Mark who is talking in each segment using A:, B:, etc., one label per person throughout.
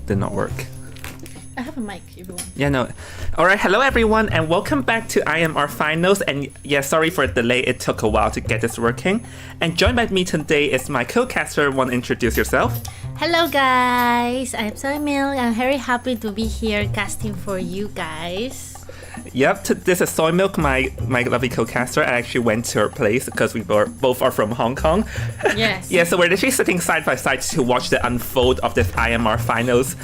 A: did not work.
B: I have a mic, everyone.
A: Yeah, no. All right, hello everyone, and welcome back to IMR Finals. And yeah, sorry for the delay. It took a while to get this working. And joined by me today is my co-caster. Want to introduce yourself?
B: Hello, guys. I'm Soymilk. I'm very happy to be here casting for you guys.
A: Yep, this is Soymilk, my lovely co-caster. I actually went to her place because we both are from Hong Kong.
B: Yes.
A: Yeah, so we're literally sitting side by side to watch the unfold of this IMR Finals.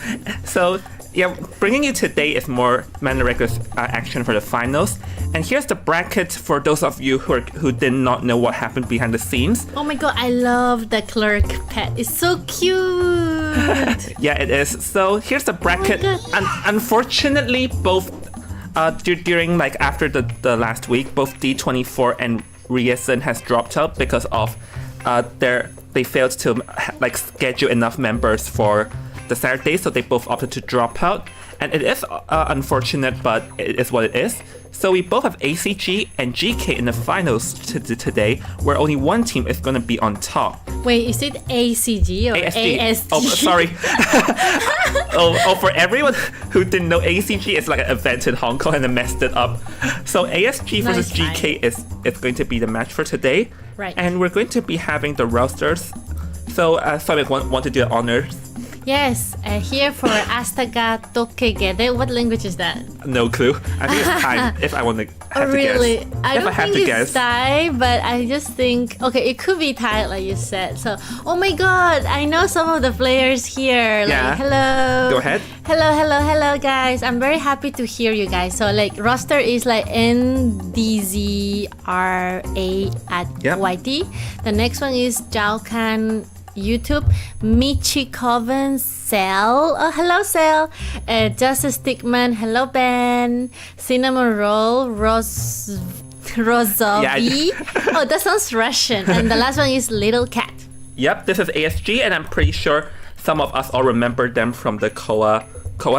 A: So yeah, bringing you today is more Manor Regulars action for the finals. And here's the bracket for those of you who did not know what happened behind the scenes.
B: Oh my god, I love the clerk pet. It's so cute.
A: Yeah, it is. So here's the bracket. Unfortunately, both during after the last week, both D24 and Riesen has dropped out because of they failed to schedule enough members for the Saturday, so they both opted to drop out. And it is unfortunate, but it is what it is. So we both have ACG and GK in the finals today, where only one team is going to be on top.
B: Wait, is it ACG or ASG?
A: Oh, sorry. For everyone who didn't know, ACG is like an event in Hong Kong and they messed it up. So ASG versus GK is going to be the match for today.
B: Right.
A: And we're going to be having the rosters. So, Soymilk want to do the honors?
B: Yes, here for Astaga Tokegede. What language is that?
A: No clue. I think it's Thai, if I want to have to
B: really?
A: guess.
B: I don't think it's Thai, but I just think, okay, it could be Thai, like you said. So, oh my god, I know some of the players here.
A: Yeah.
B: Hello.
A: Go ahead.
B: Hello, guys. I'm very happy to hear you guys. So, roster is NDZRA at YT. The next one is Jalkan YouTube, Michi Coven, Cell. Oh, hello, Cell. Justice Stickman. Hello, Ben. Cinnamon Roll, Rozovi. Oh, that sounds Russian. And the last one is Little Cat.
A: Yep, this is ASG, and I'm pretty sure some of us all remember them from the Koa.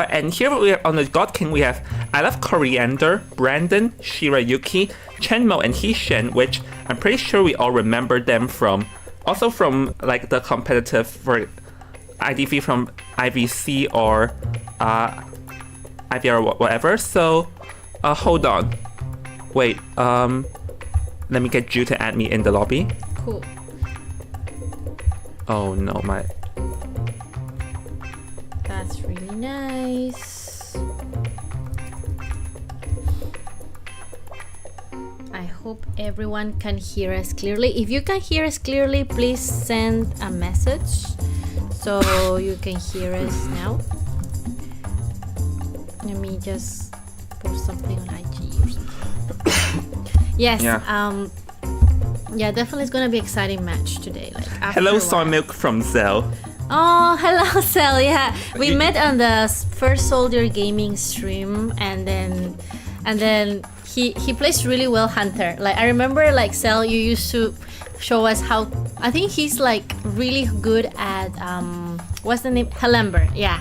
A: And here we are on the God King, we have I Love Coriander, Brandon, Shirayuki, Chenmo, and Hishen, which I'm pretty sure we all remember them from. Also from the competitive for IDV from IVC or IVR or whatever. So hold on. Wait, let me get Ju to add me in the lobby.
B: Cool.
A: Oh no,
B: That's really nice. I hope everyone can hear us clearly. If you can hear us clearly, please send a message so you can hear us now. Let me just post something on IG or something. Yes. Yeah, definitely it's gonna be an exciting match today.
A: Hello, Soymilk from Zell.
B: Oh, hello, Cell. Yeah, we met on the First Soldier Gaming stream, and then he plays really well Hunter. I remember Cell, you used to show us how. I think he's really good at what's the name? Helamber. Yeah.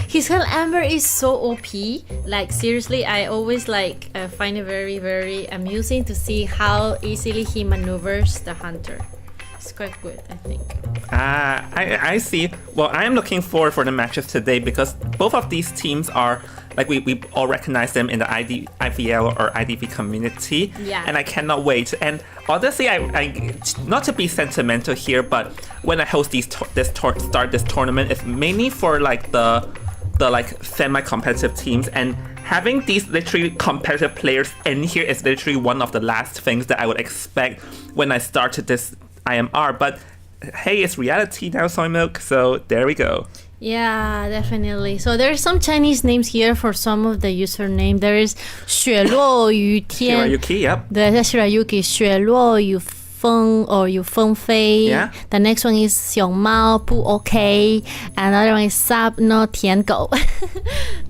B: His Helamber is so OP. Seriously, I always find it very, very amusing to see how easily he maneuvers the Hunter. It's quite good, I think.
A: I see. Well, I am looking forward for the matches today because both of these teams are we all recognize them in the IVL or IDV community.
B: Yeah.
A: And I cannot wait. And honestly, I not to be sentimental here, but when I host start this tournament, it's mainly for the semi-competitive teams, and having these literally competitive players in here is literally one of the last things that I would expect when I started this IMR. But hey, it's reality now, Soymilk, so there we go.
B: Yeah, definitely. So there's some Chinese names here for some of the username. There is 雪落于天
A: Shirayuki, yep.
B: That's Shirayuki. 雪落于风 or 于风飞.
A: Yeah.
B: The next one is 熊猫不 OK. Another one is Sub no 舔狗.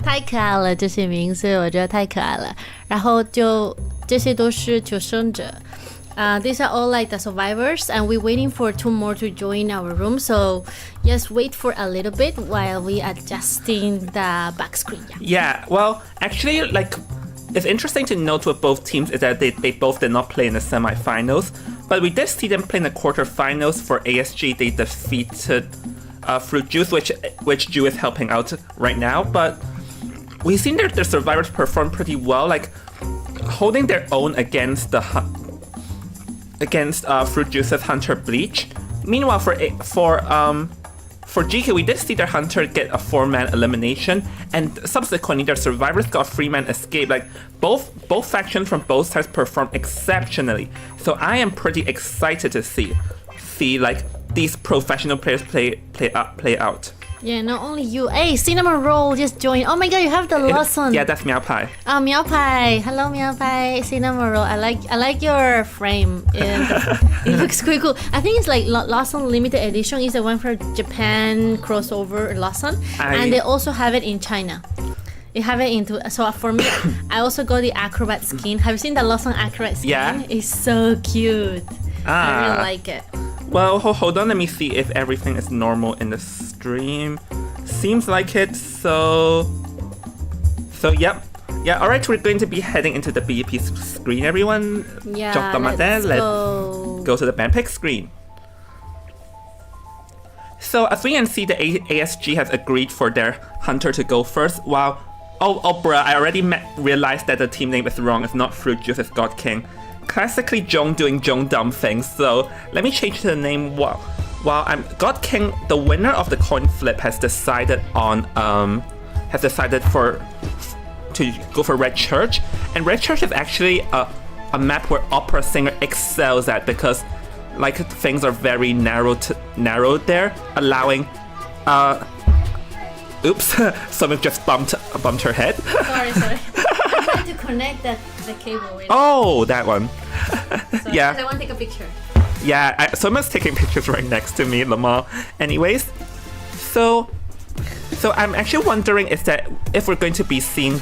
B: 太可爱了，这些名字我觉得太可爱了。然后就这些都是求生者。These are all the survivors, and we're waiting for 2 more to join our room. So just wait for a little bit while we adjusting the back screen.
A: Yeah, well, actually, it's interesting to note with both teams is that they both did not play in the semifinals, but we did see them play in the quarterfinals. For ASG, they defeated fruit juice, which Ju is helping out right now. But we've seen their survivors perform pretty well, like holding their own against Fruit Juice's Hunter Bleach. Meanwhile, for GK, we did see their Hunter get a 4-man elimination, and subsequently their survivors got a 3-man escape. Like both factions from both sides performed exceptionally. So I am pretty excited to see like these professional players play out.
B: Yeah, not only you. Hey, Cinnamon Roll just joined. Oh my god, you have the Lawson.
A: Yeah, that's Meow Pie.
B: Oh, Meow Pie. Hello, Meow Pie. Cinnamon Roll. I like your frame. It looks quite cool. I think it's like Lawson limited edition. It's the one for Japan crossover Lawson, and they also have it in China. They have it into. So for me, I also got the Acrobat skin. Have you seen the Lawson Acrobat skin?
A: Yeah.
B: It's so cute. I really like it.
A: Well, hold on. Let me see if everything is normal in the stream. Seems like it. So yep. Yeah, alright, we're going to be heading into the BEP screen, everyone.
B: Yeah,
A: let's go to the band pick screen. So as we can see, the ASG has agreed for their Hunter to go first, while... Oh, bruh, I already realized that the team name is wrong. It's not Fruit Juice, it's God King. Classically Jong doing Jong dumb things, so let me change the name while I'm God King. The winner of the coin flip has decided to go for Red Church, and Red Church is actually a map where Opera Singer excels at, because like things are very narrowed there, allowing oops, someone just bumped her head.
B: Sorry. I'm trying to connect the cable with.
A: Oh, that one.
B: Sorry,
A: yeah.
B: I want to take a picture.
A: Yeah, someone's taking pictures right next to me, Lamar. Anyways, so I'm actually wondering if we're going to be seeing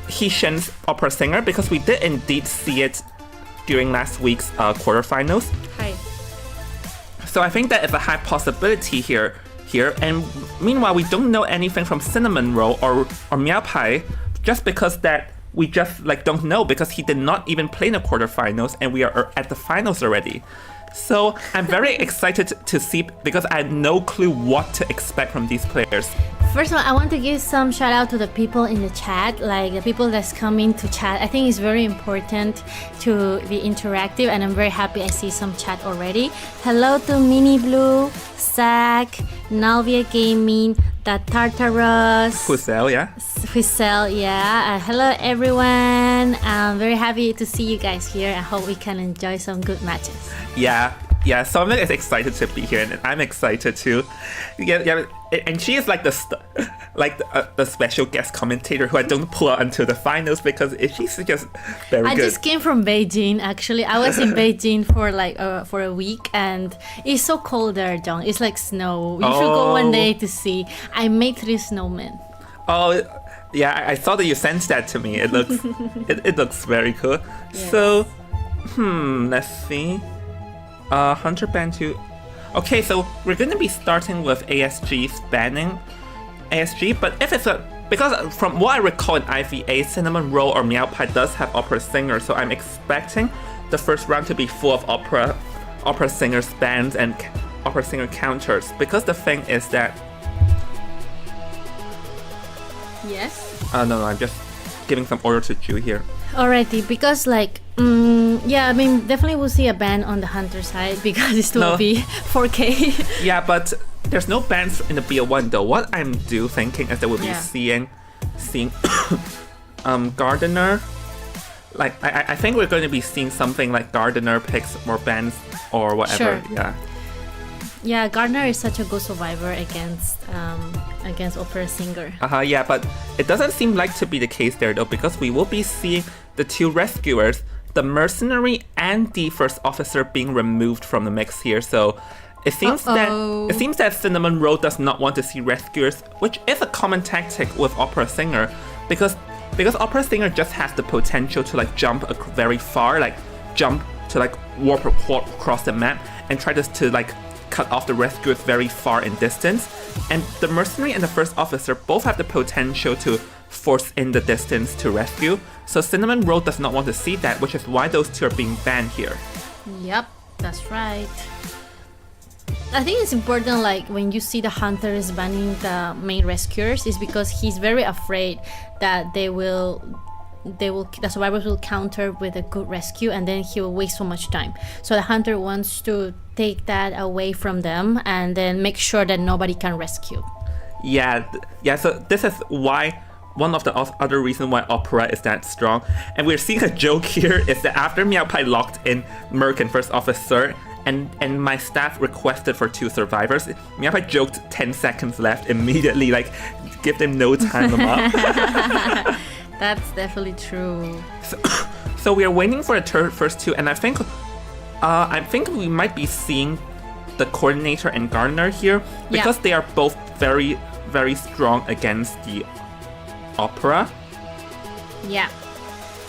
A: Hishen's Opera Singer, because we did indeed see it during last week's quarterfinals.
B: Hi.
A: So I think that is a high possibility here. And meanwhile, we don't know anything from Cinnamon Roll or Meow Pie, just because that we just don't know, because he did not even play in the quarterfinals, and we are at the finals already. So I'm very excited to see, because I had no clue what to expect from these players.
B: First of all, I want to give some shout out to the people in the chat, like the people that's coming to chat. I think it's very important to be interactive, and I'm very happy I see some chat already. Hello to Mini Blue, Zach, Nalvia Gaming, the Tartarus,
A: Hussel,
B: yeah. Hello everyone. I'm very happy to see you guys here. I hope we can enjoy some good matches.
A: Yeah, Sonia is excited to be here, and I'm excited too. Yeah, and she is like the special guest commentator who I don't pull out until the finals, because she's just very good.
B: I just came from Beijing, actually. I was in Beijing for a week, and it's so cold there, Jong. It's like snow. You should go one day to see. I made 3 snowmen.
A: Oh, yeah, I saw that you sent that to me. It looks it looks very cool.
B: Yes.
A: So, let's see. Hunter Band 2. Okay, so we're going to be starting with ASG's banning ASG, but because from what I recall in IVA, Cinnamon Roll or Meow Pie does have Opera Singer, so I'm expecting the first round to be full of Opera Singer bans and Opera Singer counters, because the thing is that...
B: Yes?
A: No, I'm just giving some order to Ju here.
B: Alrighty, because yeah, I mean, definitely we'll see a ban on the Hunter side, because it will be 4K.
A: Yeah, but there's no bans in the BO1 though. What I'm thinking is that we'll be seeing Gardener. Like, I think we're going to be seeing something like Gardener picks more bans or whatever.
B: Sure. Yeah, Gardner is such a good survivor against Opera Singer.
A: Yeah, but it doesn't seem like to be the case there though, because we will be seeing the 2 rescuers, the mercenary and the first officer, being removed from the mix here. So it seems that Cinnamon Roll does not want to see rescuers, which is a common tactic with Opera Singer, because Opera Singer just has the potential to jump very far, jump to warp across the map and try to cut off the rescuers very far in distance. And the mercenary and the first officer both have the potential to force in the distance to rescue. So Cinnamon Roll does not want to see that, which is why those 2 are being banned here.
B: Yep, that's right. I think it's important, like when you see the hunter is banning the main rescuers, is because he's very afraid that the survivors will counter with a good rescue, and then he will waste so much time. So the hunter wants to take that away from them and then make sure that nobody can rescue.
A: Yeah. So this is why. One of the other reasons why Opera is that strong. And we're seeing a joke here is that after Meow Pie locked in Merc and First Officer, and my staff requested for 2 survivors, Meow Pie joked 10 seconds left immediately, like, give them no time them up.
B: That's definitely true.
A: So we are waiting for the first 2, and I think we might be seeing the Coordinator and Gardener here, because they are both very, very strong against the Opera.
B: Yeah,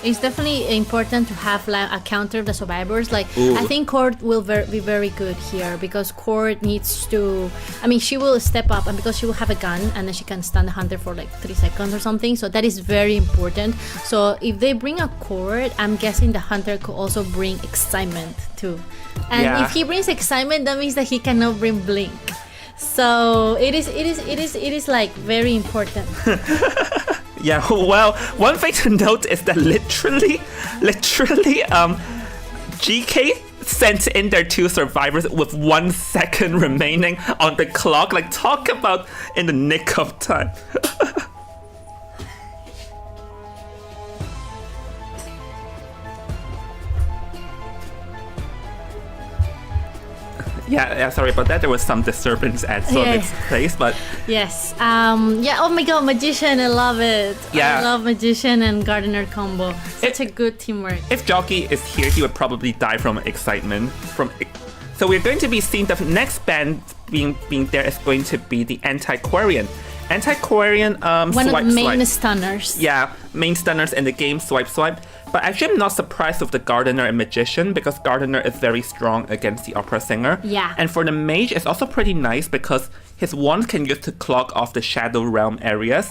B: it's definitely important to have like a counter of the survivors. Like,
A: Ooh.
B: I think Court will be very good here, because Court needs to, I mean, she will step up, and because she will have a gun, and then she can stun the hunter for like 3 seconds or something, so that is very important. So if they bring a Court, I'm guessing the hunter could also bring excitement too, and if he brings excitement, that means that he cannot bring blink. So it is like very important.
A: Yeah, well, one thing to note is that literally, GK sent in their 2 survivors with 1 second remaining on the clock. Like, talk about in the nick of time. Yeah, sorry about that. There was some disturbance at Sonic's place, but...
B: Yes. Oh my god, Magician, I love it.
A: Yeah.
B: I love Magician and Gardener combo. Such a good teamwork.
A: If Jockey is here, he would probably die from excitement. So we're going to be seeing the next band being there is going to be the Antiquarian. Antiquarian,
B: one
A: swipe,
B: of the main
A: swipe.
B: stunners.
A: Yeah, main stunners in the game, swipe. But actually, I'm not surprised with the Gardener and Magician, because Gardener is very strong against the Opera Singer.
B: Yeah.
A: And for the Mage, it's also pretty nice because his wand can use to clog off the Shadow Realm areas.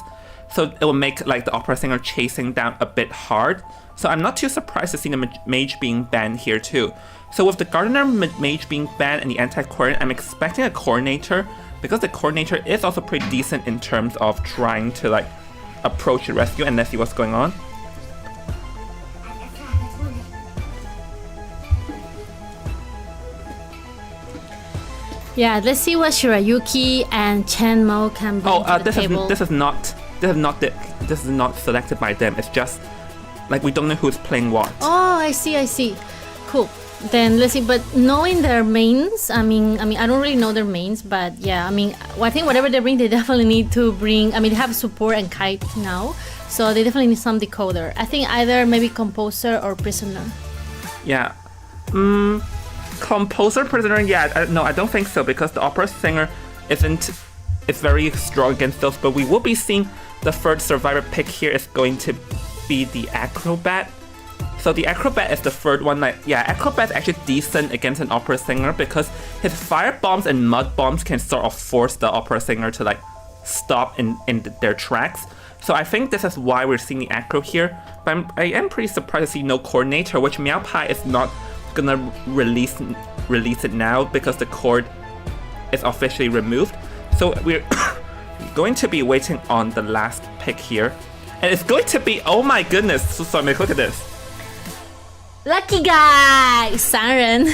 A: So it will make like the Opera Singer chasing down a bit hard. So I'm not too surprised to see the Mage being banned here too. So with the Gardener Mage being banned and the Antiquarian, I'm expecting a Coordinator, because the Coordinator is also pretty decent in terms of trying to like approach the rescue and let's see what's going on.
B: Yeah, let's see what Shirayuki and Chenmo can bring to the table.
A: This is not selected by them. It's just like we don't know who's playing what.
B: Oh, I see. Cool. Then let's see. But knowing their mains, I mean, I don't really know their mains, but yeah, I mean, I think whatever they bring, they definitely need to bring. I mean, they have support and kite now, so they definitely need some decoder. I think either maybe Composer or Prisoner.
A: Yeah. Composer, Prisoner, no, I don't think so, because the Opera Singer is very strong against those, but we will be seeing the third survivor pick here is going to be the Acrobat. So the Acrobat is the third one. Acrobat is actually decent against an Opera Singer because his fire bombs and mud bombs can sort of force the Opera Singer to like stop in their tracks. So I think this is why we're seeing the Acro here, but I am pretty surprised to see no Coordinator, which Meow Pie is not gonna release it now because the cord is officially removed. So we're going to be waiting on the last pick here, and it's going to be, oh my goodness, so look at this.
B: Lucky guy, 三人.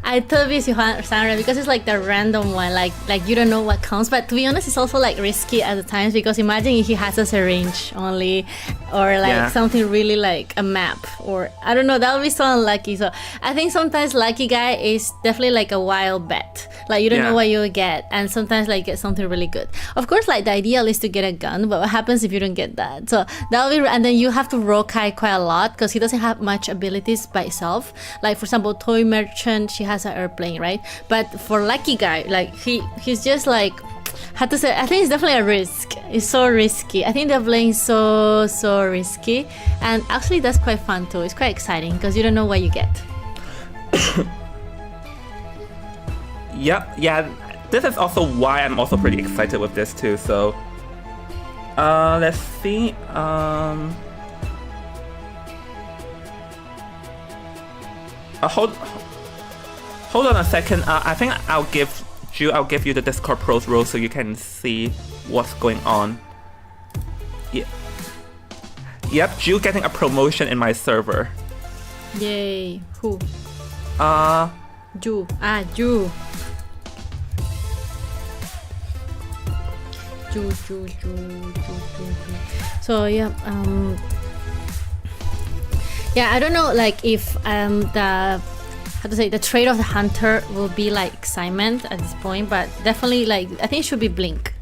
B: I 特别喜欢三人 because it's like the random one, like you don't know what counts. But to be honest, it's also like risky at the times because imagine if he has a syringe only, or like something really like a map, or I don't know, that would be so unlucky. So I think sometimes lucky guy is definitely like a wild bet. Like you don't know what you'll get, and sometimes like get something really good. Of course, like the ideal is to get a gun, but what happens if you don't get that? So that'll be, and then you have to roll Kai quite a lot because he doesn't have much abilities by itself. Like for example, Toy Merchant, she has an airplane, right? But for lucky guy, like he's just like, how to say, I think it's definitely a risk. It's so risky. I think they're playing so risky, and actually that's quite fun too. It's quite exciting because you don't know what you get.
A: Yeah, this is also why I'm also pretty excited with this too. So let's see. Hold on a second. I think I'll give you the Discord Pros role so you can see what's going on. Yeah. Yep, Ju getting a promotion in my server.
B: Yay. Who? Ju. Ju. Ju. So yeah, I don't know like if the trait of the hunter will be like excitement at this point, but definitely like I think it should be blink.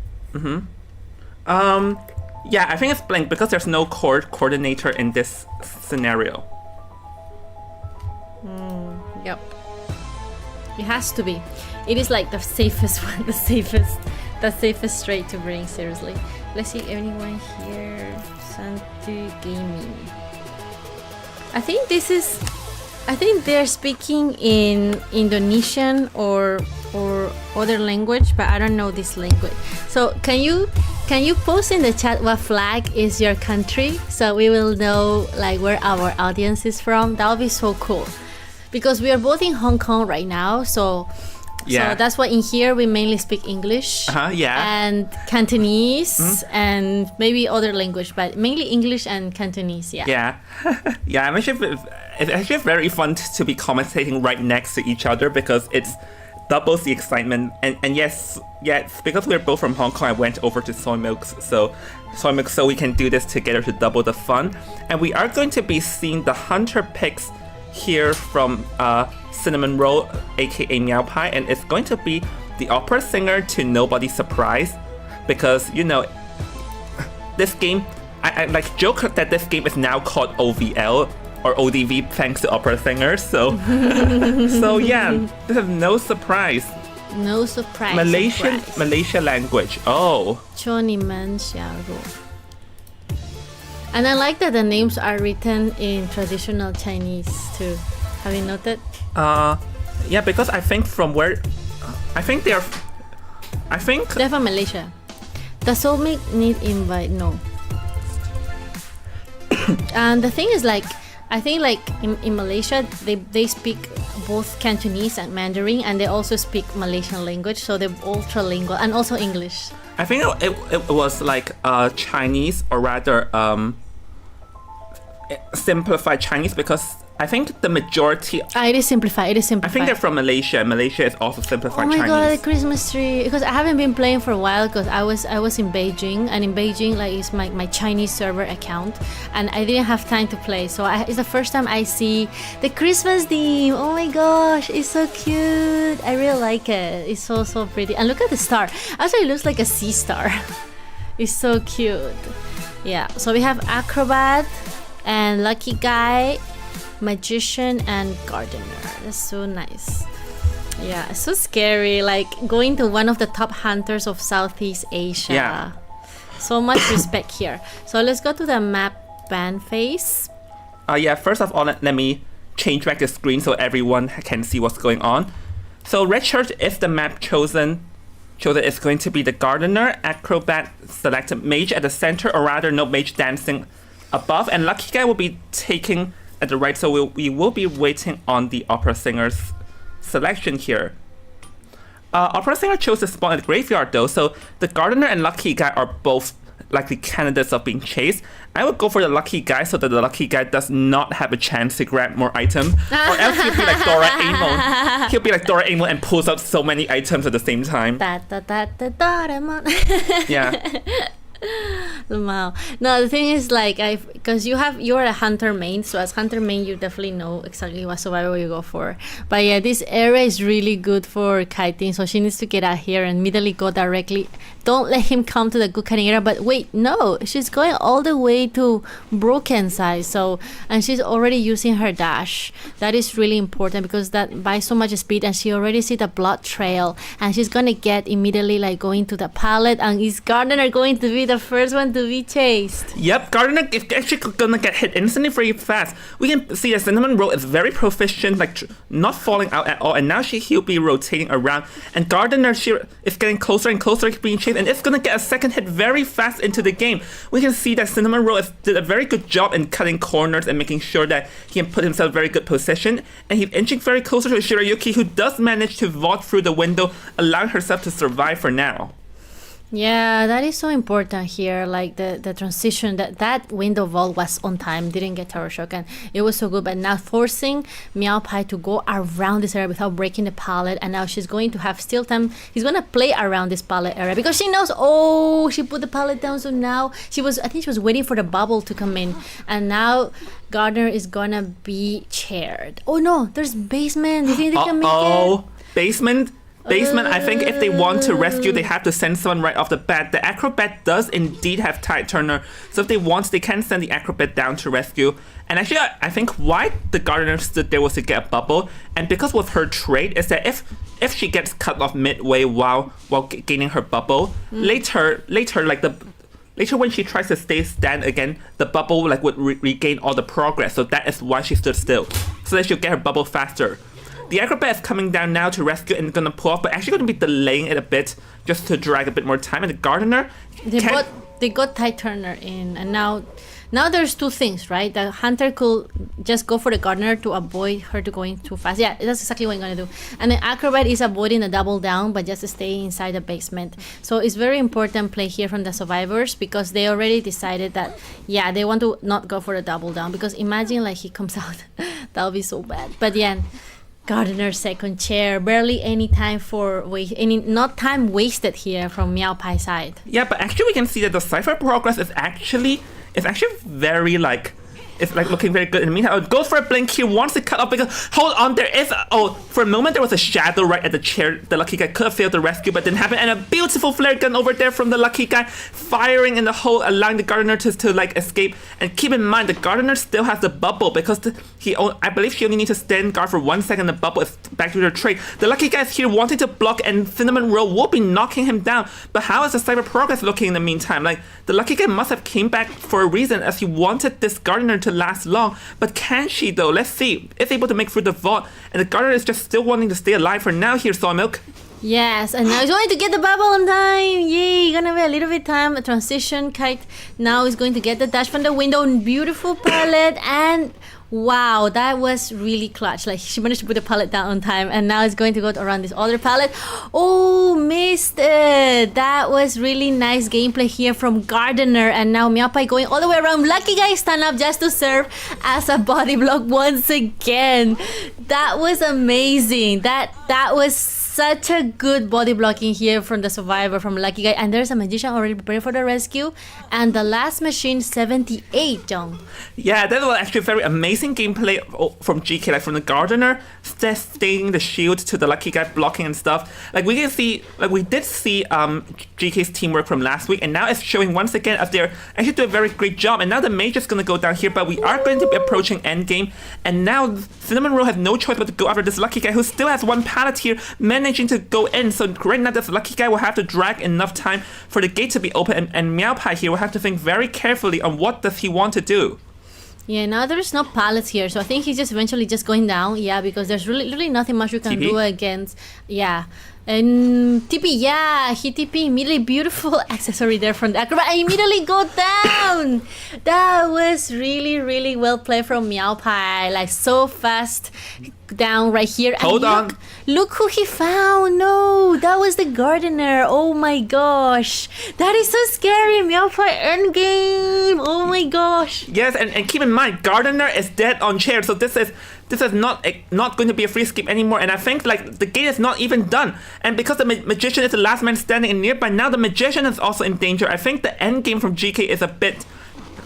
A: Yeah, I think it's blink because there's no coordinator in this scenario.
B: Yep. It has to be. It is like the safest one, the safest trait to bring, seriously. Let's see anyone here. Santu Gaming. I think they're speaking in Indonesian or other language, but I don't know this language. So can you post in the chat what flag is your country so we will know like where our audience is from? That would be so cool. Because we are both in Hong Kong right now, so that's why in here we mainly speak English and Cantonese and maybe other language, but mainly English and Cantonese. Yeah.
A: It's actually very fun to be commentating right next to each other because it's doubles the excitement. And yes, because we're both from Hong Kong, I went over to Soy Milks, so we can do this together to double the fun. And we are going to be seeing the hunter picks here from Cinnamon Roll, aka Meow Pie, and it's going to be the opera singer to nobody's surprise, because you know this game, I like joke that this game is now called OVL or ODV thanks to opera singers. So so yeah, this is no surprise.
B: No surprise.
A: Malaysia language. Oh.
B: 祝你们小鹿. And I like that the names are written in traditional Chinese too. Have you noted?
A: Yeah, because I think they're from
B: Malaysia. Does Soulmate need invite? No. And the thing is like, I think like in Malaysia, they speak both Cantonese and Mandarin, and they also speak Malaysian language, so they're ultralingual, and also English.
A: I think it was like Chinese, or rather simplified Chinese, because I think the majority...
B: it is simplified.
A: I think they're from Malaysia. Malaysia is also simplified Chinese.
B: Oh my god, the Christmas tree. Because I haven't been playing for a while because I was in Beijing. And in Beijing, like, it's my Chinese server account. And I didn't have time to play. So it's the first time I see the Christmas theme. Oh my gosh, it's so cute. I really like it. It's so pretty. And look at the star. Actually, it looks like a sea star. It's so cute. Yeah, so we have Acrobat and Lucky Guy, Magician, and Gardener. That's so nice. Yeah, it's so scary, like going to one of the top hunters of Southeast Asia.
A: Yeah.
B: So much respect here. So let's go to the map band phase.
A: First of all, let me change back the screen so everyone can see what's going on. So red shirt is the map chosen is going to be the Gardener. Acrobat selected Mage at the center, or rather no Mage dancing above, and Lucky Guy will be taking at the right, so we will be waiting on the opera singer's selection here. Opera singer chose to spawn at the graveyard though, so the Gardener and Lucky Guy are both likely candidates of being chased. I would go for the Lucky Guy so that the Lucky Guy does not have a chance to grab more items, or else he'll be like Doraemon. He'll be like Doraemon and pulls out so many items at the same time. Yeah.
B: Wow. No, the thing is like because you're a hunter main, so as hunter main you definitely know exactly what survival you go for. But yeah, this area is really good for kiting, so she needs to get out here and immediately go directly. Don't let him come to the good kiting area. But wait, no, she's going all the way to broken side. So, and she's already using her dash. That is really important because that buys so much speed, and she already see the blood trail, and she's gonna get immediately like going to the pallet, and is Gardener going to be the first one to be chased.
A: Yep, Gardner is actually gonna get hit instantly very fast. We can see that Cinnamon Roll is very proficient, like not falling out at all, and now he'll be rotating around. And Gardner is getting closer and closer to being chased, and it's gonna get a second hit very fast into the game. We can see that Cinnamon Roll did a very good job in cutting corners and making sure that he can put himself in very good position. And he's inching very closer to Shirayuki, who does manage to vault through the window, allowing herself to survive for now.
B: Yeah, that is so important here. Like the transition, that window vault was on time, didn't get tower shock, and it was so good. But now forcing Meow Pie to go around this area without breaking the pallet, and now she's going to have still time. He's gonna play around this pallet area because she knows. Oh, she put the pallet down, so now I think she was waiting for the bubble to come in, and now Gardner is gonna be chaired. Oh no, there's basement. Do you think they can make it?
A: Oh, basement. I think if they want to rescue, they have to send someone right off the bat. The acrobat does indeed have tide turner, so if they want, they can send the acrobat down to rescue. And actually, I think why the Gardener stood there was to get a bubble, and because with her trait is that if she gets cut off midway while gaining her bubble, later when she tries to stand again, the bubble would regain all the progress. So that is why she stood still, so that she'll get her bubble faster. The acrobat is coming down now to rescue and gonna pull off, but actually gonna be delaying it a bit just to drag a bit more time. And the Gardener
B: they got Tide Turner in, and now there's two things, right? The Hunter could just go for the Gardener to avoid her to going too fast. Yeah, that's exactly what I'm gonna do. And the Acrobat is avoiding the double down, but just staying inside the basement. So it's very important play here from the survivors, because they already decided that, yeah, they want to not go for the double down, because imagine like he comes out, that would be so bad. But yeah, Gardener's second chair, barely any time not time wasted here from Meow Pie's side.
A: Yeah, but actually we can see that the cipher progress is actually very it's looking very good. In the meantime, it goes for a blink here, wants to cut off because hold on, for a moment there was a shadow right at the chair. The lucky guy could have failed the rescue, but didn't happen. And a beautiful flare gun over there from the lucky guy, firing in the hole, allowing the Gardener to escape. And keep in mind, the Gardener still has the bubble because I believe she only needs to stand guard for 1 second. The bubble is back to her trade. The lucky guy is here wanting to block, and Cinnamon Roll will be knocking him down. But how is the cyber progress looking in the meantime? Like, the lucky guy must have came back for a reason, as he wanted this Gardener to last long. But can she though? Let's see. It's able to make through the vault, and the Gardener is just still wanting to stay alive for now here, Sawmilk.
B: Yes, and now he's going to get the bubble on time. Yay, gonna be a little bit time. A transition kite now is going to get the dash from the window. Beautiful palette, and wow, that was really clutch. Like, she managed to put the palette down on time, and now it's going to go around this other palette. Oh, missed it. That was really nice gameplay here from Gardener, and now Meow Pie going all the way around. Lucky guy stand up just to serve as a body block once again. That was amazing. That was such a good body blocking here from the survivor, from Lucky Guy. And there's a magician already prepared for the rescue. And the last machine, 78, John. Yeah, that was actually very amazing gameplay from GK, like from the Gardener, staying the shield to the Lucky Guy blocking and stuff. Like we did see GK's teamwork from last week, and now it's showing once again as they're actually doing a very great job. And now the mage is going to go down here, but we are going to be approaching endgame. And now Cinnamon Roll has no choice but to go after this Lucky Guy, who still has one pallet here, managing to go in. So right now this Lucky Guy will have to drag enough time for the gate to be open, and Meow Pie here will have to think very carefully on what does he want to do. Yeah, now there's no pallets here, so I think he's just eventually just going down. Yeah, because there's really nothing much you can do against. Yeah. And TP, yeah, he TP immediately. Beautiful accessory there from the Acrobat. I immediately go down. That was really well played from Meow Pie. Like, so fast down right here.
A: Hold on.
B: Look who he found. No, that was the Gardener. Oh my gosh. That is so scary. Meow Pie endgame. Oh my gosh. Yes, and keep in mind, Gardener is dead on chair, so this is not going to be a free skip anymore. And I think like the game is not even done. And because the magician is the last man standing in nearby, now the magician is also in danger. I think the end game from GK is a bit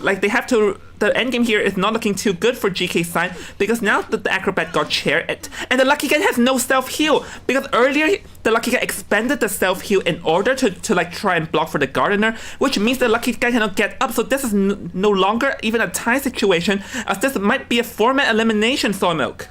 B: like they have to. The end game here is not looking too good for GK's side, because now that the Acrobat got chair, and the Lucky Guy has no self heal, because earlier the Lucky Guy expended the self heal in order to like try and block for the Gardener, which means the Lucky Guy cannot get up. So this is no longer even a tie situation, as this might be a format elimination, Sawmilk.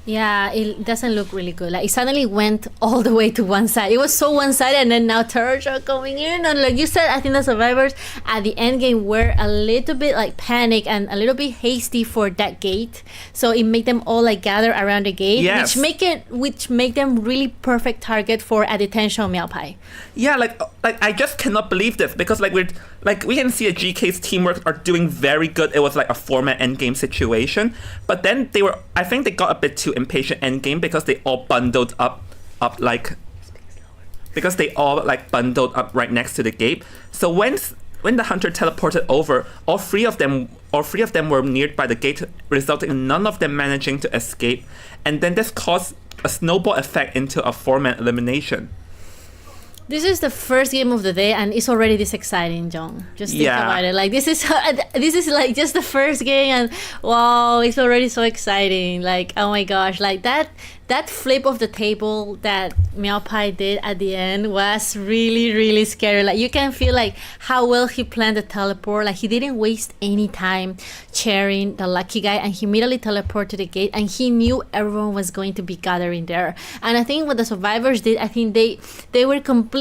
B: Yeah, it doesn't look really good. Like it suddenly went all the way to one side. It was so one-sided, and then now turrets are coming in. And like you said, I think the survivors at the end game were a little bit like panic and a little bit hasty for that gate. So it made them all like gather around the gate,
A: Yes.
B: which make them really perfect target for a detention Meowpai.
A: Yeah, like I just cannot believe this because we can see a GK's teamwork are doing very good. It was like a format endgame situation, but then I think they got a bit too impatient endgame because they all bundled up like because they all like bundled up right next to the gate. So when the hunter teleported over, all three of them were neared by the gate, resulting in none of them managing to escape, and then this caused a snowball effect into a 4-man elimination.
B: This is the first game of the day, and it's already this exciting, Jong. Just think about it. Like this is like just the first game, and wow, it's already so exciting. Like oh my gosh, like that flip of the table that Meowpai did at the end was really really scary. Like you can feel like how well he planned the teleport. Like he didn't waste any time cheering the lucky guy, and he immediately teleported to the gate, and he knew everyone was going to be gathering there. And I think what the survivors did, I think they were completely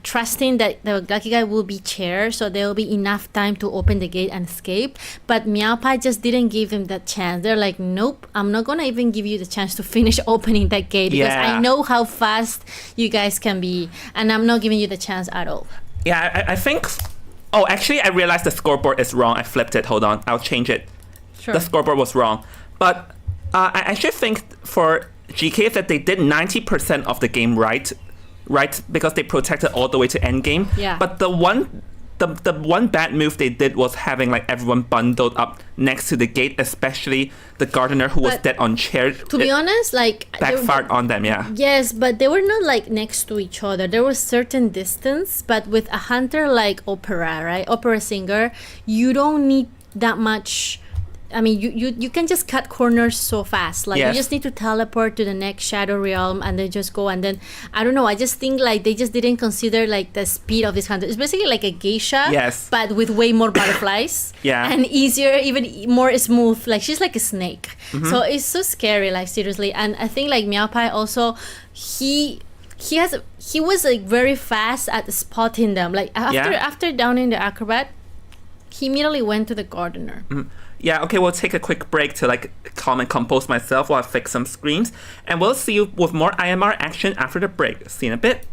B: trusting that the lucky guy will be chair, so there will be enough time to open the gate and escape. But Meowpai just didn't give him that chance. They're like, nope, I'm not gonna even give you the chance to finish opening that gate because I know how fast you guys can be, and I'm not giving you the chance at all.
A: Yeah, I think. Oh, actually, I realized the scoreboard is wrong. I flipped it. Hold on, I'll change it.
B: Sure.
A: The scoreboard was wrong, but I actually think for GK that they did 90% of the game right, because they protected all the way to endgame.
B: Yeah.
A: But the one bad move they did was having like everyone bundled up next to the gate, especially the gardener who was dead on chair.
B: To be honest, like
A: backfired on them. Yeah.
B: Yes, but they were not like next to each other. There was certain distance, but with a hunter like opera singer, you don't need that much. I mean, you can just cut corners so fast. Like you just need to teleport to the next Shadow Realm and then just go. And then I don't know. I just think like they just didn't consider like the speed of this hunter. It's basically like a geisha, but with way more butterflies. And easier, even more smooth. Like she's like a snake. So it's so scary. Like seriously. And I think like Meowpai also, he was like very fast at spotting them. Like after downing the acrobat, he immediately went to the gardener.
A: Yeah, okay, we'll take a quick break to like calm and compose myself while I fix some screens. And we'll see you with more IMR action after the break. See you in a bit.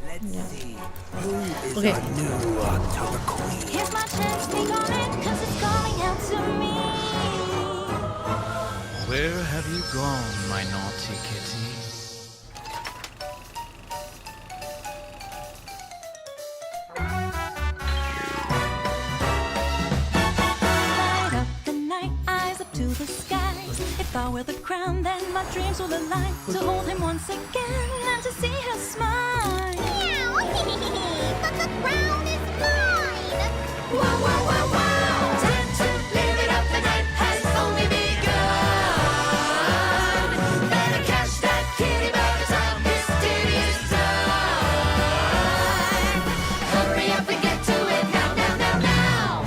C: Let's see who is our new October Queen.
D: Here's my chance, take on it, 'cause it's calling out to me.
E: Where have you gone, my naughty kitty?
D: To the skies. If I wear the crown, then my dreams will align. To hold him once again and to see her smile.
F: Meow! But the crown is mine!
D: Wow, wow, wow, wow! Time to live it up, the night has only begun. Better catch that kitty by the time mysterious time. Hurry up and get to it now, now, now, now!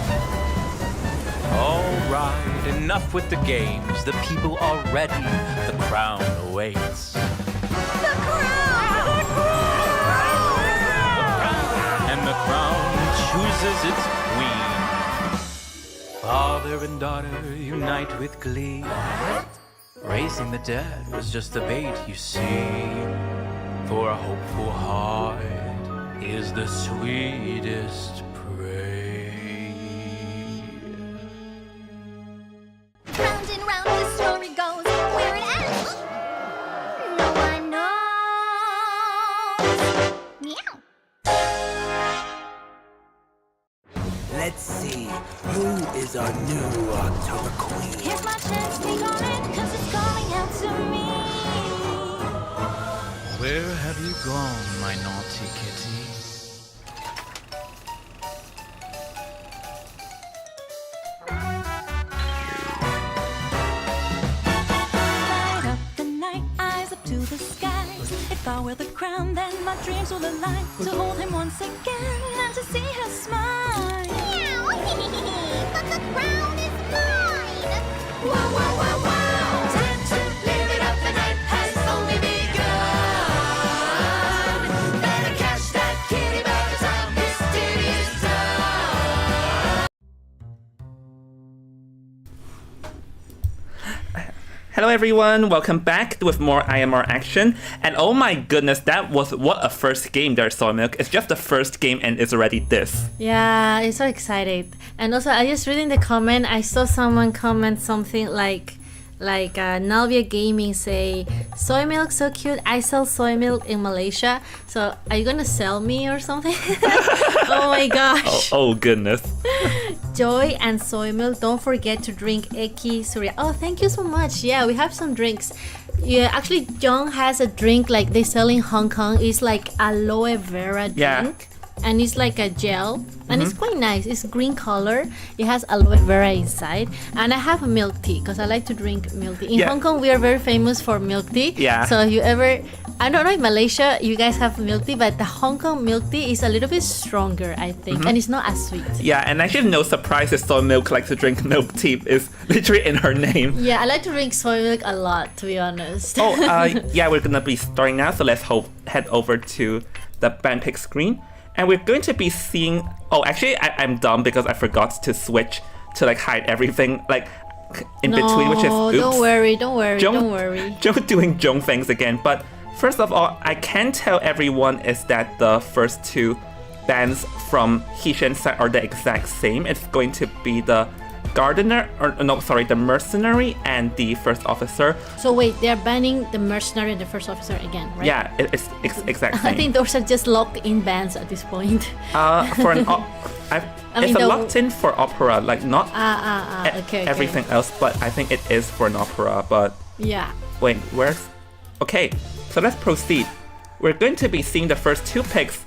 E: All right. Enough with the games. The people are ready. The crown awaits.
F: The crown!
E: And the crown chooses its queen. Father and daughter unite with glee. Raising the dead was just the bait, you see. For a hopeful heart is the sweetest prey.
F: Round and round the story goes. Where it ends, no one knows. Meow.
C: Let's see who is our new October Queen.
D: Here's my chance, take on it, 'cause it's calling out to me.
E: Where have you gone, my naughty kitty?
D: Light up the night, eyes up to the skies. If I wear the crown, then my dreams will align. To hold him once again and to see her smile.
F: Meow. But the crown is mine!
D: Wow, wow, wow, wow! Time to live
A: Hello everyone, welcome back with more IMR action. And oh my goodness, that was what a first game there, Soy Milk. It's just the first game and it's already this.
B: Yeah, it's so excited. And also, I just read in the comment, I saw someone comment something like Nalvia Gaming say, soy milk so cute, I sell soy milk in Malaysia. So are you gonna sell me or something? Oh my gosh.
A: Oh goodness.
B: Joy and soy milk, don't forget to drink Eki Surya. Oh, thank you so much. Yeah, we have some drinks. Yeah, actually Jong has a drink like they sell in Hong Kong. It's like aloe vera drink.
A: Yeah.
B: And it's like a gel and it's quite nice. It's green color. It has aloe vera inside. And I have a milk tea because I like to drink milk tea. In Hong Kong, we are very famous for milk tea.
A: Yeah.
B: So if you ever, I don't know if Malaysia, you guys have milk tea, but the Hong Kong milk tea is a little bit stronger, I think. And it's not as sweet.
A: Yeah, and actually no surprise if Soy Milk likes to drink milk tea is literally in her name.
B: Yeah, I like to drink soy milk a lot, to be honest.
A: Yeah, we're gonna be starting now, so let's head over to the band pick screen. And we're going to be seeing... Oh, actually, I'm dumb because I forgot to switch to like hide everything like in between, which is oops.
B: Don't worry, don't worry.
A: Jong doing Jong things again. But first of all, I can tell everyone is that the first two bands from Hishan's side are the exact same. It's going to be the Gardener, the Mercenary and the First Officer.
B: So wait, they're banning the Mercenary and the First Officer again, right?
A: Yeah, it's exact same.
B: I think those are just locked in bands at this point.
A: For an it's locked in for opera, like not
B: okay.
A: everything else, but I think it is for an opera. But
B: yeah.
A: Wait, where's? Okay, so let's proceed. We're going to be seeing the first two picks,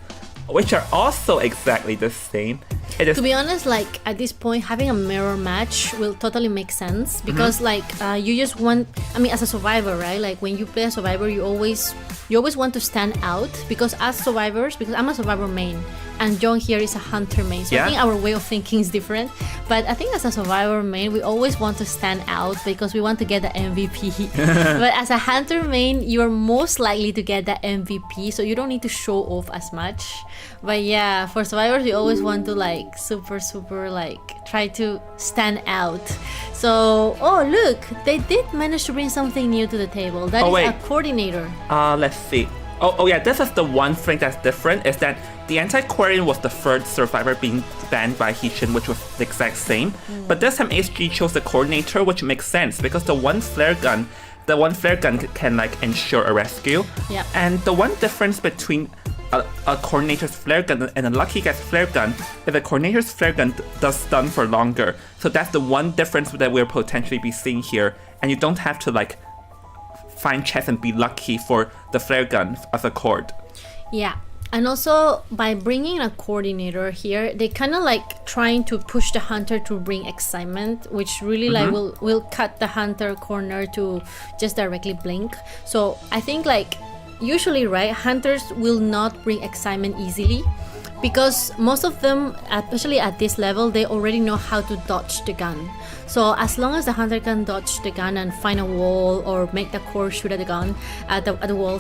A: which are also exactly the same. It is
B: to be honest, like at this point, having a mirror match will totally make sense because like you just want. I mean, as a survivor, right? Like when you play a survivor, you always want to stand out because as survivors, because I'm a survivor main and John here is a hunter main, so I think our way of thinking is different. But I think as a survivor main, we always want to stand out because we want to get the MVP. But as a hunter main, you are most likely to get the MVP, so you don't need to show off as much. But yeah, for survivors, we always want to like super like try to stand out. So, oh look, they did manage to bring something new to the table. That is a coordinator.
A: Let's see. Oh yeah, this is the one thing that's different is that the anti-Quarian was the third survivor being banned by Hishan, which was the exact same. But this time ASG chose the coordinator, which makes sense because the one flare gun can like ensure a rescue.
B: Yeah.
A: And the one difference between a coordinator's flare gun and a lucky guy's flare gun is the coordinator's flare gun does stun for longer. So that's the one difference that we'll potentially be seeing here. And you don't have to like find chests and be lucky for the flare gun as a cord.
B: Yeah. And also by bringing a coordinator here, they kind of like trying to push the hunter to bring excitement, which really like will cut the hunter corner to just directly blink. So I think like usually, right, hunters will not bring excitement easily because most of them, especially at this level, they already know how to dodge the gun. So as long as the hunter can dodge the gun and find a wall or make the core shoot at the gun, at the wall,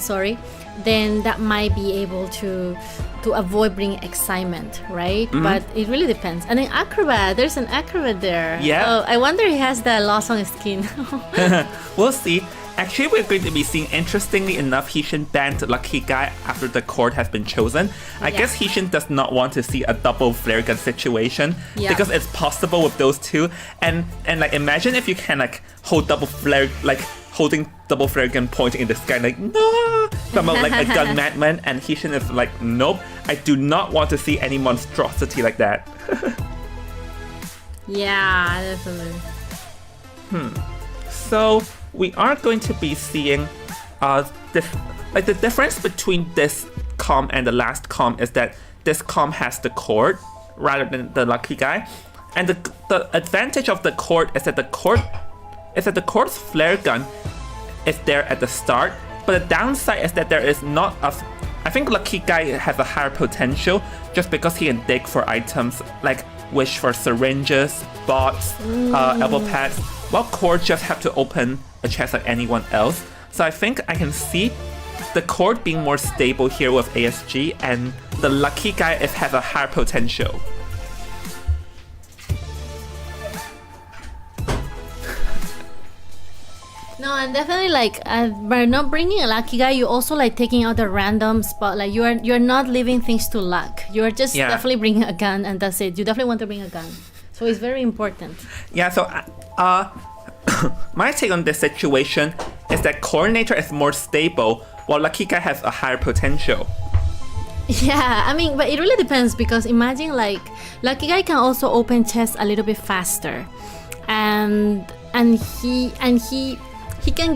B: then that might be able to avoid bringing excitement, right? But it really depends. And then acrobat, there's an acrobat there.
A: Yeah.
B: Oh, I wonder he has the loss on his skin.
A: We'll see. Actually, we're going to be seeing, interestingly enough, Hishan banned Lucky Guy after the cord has been chosen. I guess Hishan does not want to see a double flare gun situation because it's possible with those two. And like imagine if you can like hold double flare, like holding double flare gun pointing in the sky, like no, from like a gun madman, and Hishan is like, nope, I do not want to see any monstrosity like that.
B: Yeah, definitely.
A: So we are going to be seeing this, like the difference between this comm and the last comm is that this comm has the cord rather than the lucky guy, and the advantage of the cord is that the cord's flare gun is there at the start, but the downside is that there is not a. I think lucky guy has a higher potential just because he can dig for items like wish for syringes, bots, elbow pads, while cord just have to open a chest like anyone else. So I think I can see the cord being more stable here with ASG, and the lucky guy has a higher potential.
B: No, No, and definitely like by not bringing a lucky guy, you also like taking out the random spot. Like you're not leaving things to luck. You are just definitely bringing a gun, and that's it. You definitely want to bring a gun, so it's very important.
A: Yeah. So, my take on this situation is that coordinator is more stable, while lucky guy has a higher potential.
B: Yeah, I mean, but it really depends because imagine like lucky guy can also open chests a little bit faster, and he can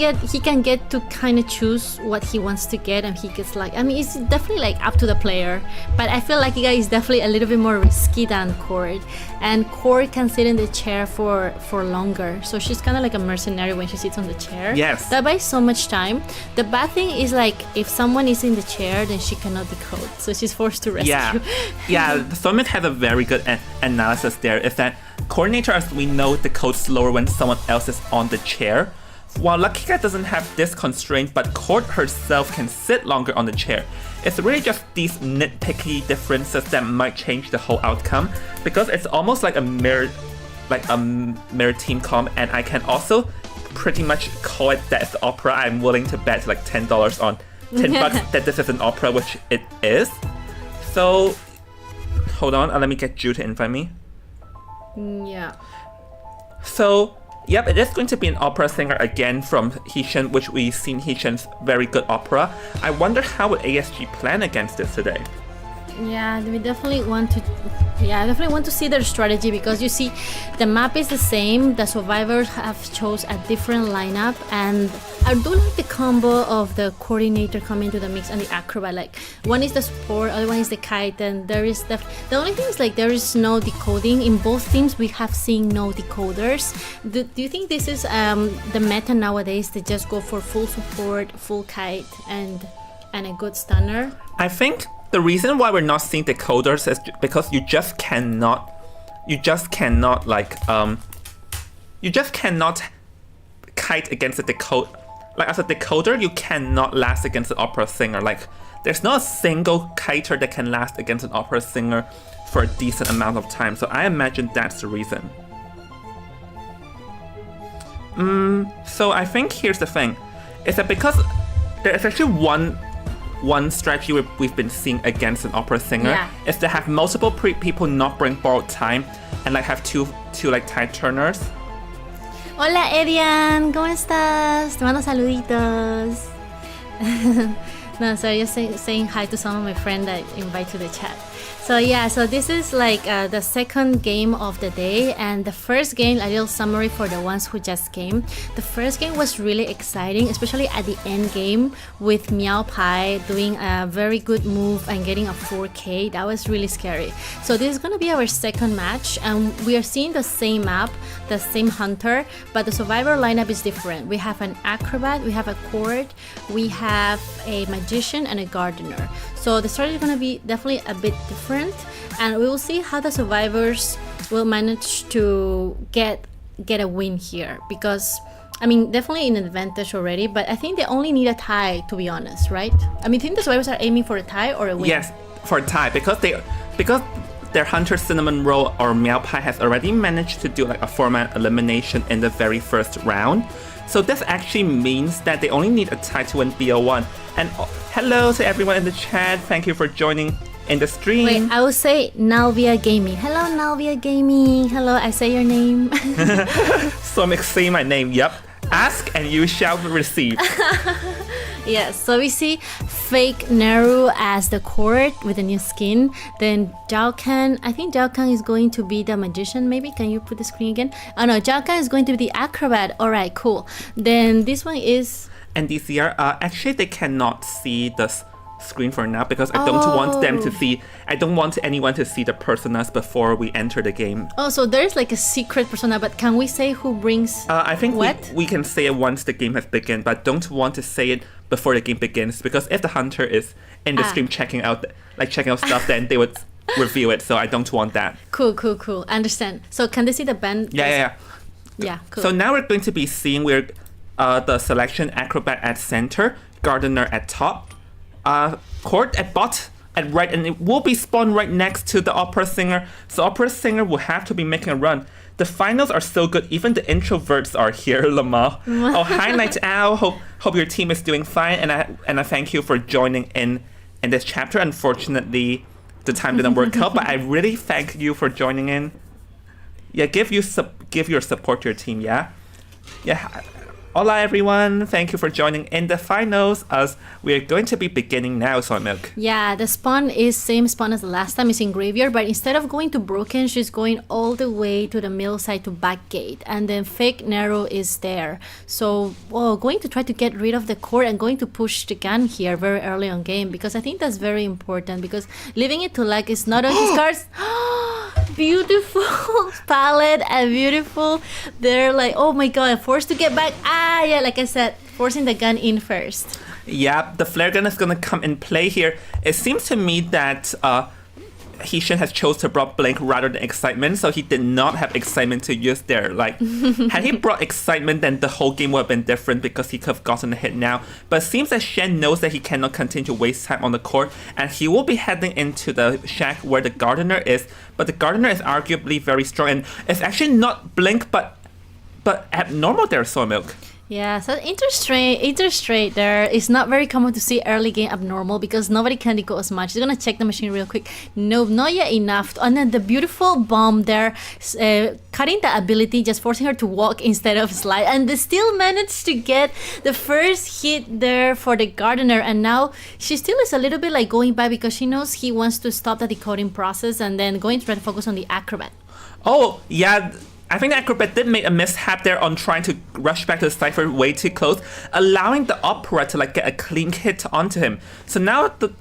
B: get to kind of choose what he wants to get, and he gets like, I mean, it's definitely like up to the player, but I feel lucky guy is definitely a little bit more risky than Cord, and Cord can sit in the chair for longer, so she's kind of like a mercenary when she sits on the chair.
A: Yes,
B: that buys so much time. The bad thing is like if someone is in the chair, then she cannot decode, so she's forced to rescue.
A: Yeah. Summit has a very good analysis there. Is that coordinator, as we know, decodes slower when someone else is on the chair, while lucky guy doesn't have this constraint, but Cord herself can sit longer on the chair. It's really just these nitpicky differences that might change the whole outcome, because it's almost like a mirror team comp, and I can also pretty much call it that it's opera. I'm willing to bet like $10 on $10 that this is an opera, which it is. So hold on, let me get Ju to invite me.
B: Yeah.
A: So yep, it is going to be an opera singer again from Hishan, which we've seen Hishan's very good opera. I wonder how would ASG plan against this today?
B: Yeah, we definitely want to see their strategy, because you see the map is the same, the survivors have chose a different lineup, and I do like the combo of the coordinator coming to the mix and the acrobat. Like one is the support, other one is the kite, and there is the only thing is like there is no decoding in both teams. We have seen no decoders. Do you think this is the meta nowadays to just go for full support, full kite, and a good stunner?
A: I think the reason why we're not seeing decoders is because you just cannot kite against a decoder. Like as a decoder, you cannot last against an opera singer. Like there's not a single kiter that can last against an opera singer for a decent amount of time. So I imagine that's the reason. So I think here's the thing, is that because there is actually one strategy we've been seeing against an opera singer is to have multiple people not bring borrowed time and like have two like tide turners.
B: Hola Edian, ¿cómo estás? Te mando saluditos. No, sorry, just saying hi to some of my friends that invite to the chat. So yeah, so this is like the second game of the day, and the first game, a little summary for the ones who just came. The first game was really exciting, especially at the end game with Meow Pie doing a very good move and getting a 4K. That was really scary. So this is going to be our second match, and we are seeing the same map, the same hunter, but the survivor lineup is different. We have an acrobat, we have a cord, we have a magician and a gardener. So the strategy is going to be definitely a bit different, and we will see how the survivors will manage to get a win here, because I mean definitely in advantage already, but I think they only need a tie, to be honest, right? I mean, I think the survivors are aiming for a tie or a win.
A: Yes, for a tie, because their hunter cinnamon roll or Meow Pie has already managed to do like a 4-man elimination in the very first round. So this actually means that they only need a tie to win BO1. And hello to everyone in the chat. Thank you for joining in the stream.
B: Wait, I will say Nalvia Gaming. Hello, Nalvia Gaming. Hello, I say your name.
A: So I'm saying my name. Yep. Ask and you shall receive.
B: Yes, so we see fake Naru as the court with a new skin. Then Zhao Kan, I think Zhao Kan is going to be the magician, maybe. Can you put the screen again? Oh no, Zhao Kan is going to be the acrobat. Alright, cool. Then this one is...
A: And DCR, actually they cannot see the screen for now, because I don't want them to see, I don't want anyone to see the personas before we enter the game.
B: Oh, so there's like a secret persona, but can we say who brings
A: I think
B: what?
A: we can say it once the game has begun, but don't want to say it before the game begins, because if the hunter is in the stream checking out stuff, then they would reveal it, so I don't want that.
B: Cool. Understand. So can they see the band?
A: Yeah,
B: cool.
A: So now we're going to be seeing the selection acrobat at center, gardener at top, court at and it will be spawned right next to the opera singer. So opera singer will have to be making a run. The finals are so good. Even the introverts are here, Lamar. Oh, hi, Night Owl. Hope your team is doing fine, and I thank you for joining in this chapter. Unfortunately, the time didn't work out, but I really thank you for joining in. Yeah, give your support to your team. Yeah. Hola everyone, thank you for joining in the finals as we are going to be beginning now, Soy Milk.
B: Yeah, the spawn is same spawn as the last time. It's in Graveyard, but instead of going to Broken, she's going all the way to the middle side to back gate, and then Fake Narrow is there. So, going to try to get rid of the core and going to push the gun here very early on game, because I think that's very important, because leaving it to lag is not on his cards. Beautiful palette and beautiful. They're like, oh my god, forced to get back. Yeah, like I said, forcing the gun in first.
A: Yeah, the flare gun is gonna come in play here. It seems to me that Hishin has chose to brought Blink rather than Excitement, so he did not have Excitement to use there. Like, had he brought Excitement, then the whole game would have been different because he could have gotten a hit now. But it seems that Shen knows that he cannot continue to waste time on the court, and he will be heading into the shack where the Gardener is. But the Gardener is arguably very strong, and it's actually not Blink, but abnormal there, Soy Milk.
B: Yeah, so interstrate there is not very common to see early game abnormal because nobody can deco as much. They're gonna check the machine real quick. No, not yet enough. And then the beautiful bomb there, cutting the ability, just forcing her to walk instead of slide. And they still managed to get the first hit there for the Gardener. And now she still is a little bit like going back because she knows he wants to stop the decoding process and then going to try to focus on the Acrobat.
A: Oh, yeah. I think Acrobat did make a mishap there on trying to rush back to the Cypher way too close, allowing the Opera to like get a clean hit onto him. So now the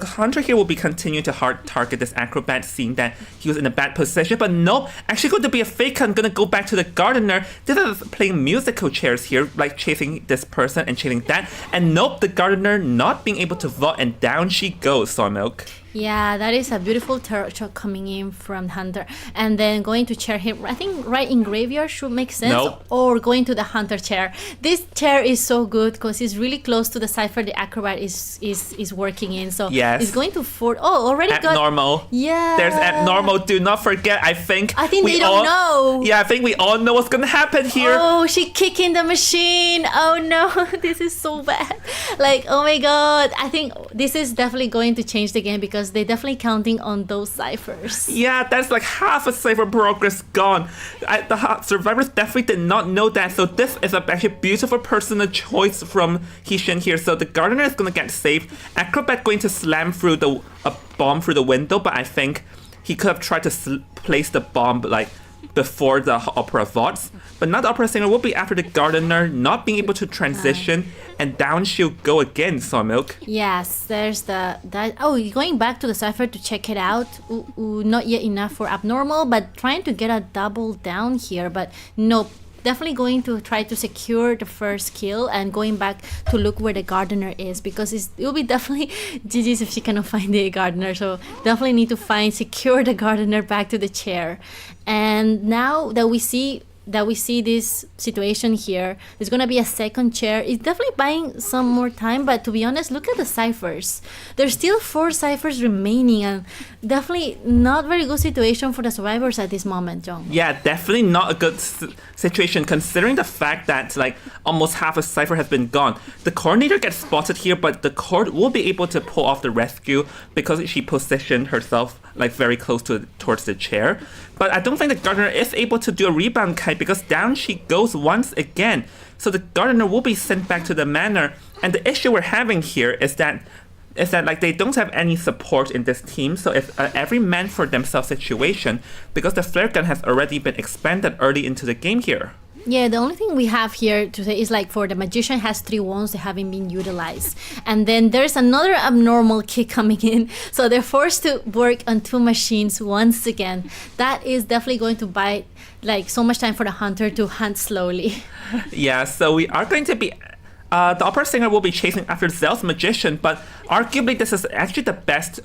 A: Hunter here will be continuing to hard target this Acrobat, seeing that he was in a bad position. But no, actually going to be a fake. I'm going to go back to the Gardener. This is playing musical chairs here, like chasing this person and chasing that. And nope, the Gardener not being able to vault, and down she goes, Soy Milk.
B: Yeah, that is a beautiful turret shot coming in from Hunter. And then going to chair him, I think right in Graveyard should make sense.
A: Nope.
B: Or going to the Hunter chair. This chair is so good because it's really close to the Cypher the Acrobat is working in. So
A: yes.
B: It's going to already got...
A: Abnormal.
B: Yeah.
A: There's Abnormal. Do not forget, I think
B: they don't know.
A: Yeah, I think we all know what's going to happen here.
B: Oh, she kicking the machine. Oh no, this is so bad. Like, oh my god. I think this is definitely going to change the game because they're definitely counting on those ciphers.
A: Yeah, that's like half a cipher progress gone. The survivors definitely did not know that, so this is actually a beautiful personal choice from Hishin here. So the Gardener is going to get saved. Acrobat going to slam through a bomb through the window, but I think he could have tried to place the bomb like before the Opera vaults. But now the Opera Singer will be after the Gardener not being able to transition, and down she'll go again, Soy Milk.
B: Yes, there's going back to the Cypher to check it out. Not yet enough for Abnormal, but trying to get a double down here, but nope. Definitely going to try to secure the first kill and going back to look where the Gardener is, because it will be definitely GG's if she cannot find the Gardener. So definitely need to secure the Gardener back to the chair. And now that we see this situation here, there's gonna be a second chair. It's definitely buying some more time, but to be honest, look at the ciphers. There's still 4 ciphers remaining, and definitely not very good situation for the survivors at this moment, John.
A: Yeah, definitely not a good situation considering the fact that like almost half a cipher has been gone. The coordinator gets spotted here, but the court will be able to pull off the rescue because she positioned herself like very close towards the chair. But I don't think the Gardener is able to do a rebound kite because down she goes once again. So the Gardener will be sent back to the Manor. And the issue we're having here is that like they don't have any support in this team. So it's every man for themselves situation because the flare gun has already been expanded early into the game here.
B: Yeah, the only thing we have here to say is like for the Magician has 3 wands that haven't been utilized. And then there's another abnormal kick coming in. So they're forced to work on 2 machines once again. That is definitely going to buy like so much time for the Hunter to hunt slowly.
A: Yeah, so we are going to be the opera singer will be chasing after Zell's magician, but arguably this is actually the best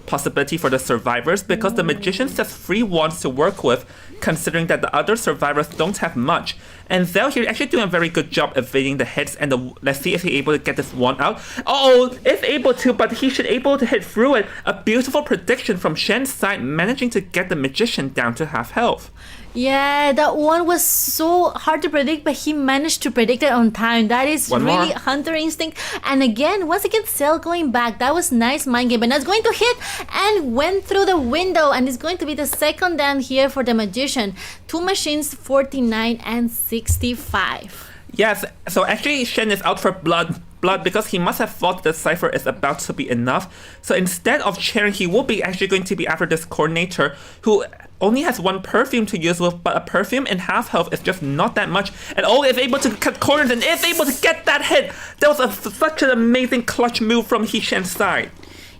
A: possibility for the survivors because the magician has 3 wands to work with, considering that the other survivors don't have much. And Zell here actually doing a very good job evading the hits, and let's see if he's able to get this wand out. Oh, is able to, but he should able to hit through it. A beautiful prediction from Shen's side, managing to get the magician down to half health.
B: Yeah, that one was so hard to predict, but he managed to predict it on time. That is
A: One
B: really
A: more.
B: hunter instinct. And again, once again, Cell going back. That was nice mind game, but now it's going to hit and went through the window, and it's going to be the second down here for the magician. 2 machines, 49 and 65.
A: Yes, so actually Shen is out for blood because he must have thought the cipher is about to be enough. So instead of cheering, he will be actually going to be after this coordinator who only has 1 perfume to use with, but a perfume in half health is just not that much. And is able to cut corners and is able to get that hit. That was such an amazing clutch move from Shen's side.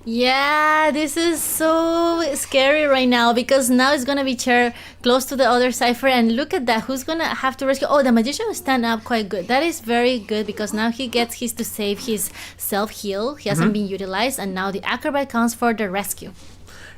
B: Yeah, this is so scary right now because now it's gonna be chair close to the other cipher, and look at that, who's gonna have to rescue? Oh, the magician will stand up quite good. That is very good because now he gets his to save his self-heal. He hasn't been utilized, and now the acrobat counts for the rescue.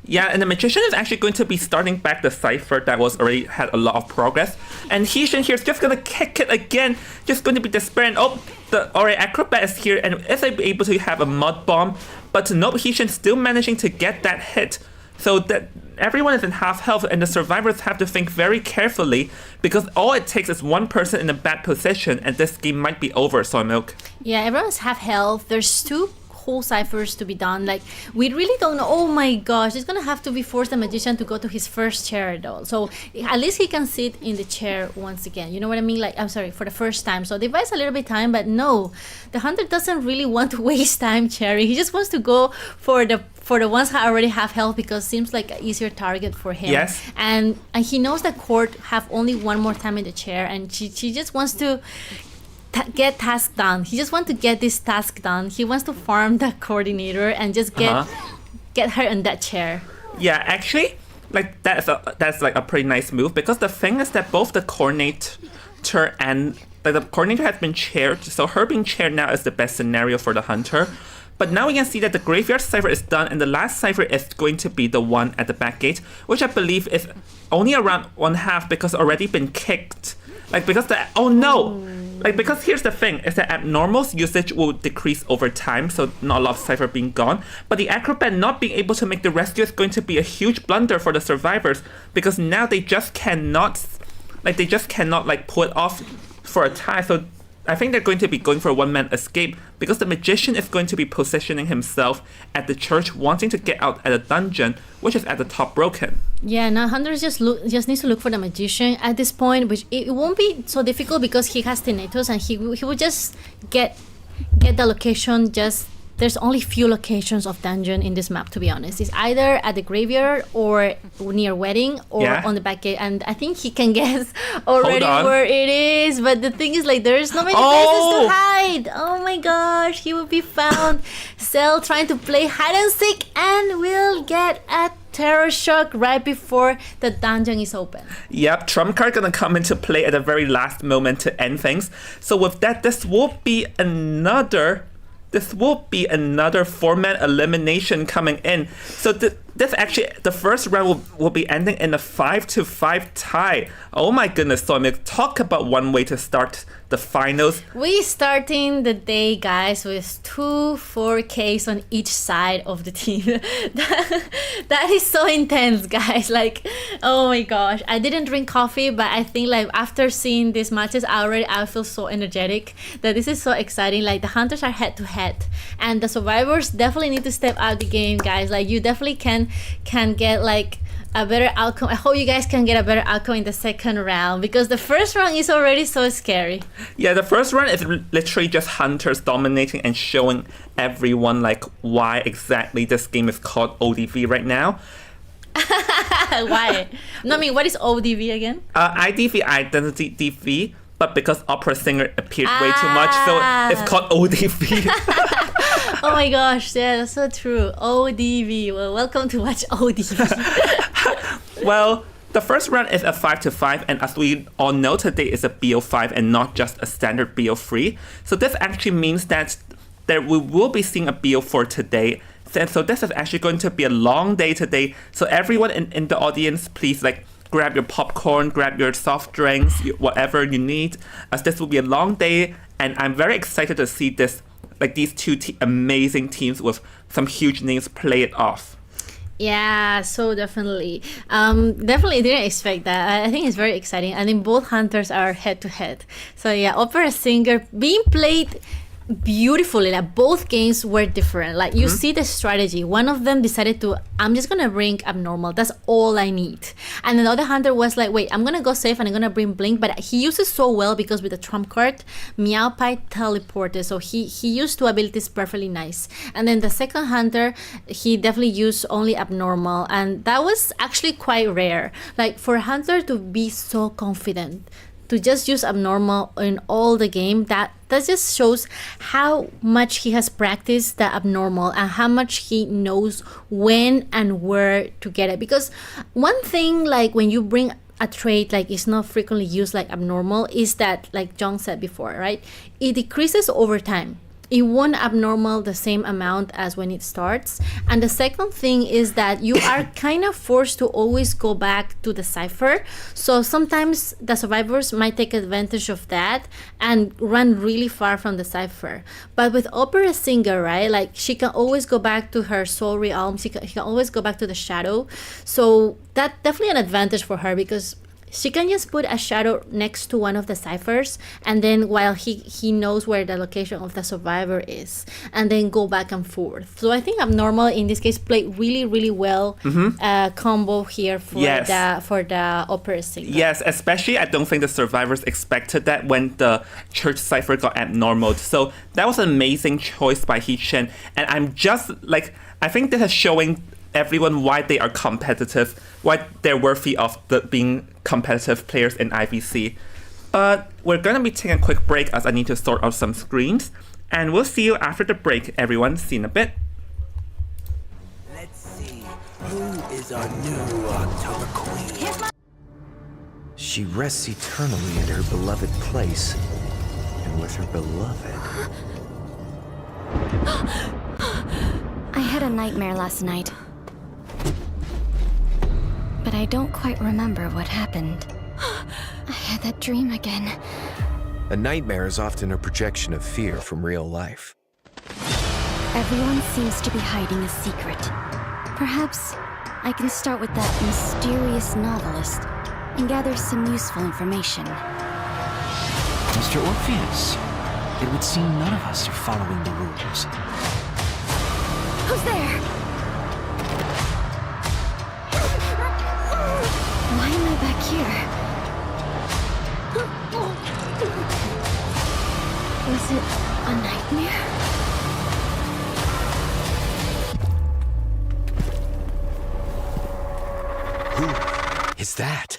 A: Yeah, and the magician is actually going to be starting back the cipher that was already had a lot of progress. And Shen here is just gonna kick it again, just going to be despairing. Oh, the acrobat is here and is able to have a mud bomb, but nope, Shen still managing to get that hit. So that everyone is in half health, and the survivors have to think very carefully because all it takes is one person in a bad position, and this game might be over. Soy Milk.
B: Yeah, everyone's half health. There's 2 whole ciphers to be done. Like, we really don't know. Oh my gosh, it's gonna have to be force the magician to go to his first chair though, so at least he can sit in the chair once again, you know what I mean? Like, I'm sorry, for the first time. So they buys a little bit time, but no, the hunter doesn't really want to waste time, Cherry. He just wants to go for the ones that already have health because it seems like an easier target for him.
A: Yes.
B: And he knows that Court have only 1 more time in the chair, and she just wants to get task done. He just wants to get this task done. He wants to farm the coordinator and just get her in that chair.
A: Yeah, actually, like that's like a pretty nice move because the thing is that both the coordinator and the coordinator has been chaired, so her being chaired now is the best scenario for the hunter. But now we can see that the graveyard cipher is done, and the last cipher is going to be the one at the back gate, which I believe is only around 1/2 because already been kicked. Like because because here's the thing, is that abnormal's usage will decrease over time, so not a lot of cipher being gone. But the acrobat not being able to make the rescue is going to be a huge blunder for the survivors because now they just cannot pull it off for a tie. So I think they're going to be going for a 1-man escape because the magician is going to be positioning himself at the church, wanting to get out at a dungeon, which is at the top broken.
B: Yeah, now Hunter just needs to look for the magician at this point, which it won't be so difficult because he has Thanatos, and he will just get the location. Just there's only few locations of dungeon in this map, to be honest. It's either at the graveyard or near wedding or on the back gate, and I think he can guess already where it is. But the thing is, like, there's no many places to hide. Oh my gosh, he will be found. Cell trying to play hide and seek and will get a terror shock right before the dungeon is open.
A: Yep, trump card gonna come into play at the very last moment to end things. So with that, this will be another 4-man elimination coming in. So this actually, the first round will be ending in a 5-5 tie. Oh my goodness, so talk about one way to start the finals.
B: We starting the day, guys, with 2 4Ks on each side of the team. that is so intense, guys. Like, oh my gosh. I didn't drink coffee, but I think like after seeing these matches, I feel so energetic that this is so exciting. Like, the hunters are head to head, and the survivors definitely need to step out the game, guys. Like, you definitely can get like a better outcome. I hope you guys can get a better outcome in the second round because the first round is already so scary.
A: Yeah, the first round is literally just hunters dominating and showing everyone like why exactly this game is called ODV right now.
B: Why? No, I mean, what is ODV again?
A: IDV, Identity DV, but because opera singer appeared way too much, so it's called ODV.
B: Oh my gosh, yeah, that's so true. ODV. Well, welcome to watch ODV.
A: Well, the first round is a 5-5, and as we all know, today is a BO5 and not just a standard BO3. So this actually means that we will be seeing a BO4 today. So this is actually going to be a long day today. So everyone in the audience, please grab your popcorn, grab your soft drinks, whatever you need, as this will be a long day. And I'm very excited to see this, these two amazing teams with some huge names play it off.
B: Yeah, so definitely. Definitely didn't expect that. I think it's very exciting. I think both hunters are head to head. So yeah, Opera Singer being played beautifully. Both games were different. You see the strategy. One of them decided to, I'm just gonna bring abnormal, that's all I need. And the other hunter was like, wait, I'm gonna go safe and I'm gonna bring blink. But he uses so well because with the trump card, Meow Pie teleported, so he used two abilities perfectly nice. And then the second hunter, he definitely used only abnormal, and that was actually quite rare. For a hunter to be so confident to just use abnormal in all the game, that just shows how much he has practiced the abnormal and how much he knows when and where to get it. Because one thing, when you bring a trait is not frequently used like abnormal, is that, like John said before, right, it decreases over time. It won't abnormal the same amount as when it starts. And the second thing is that you are kind of forced to always go back to the cipher. So sometimes the survivors might take advantage of that and run really far from the cipher. But with Opera Singer, right, she can always go back to her soul realm. She can always go back to the shadow. So that's definitely an advantage for her, because she can just put a shadow next to one of the ciphers, and then while he knows where the location of the survivor is, and then go back and forth. So I think abnormal in this case played really, really well combo here for the Opera Singer.
A: Yes, especially I don't think the survivors expected that when the church cipher got abnormal. So that was an amazing choice by He-Chen, and I'm just I think this is showing everyone why they are competitive, why they're worthy of being competitive players in IVC. But we're going to be taking a quick break as I need to sort out some screens. And we'll see you after the break, everyone. See you in a bit.
C: Let's see, who is our new October Queen?
G: She rests eternally in her beloved place, and with her beloved.
F: I had a nightmare last night. But I don't quite remember what happened. I had that dream again.
G: A nightmare is often a projection of fear from real life.
F: Everyone seems to be hiding a secret. Perhaps I can start with that mysterious novelist and gather some useful information.
H: Mr. Orpheus, it would seem none of us are following the rules.
F: Who's there? Why am I back here? Was it a nightmare?
G: Who is that?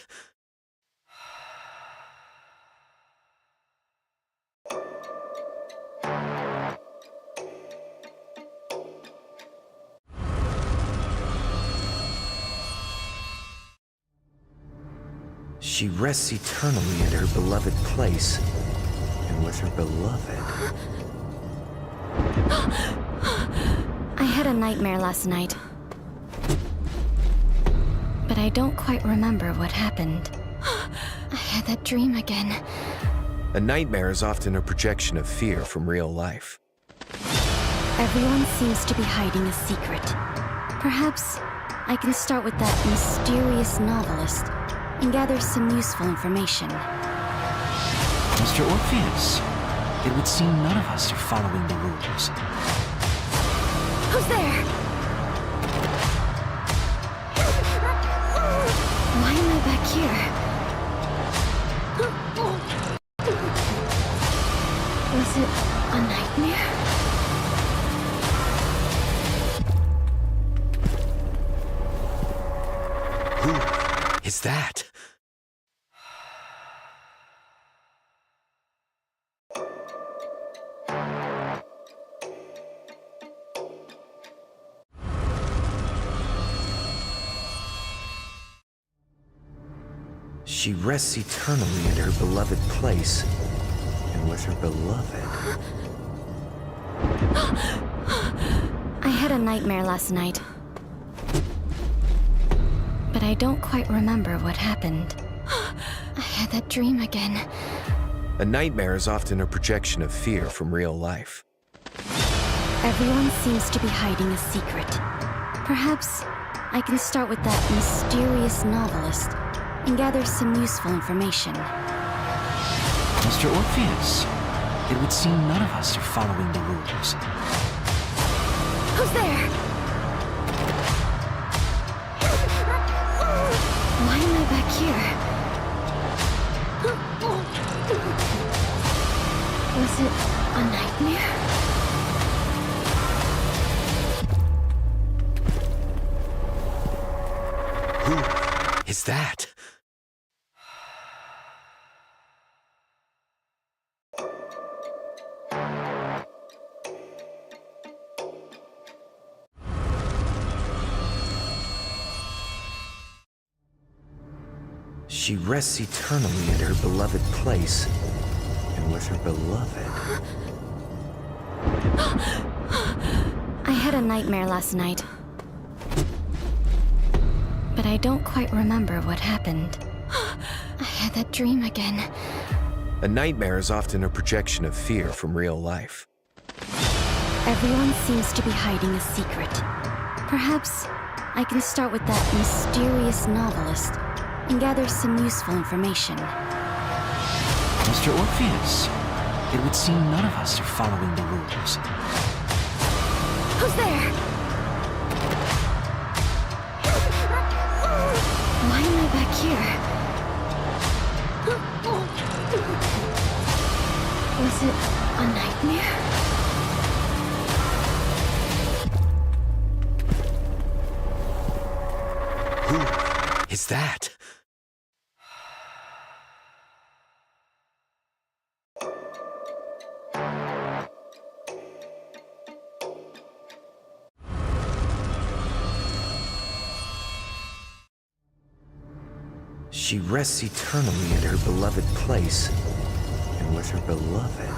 G: She rests eternally in her beloved place, and with her beloved.
F: I had a nightmare last night. But I don't quite remember what happened. I had that dream again.
G: A nightmare is often a projection of fear from real life.
F: Everyone seems to be hiding a secret. Perhaps I can start with that mysterious novelist and gather some useful information.
H: Mr. Orpheus, it would seem none of us are following the rules.
F: Who's there? Why am I back here? Was it a nightmare?
G: Who is that? She rests eternally in her beloved place and with her beloved.
F: I had a nightmare last night. But I don't quite remember what happened. I had that dream again.
G: A nightmare is often a projection of fear from real life.
F: Everyone seems to be hiding a secret. Perhaps I can start with that mysterious novelist and gather some useful information.
H: Mr. Orpheus, it would seem none of us are following the rules.
F: Who's there? Why am I back here? Was it a nightmare?
G: Who is that? She rests eternally in her beloved place and with her beloved.
F: I had a nightmare last night. But I don't quite remember what happened. I had that dream again.
G: A nightmare is often a projection of fear from real life.
F: Everyone seems to be hiding a secret. Perhaps I can start with that mysterious novelist and gather some useful information.
H: Mr. Orpheus, it would seem none of us are following the rules.
F: Who's there? Why am I back here? Was it a nightmare?
G: Who is that? She rests eternally in her beloved place and with her beloved.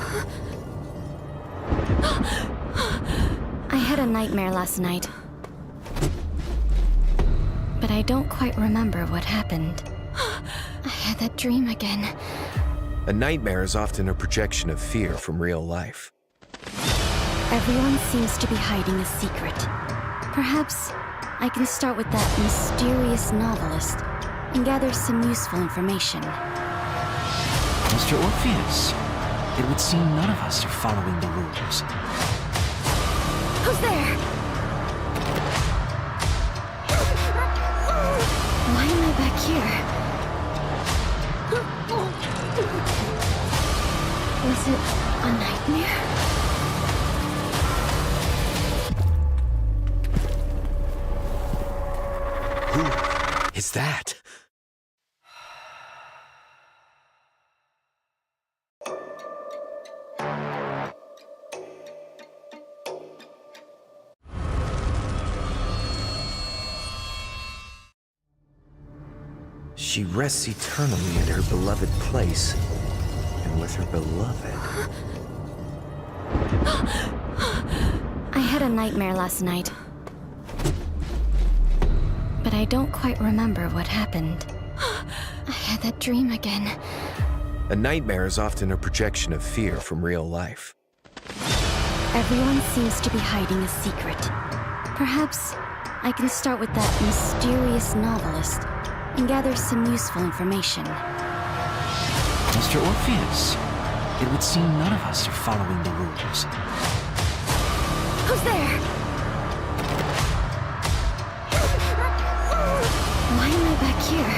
F: I had a nightmare last night. But I don't quite remember what happened. I had that dream again.
G: A nightmare is often a projection of fear from real life.
F: Everyone seems to be hiding a secret. Perhaps I can start with that mysterious novelist and gather some useful information.
H: Mr. Orpheus, it would seem none of us are following the rules.
F: Who's there? Why am I back here? Was it a nightmare?
G: Who is that? She rests eternally in her beloved place and with her beloved.
F: I had a nightmare last night. But I don't quite remember what happened. I had that dream again.
G: A nightmare is often a projection of fear from real life.
F: Everyone seems to be hiding a secret. Perhaps I can start with that mysterious novelist and gather some useful information.
H: Mr. Orpheus, it would seem none of us are following the rules.
F: Who's there? Why am I back here?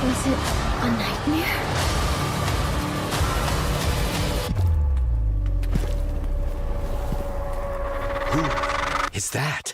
F: Was it a nightmare?
G: Who is that?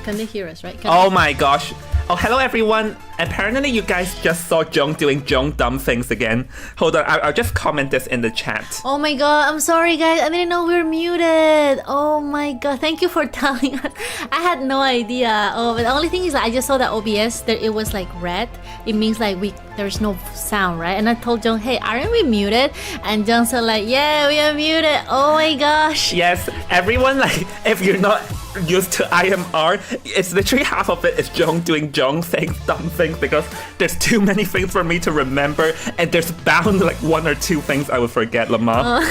B: Can they hear us, right?
A: Oh my gosh. Oh, hello everyone. Apparently you guys just saw Jung doing Jung dumb things again. Hold on, I'll just comment this in the chat.
B: Oh my god, I'm sorry guys, I didn't know we were muted. Oh my god, thank you for telling us. I had no idea. Oh, but the only thing is I just saw that OBS, that it was like red. It means like there's no sound, right? And I told Jung, hey, aren't we muted? And Jung said like, yeah, we are muted. Oh my gosh.
A: Yes, everyone, like, if you're not used to IMR, it's literally half of it is Jung doing Jung things, dumb things, because there's too many things for me to remember, and there's bound like one or two things I would forget, Lama.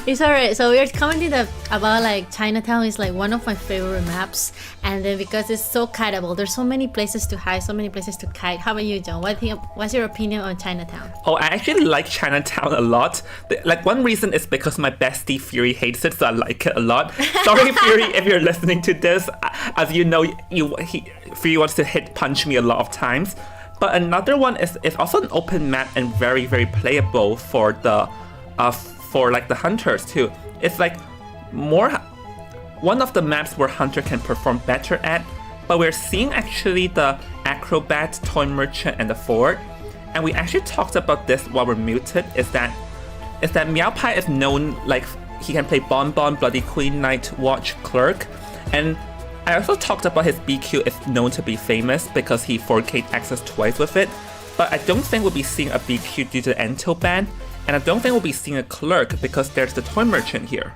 B: It's alright. So we're commenting about like Chinatown is like one of my favorite maps, and then because it's so kiteable, there's so many places to hide, so many places to kite. How about you, John? What's your opinion on Chinatown?
A: Oh, I actually like Chinatown a lot. Like, one reason is because my bestie Fury hates it, so I like it a lot. Sorry, Fury, if you're listening to this. As you know, Fury wants to punch me a lot of times. But another one is also an open map and very, very playable for the like the hunters too. It's like one of the maps where hunter can perform better at. But we're seeing actually the acrobat, toy merchant, and the fort. And we actually talked about this while we're muted. Is that Meow Pie is known, like, he can play Bonbon, Bloody Queen, Night Watch, Clerk. And I also talked about his BQ is known to be famous because he 4K'd access twice with it. But I don't think we'll be seeing a BQ due to the Ento ban. And I don't think we'll be seeing a Clerk because there's the toy merchant here.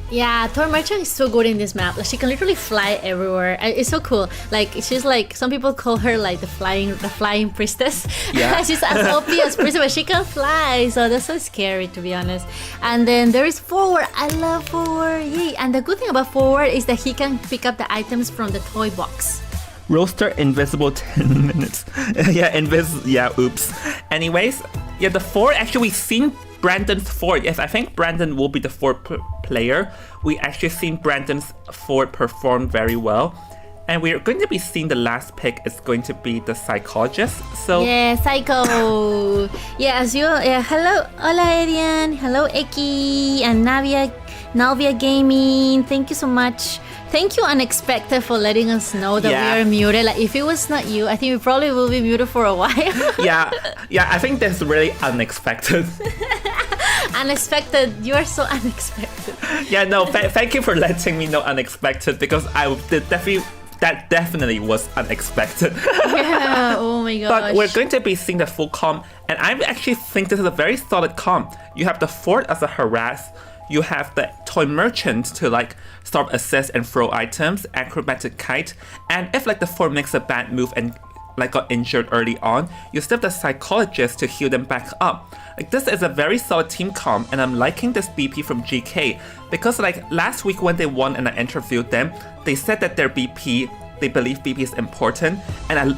B: Yeah, Toy Merchant is so good in this map. Like she can literally fly everywhere. It's so cool. Like she's like some people call her like the flying priestess.
A: Yeah.
B: She's as OP as priestess, but she can fly. So that's so scary to be honest. And then there is Forward. I love Forward. Yay! And the good thing about Forward is that he can pick up the items from the toy box.
A: Roaster invisible 10 minutes. Yeah, oops. Anyways, yeah, the Ford, actually we've seen Brandon's Ford. Yes, I think Brandon will be the Ford player. We actually seen Brandon's Ford perform very well. And we're going to be seeing the last pick is going to be the Psychologist. So
B: yeah, Psycho. Yeah, as you hello, hola Arian, hello Eki and Navia Gaming. Thank you so much. Thank you, Unexpected, for letting us know that we are muted. Like, if it was not you, I think we probably will be muted for a while.
A: yeah, I think that's really unexpected.
B: Unexpected, you are so unexpected.
A: Yeah, no, thank you for letting me know Unexpected, because that definitely was unexpected.
B: Yeah, oh my gosh.
A: But we're going to be seeing the full comp, and I actually think this is a very solid comp. You have the Ford as a harass. You have the Toy Merchant to like start assist and throw items, Acrobatic Kite, and if like the Ford makes a bad move and like got injured early on, you still have the Psychologist to heal them back up. Like this is a very solid team comp, and I'm liking this BP from GK because like last week when they won and I interviewed them, they said that their BP, they believe BP is important, and I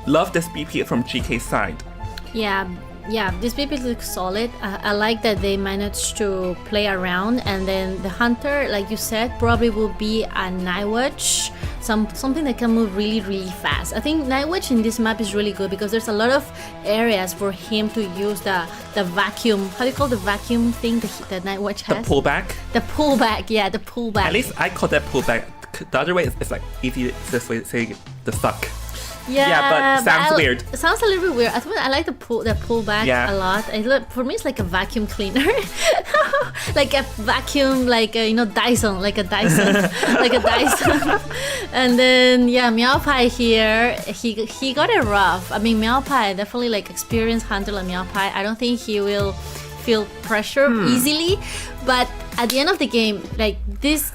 A: love this BP from GK side.
B: Yeah, this BP looks solid. I like that they managed to play around, and then the Hunter, like you said, probably will be a Nightwatch, something that can move really, really fast. I think Nightwatch in this map is really good because there's a lot of areas for him to use the vacuum. How do you call the vacuum thing that Nightwatch has?
A: The pullback?
B: The pullback, yeah, the pullback.
A: At least I call that pullback. The other way is like easy, this way to say the suck. Yeah, but sounds weird.
B: It sounds a little bit weird. I like the pullback a lot. For me, it's like a vacuum cleaner, like a vacuum, like a, Dyson, like a Dyson, like a Dyson. And then Meowpie here, he got it rough. I mean, Meowpie definitely like experienced hunter like Meowpie. I don't think he will feel pressure easily, but at the end of the game, like this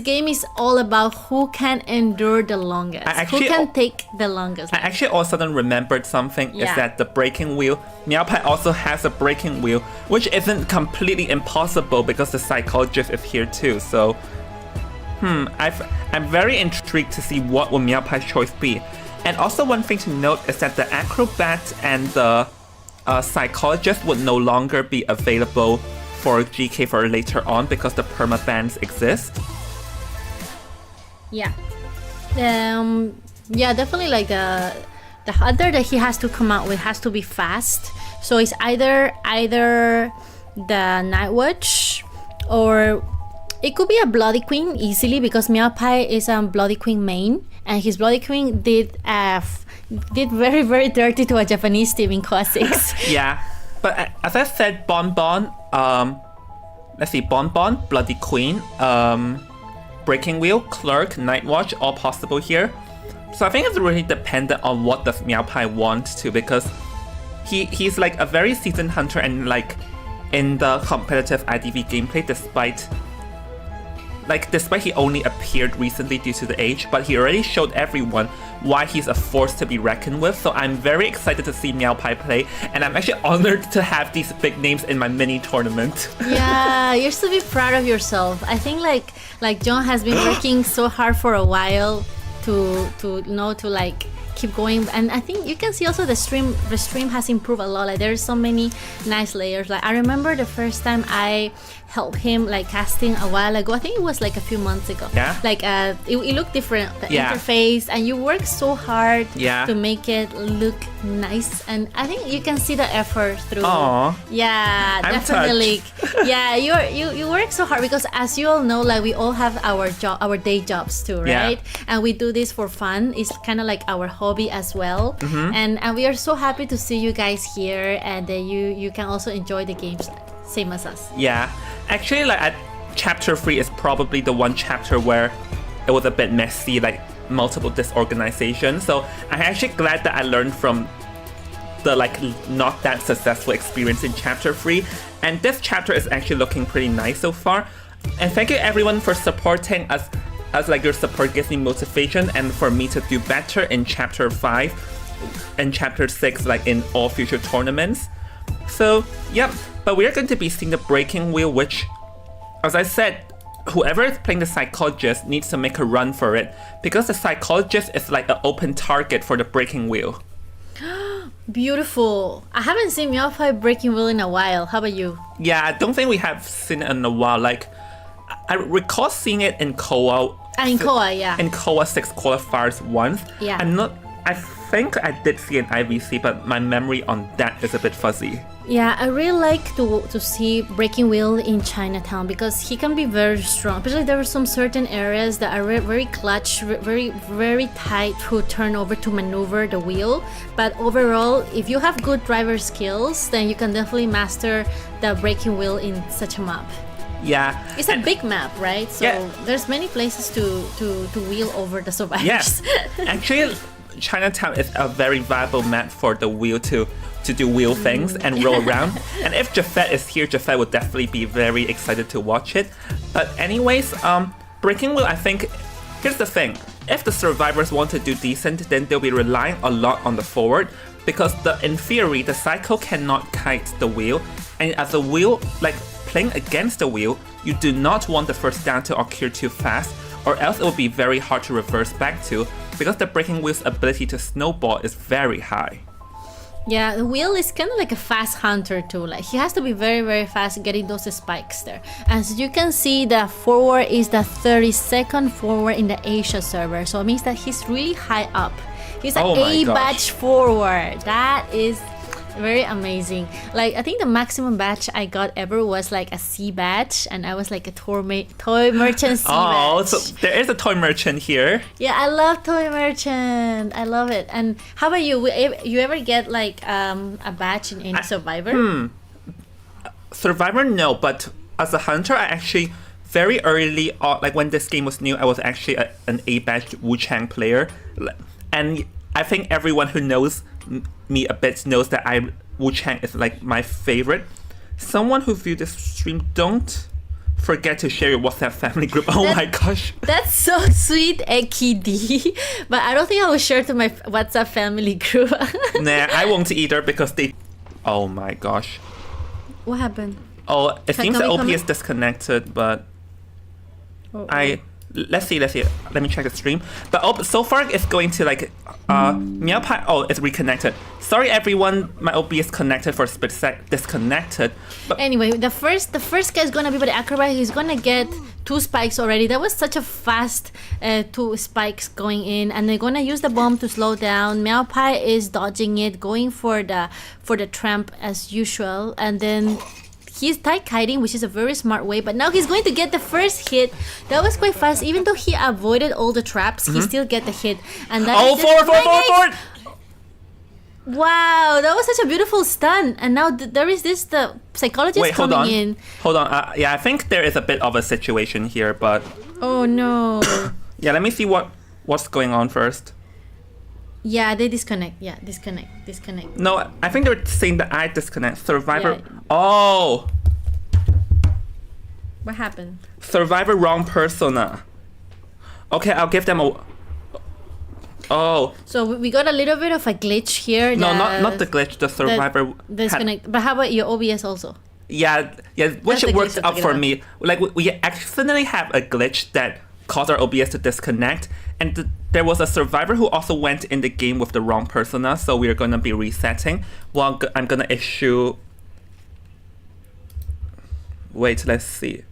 B: game is all about who can endure the longest, who can take the longest.
A: I actually all of a sudden remembered something, is that the breaking wheel, Meowpie also has a breaking wheel, which isn't completely impossible because the Psychologist is here too. So I'm very intrigued to see what will Meowpie's choice be. And also one thing to note is that the Acrobat and the Psychologist would no longer be available for GK for later on because the permabans exist.
B: Yeah, definitely like the hunter that he has to come out with has to be fast. So it's either the Nightwatch, or it could be a Bloody Queen easily because Meowpie is a Bloody Queen main, and his Bloody Queen did very, very dirty to a Japanese team in Coa 6.
A: Yeah, but as I said, Bonbon, Bonbon, Bloody Queen, Breaking Wheel, Clerk, Nightwatch, all possible here. So I think it's really dependent on what the Meowpie wants to, because he's like a very seasoned hunter, and like in the competitive IDV gameplay, despite he only appeared recently due to the age, but he already showed everyone why he's a force to be reckoned with. So I'm very excited to see Meowpie play, and I'm actually honored to have these big names in my mini tournament.
B: Yeah, you should be proud of yourself. I think like John has been working so hard for a while to like keep going, and I think you can see also the stream has improved a lot. Like there's so many nice layers. Like I remember the first time I helped him like casting a while ago. I think it was like a few months ago.
A: Yeah.
B: Like it looked different, the interface, and you work so hard to make it look nice. And I think you can see the effort through.
A: Aww.
B: Yeah,
A: I'm
B: definitely.
A: touched.
B: Yeah, you work so hard because as you all know, like we all have our day jobs too, right?
A: Yeah.
B: And we do this for fun. It's kind of like our hobby as well. And we are so happy to see you guys here, and you can also enjoy the games same as us.
A: Yeah, actually, like chapter 3 is probably the one chapter where it was a bit messy, like multiple disorganization. So I'm actually glad that I learned from the like not that successful experience in chapter 3, and this chapter is actually looking pretty nice so far. And thank you everyone for supporting us. As like your support gives me motivation and for me to do better in chapter 5 and chapter 6, like in all future tournaments. So yep, but we're going to be seeing the breaking wheel, which, as I said, whoever is playing the psychologist needs to make a run for it, because the psychologist is like an open target for the breaking wheel.
B: Beautiful. I haven't seen Meowpie breaking wheel in a while. How about you?
A: Yeah, I don't think we have seen it in a while. Like, I recall seeing it in Koa.
B: In Koa, yeah.
A: In Koa 6 qualifiers once.
B: Yeah.
A: I think I did see an IVC, but my memory on that is a bit fuzzy.
B: Yeah, I really like to see Breaking Wheel in Chinatown because he can be very strong. Especially there are some certain areas that are very clutch, very tight to turn over to maneuver the wheel. But overall, if you have good driver skills, then you can definitely master the Breaking Wheel in such a map.
A: Yeah.
B: It's a big map, right? So
A: Yeah.
B: there's many places to wheel over the survivors.
A: Yes. Actually, Chinatown is a very viable map for the wheel to do wheel things and roll around. And if Jafet is here, Jafet would definitely be very excited to watch it. But anyways, Breaking Wheel, I think, here's the thing. If the survivors want to do decent, then they'll be relying a lot on the forward, because in theory, the cycle cannot kite the wheel. And as a wheel, like playing against the wheel, you do not want the first down to occur too fast, or else it will be very hard to reverse back to, because the Breaking Wheel's ability to snowball is very high.
B: Yeah, the wheel is kind of like a fast hunter too. Like he has to be very fast getting those spikes there. As you can see, the forward is the 32nd forward in the Asia server, so it means that he's really high up. He's an A batch forward. That is very amazing. Like I think the maximum batch I got ever was like a C batch, and I was like a toy merchant C batch.
A: Oh, so there is a toy merchant here.
B: Yeah, I love toy merchant. I love it. And how about you? You ever get like a batch in any Survivor?
A: Survivor, no, but as a hunter, I actually very early on, like when this game was new, I was actually an A batch Wu Chang player, and I think everyone who knows me a bit knows that Wu Chang is like my favorite. Someone who viewed this stream, don't forget to share your WhatsApp family group. Oh my gosh.
B: That's so sweet, Eki D. But I don't think I will share to my WhatsApp family group.
A: Nah, I won't either because they... Oh my gosh.
B: What happened?
A: Oh, it seems
B: can
A: the
B: we
A: OP
B: come
A: is
B: in?
A: disconnected, but... Let's see. Let me check the stream. But so far it's going to like Meowpie. Oh, it's reconnected. Sorry everyone, my OB is connected for a split sec, disconnected. But
B: Anyway, the first guy is gonna be the acrobat. He's gonna get 2 spikes already. That was such a fast 2 spikes going in, and they're gonna use the bomb to slow down. Meowpie is dodging it, going for the tramp as usual, and then he's tight kiting, which is a very smart way, but now he's going to get the first hit. That was quite fast. Even though he avoided all the traps, he still get the hit. And that is just
A: forward!
B: Wow, that was such a beautiful stun. And now there is the psychologist coming in.
A: Hold on. Yeah, I think there is a bit of a situation here, but...
B: Oh no.
A: Yeah, let me see what's going on first.
B: Yeah, they disconnect. Yeah, disconnect.
A: No, I think they're saying that I disconnect. Survivor...
B: Yeah.
A: Oh!
B: What happened?
A: Survivor wrong persona. Okay, I'll give them a... Oh.
B: So we got a little bit of a glitch here.
A: No, not the glitch, the survivor...
B: Disconnect. But how about your OBS also?
A: Yeah, which
B: the
A: works
B: glitch
A: out for
B: about.
A: me. Like, we accidentally have a glitch that caused our OBS to disconnect, and there was a survivor who also went in the game with the wrong persona, so we're gonna be resetting. Well, I'm gonna issue... Wait, let's see.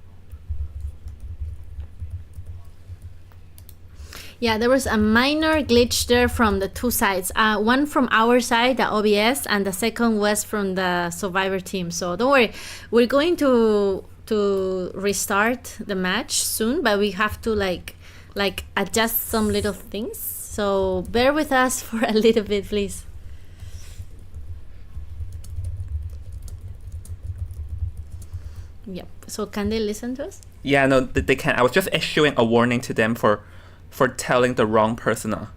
B: Yeah, there was a minor glitch there from the 2 sides. One from our side, the OBS, and the second was from the Survivor team. So don't worry, we're going to restart the match soon, but we have to like adjust some little things. So bear with us for a little bit, please. Yep. So can they listen to us?
A: Yeah, no, they can. I was just issuing a warning to them for telling the wrong persona.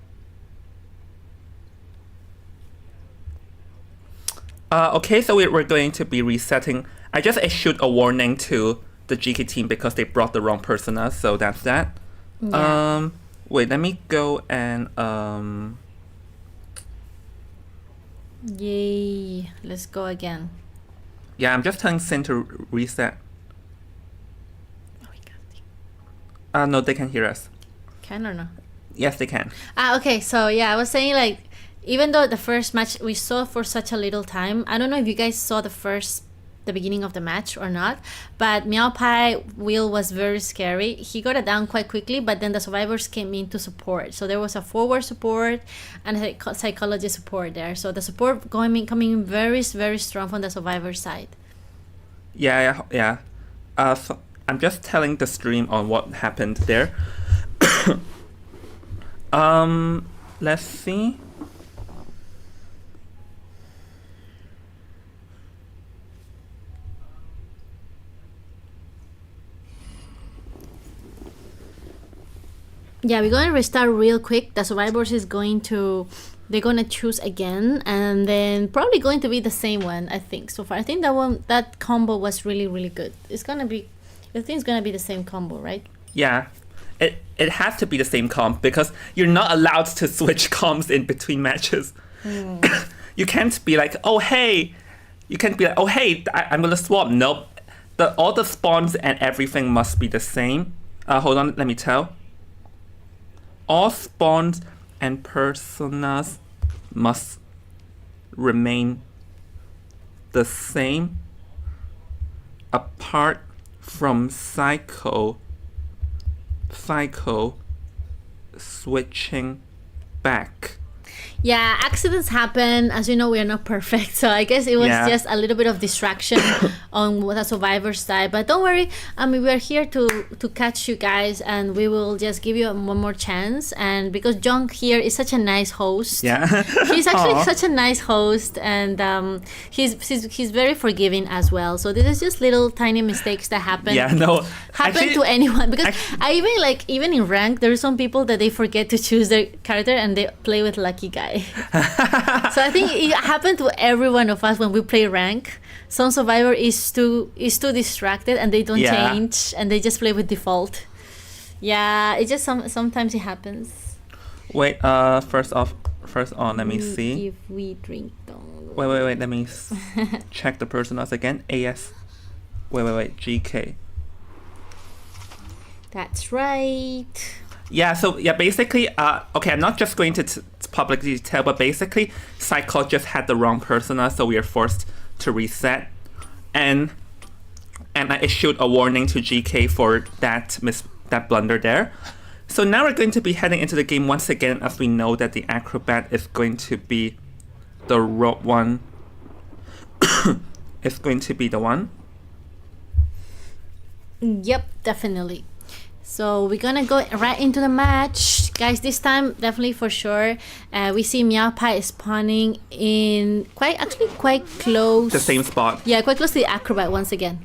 A: Okay, so we're going to be resetting. I just issued a warning to the GK team because they brought the wrong persona, so that's that.
B: Yeah.
A: Wait, let me go and
B: Yay. Let's go again.
A: yeah, I'm just telling Sin to reset. No, they can hear us.
B: Can or no?
A: Yes, they can.
B: Okay, so yeah, I was saying like, even though the first match we saw for such a little time, I don't know if you guys saw the beginning of the match or not, but Meow Pie wheel was very scary. He got it down quite quickly, but then the survivors came in to support. So there was a forward support and a psychology support there. So the support coming in very, very strong from the survivor side.
A: Yeah. So I'm just telling the stream on what happened there. Let's see.
B: Yeah, we're gonna restart real quick. The survivors they're gonna choose again, and then probably going to be the same one. I think so far. I think that combo was really, really good. I think it's gonna be the same combo, right?
A: Yeah. It has to be the same comp because you're not allowed to switch comps in between matches. You can't be like, oh hey, I'm gonna swap. Nope. All the spawns and everything must be the same. Hold on, let me tell. All spawns and personas must remain the same apart from Psycho switching back.
B: Yeah, accidents happen. As you know, we are not perfect. So I guess it was just a little bit of distraction on the survivor side. But don't worry. I mean, we are here to catch you guys, and we will just give you one more chance. And because John here is such a nice host.
A: Yeah.
B: He's actually such a nice host, and he's very forgiving as well. So this is just little tiny mistakes that happen.
A: Yeah, no.
B: Happen to anyone, because even in rank, there are some people that they forget to choose their character and they play with lucky guy. So I think it happened to every one of us when we play rank. Some survivor is too distracted and they don't change and they just play with default. Yeah, it just sometimes it happens.
A: Wait, first on, let me see.
B: If we drink down.
A: Wait, let me check the personas again. AS. Wait, GK.
B: That's right.
A: Yeah, so basically, okay, I'm not just going to publicly tell, but basically, Psycho just had the wrong persona, so we are forced to reset. And I issued a warning to GK for that blunder there. So now we're going to be heading into the game once again, as we know that the acrobat is going to be the one. It's going to be the one.
B: Yep, definitely. So we're gonna go right into the match, guys. This time, definitely for sure, we see Meow Pie spawning in quite close.
A: The same spot.
B: Yeah, quite close to the acrobat once again.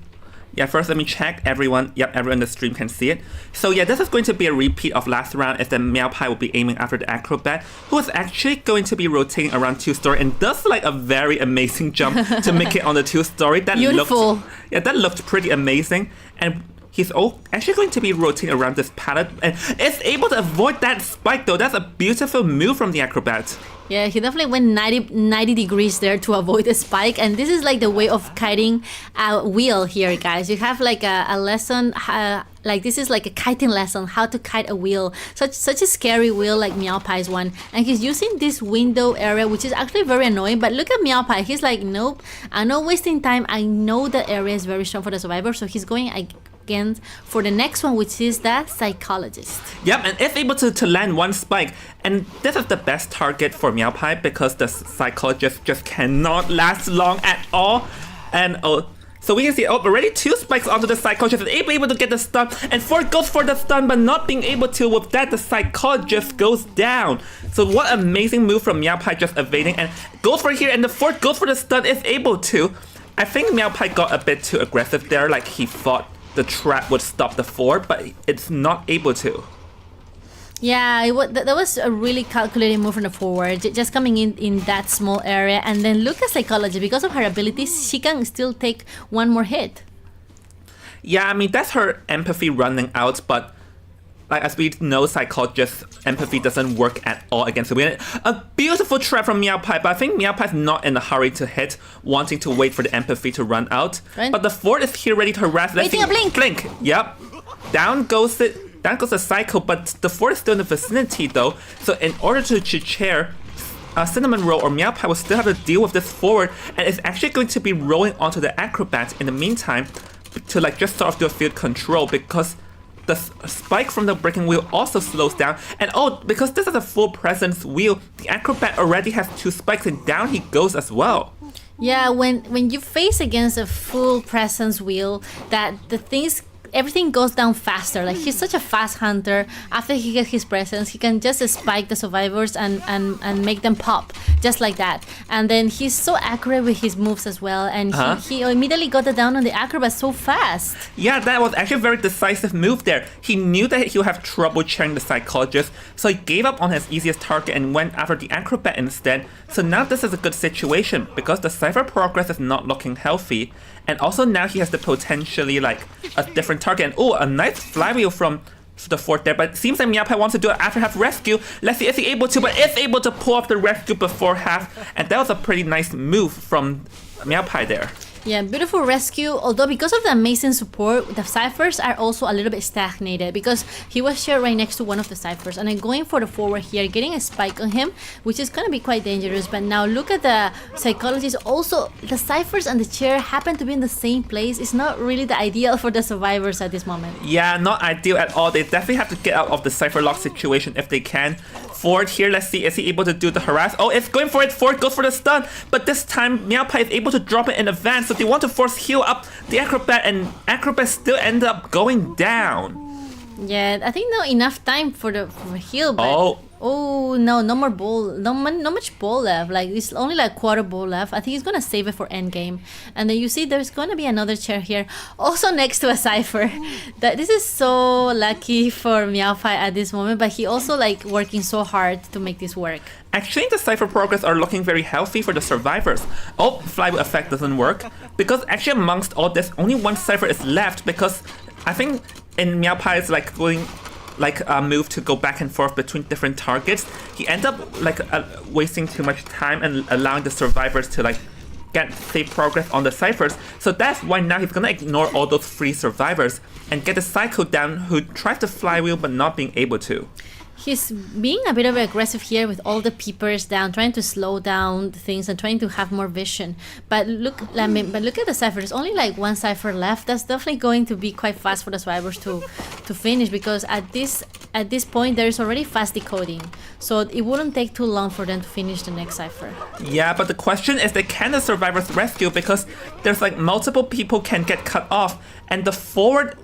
A: Yeah, first let me check. Everyone in the stream can see it. So yeah, this is going to be a repeat of last round, as the Meow Pie will be aiming after the acrobat, who is actually going to be rotating around 2-story and does like a very amazing jump to make it on the 2-story.
B: Beautiful.
A: That looked pretty amazing. And he's actually going to be rotating around this pallet and is able to avoid that spike though. That's a beautiful move from the acrobat.
B: Yeah, he definitely went 90 degrees there to avoid the spike. And this is like the way of kiting a wheel here, guys. You have like a lesson, like this is like a kiting lesson, how to kite a wheel. Such a scary wheel like Meow Pie's one. And he's using this window area, which is actually very annoying. But look at Meow Pie. He's like, nope, I'm not wasting time. I know the area is very strong for the survivor. So he's going again for the next one, which is the psychologist.
A: Yep, and is able to land one spike, and this is the best target for Meow Pie because the psychologist just cannot last long at all. And so we can see already 2 spikes onto the psychologist, able to get the stun, and 4 goes for the stun, but not being able to. With that, the psychologist goes down. So what amazing move from Meow Pie, just evading and goes for here, and the 4th goes for the stun, is able to. I think Meow Pie got a bit too aggressive there, like he thought the trap would stop the 4, but it's not able to.
B: Yeah, that was a really calculated move from the forward, just coming in that small area. And then look at Psychology, because of her abilities, she can still take one more hit.
A: Yeah, I mean, that's her empathy running out, but like as we know, psychologist empathy doesn't work at all against the winner. A beautiful trap from Meow Pie, but I think Meow Pie's not in a hurry to hit, wanting to wait for the empathy to run out.
B: Right.
A: But the fourth is here ready to harass.
B: Waiting a blink.
A: Blink. Yep. Down goes the cycle, but the fourth is still in the vicinity though. So in order to chair, Cinnamon Roll or Meow Pie will still have to deal with this forward, and it's actually going to be rolling onto the acrobat in the meantime to like just sort of do a field control, because the spike from the breaking wheel also slows down, and because this is a full presence wheel, the acrobat already has 2 spikes, and down he goes as well.
B: Yeah, when you face against a full presence wheel, that everything goes down faster. Like, he's such a fast hunter. After he gets his presence, he can just spike the survivors and make them pop just like that. And then he's so accurate with his moves as well, and he immediately got it down on the acrobat so fast.
A: Yeah, that was actually a very decisive move there. He knew that he'll have trouble chairing the psychologist, so he gave up on his easiest target and went after the acrobat instead. So now this is a good situation because the cipher progress is not looking healthy, and also now he has the potentially like a different target. And a nice flywheel from the fourth there, but it seems like Meow Pie wants to do it after half rescue. Let's see if he's able to, but is able to pull off the rescue before half, and that was a pretty nice move from Meow Pie there.
B: Yeah, beautiful rescue. Although because of the amazing support, the ciphers are also a little bit stagnated because he was shared right next to one of the ciphers, and then going for the forward here, getting a spike on him, which is gonna be quite dangerous. But now look at the psychologist. Also, the ciphers and the chair happen to be in the same place. It's not really the ideal for the survivors at this moment.
A: Yeah, not ideal at all. They definitely have to get out of the cipher lock situation if they can. Ford here, let's see, is he able to do the harass? It's going for it. Ford goes for the stun, but this time Meow Pie is able to drop it in advance, so they want to force heal up the acrobat, and acrobat still end up going down.
B: Yeah, I think not enough time for heal, but no more ball, not much ball left. Like, it's only like quarter ball left. I think he's gonna save it for end game. And then you see there's gonna be another chair here, also next to a cipher. This is so lucky for Meow Pie at this moment, but he also like working so hard to make this work.
A: Actually, the cipher progress are looking very healthy for the survivors. Flywheel effect doesn't work, because actually amongst all this, only one cipher is left, because I think in Meow Pie's like going move to go back and forth between different targets, he ended up like wasting too much time and allowing the survivors to like get safe progress on the ciphers. So that's why now he's gonna ignore all those free survivors and get the cycle down, who tries to flywheel but not being able to.
B: He's being a bit of aggressive here with all the peepers down, trying to slow down things and trying to have more vision. But look at the cipher. There's only like one cipher left. That's definitely going to be quite fast for the survivors to finish, because at this point there is already fast decoding, so it wouldn't take too long for them to finish the next cipher.
A: Yeah, but the question is, can the survivors rescue? Because there's like multiple people can get cut off, and the forward.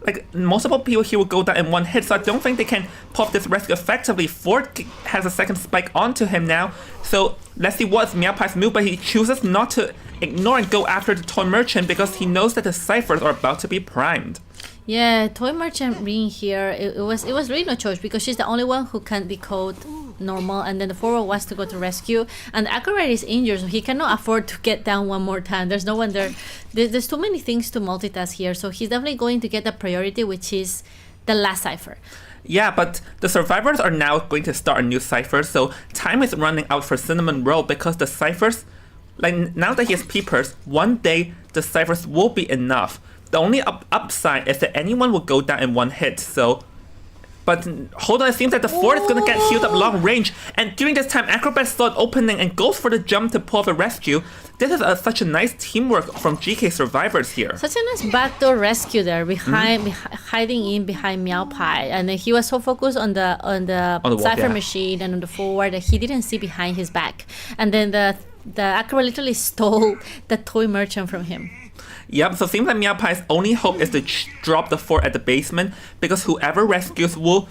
A: Like, multiple people here will go down in one hit, so I don't think they can pop this rescue effectively. Ford has a second spike onto him now, so let's see what's Meow Pie's move, but he chooses not to ignore and go after the toy merchant because he knows that the ciphers are about to be primed.
B: Yeah, toy merchant being here, it was really no choice, because she's the only one who can decode normal, and then the forward wants to go to rescue, and the acrobat is injured, so he cannot afford to get down one more time. There's no one there. There's too many things to multitask here, so he's definitely going to get the priority, which is the last cipher.
A: Yeah, but the survivors are now going to start a new cipher, so time is running out for Cinnamon Roll, because the ciphers, like now that he has peepers, one day the ciphers will be enough. The only upside is that anyone will go down in one hit, so... But hold on, it seems that the fourth is gonna get healed up long range, and during this time, Acrobat starts opening and goes for the jump to pull off a rescue. This is such a nice teamwork from GK survivors here.
B: Such a nice backdoor rescue there, hiding in behind Meow Pie, and then he was so focused on the cipher machine and on the forward that he didn't see behind his back. And then the Acrobat literally stole the toy merchant from him.
A: Yep, so it seems like Meow Pie's only hope is to drop the fort at the basement, because whoever rescues will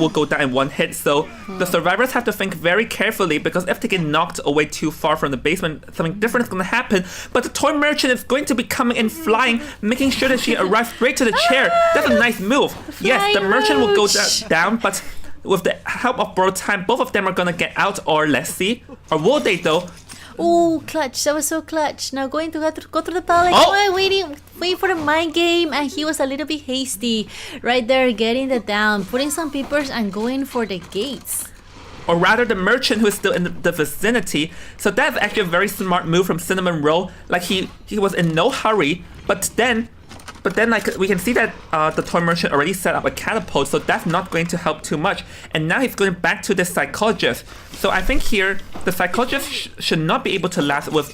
A: go down in one hit. So the survivors have to think very carefully, because if they get knocked away too far from the basement, something different is going to happen. But the toy merchant is going to be coming in flying, making sure that she arrives straight to the chair. That's a nice move. Yes, the merchant will go down, but with the help of borrowed time, both of them are going to get out, or let's see. Or will they though?
B: Oh, clutch. That was so clutch. Now going to have to go through the pallet. Oh, waiting. wait for the mind game, and he was a little bit hasty right there, getting the down, putting some papers and going for the gates.
A: Or rather the merchant who is still in the vicinity. So that's actually a very smart move from Cinnamon Roll. Like he was in no hurry, but then like we can see that the toy merchant already set up a catapult, so that's not going to help too much. And now he's going back to the psychologist. So I think here the psychologist should not be able to last with,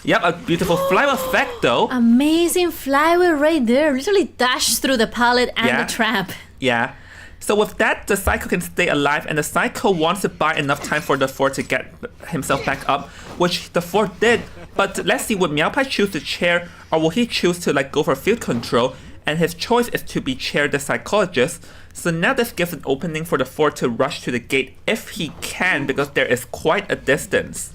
A: yep, a beautiful flywheel effect though.
B: Amazing flywheel right there, literally dashed through the pallet and
A: Yeah.
B: the trap.
A: Yeah. So with that, the Psycho can stay alive, and the Psycho wants to buy enough time for the Ford to get himself back up, which the Ford did. But let's see, would Meowpai choose the chair, or will he choose to like go for field control? And his choice is to be Chair the Psychologist. So now this gives an opening for the Ford to rush to the gate if he can, because there is quite a distance.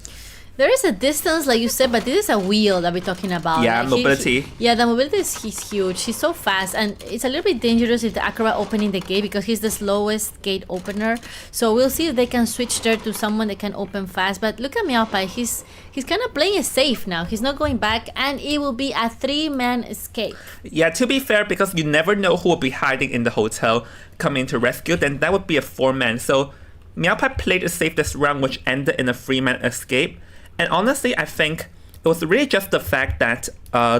B: There is a distance, like you said, but this is a wheel that we're talking about.
A: Yeah,
B: Like,
A: mobility.
B: The mobility he's huge. He's so fast, and it's a little bit dangerous if the acrobat opening the gate because he's the slowest gate opener. So we'll see if they can switch there to someone that can open fast. But look at Meowpai. He's kind of playing it safe now. He's not going back, and it will be a 3-man escape.
A: Yeah, to be fair, because you never know who will be hiding in the hotel coming to rescue, then that would be a 4-man. So Meowpai played it safe this round, which ended in a 3-man escape. And honestly, I think it was really just the fact that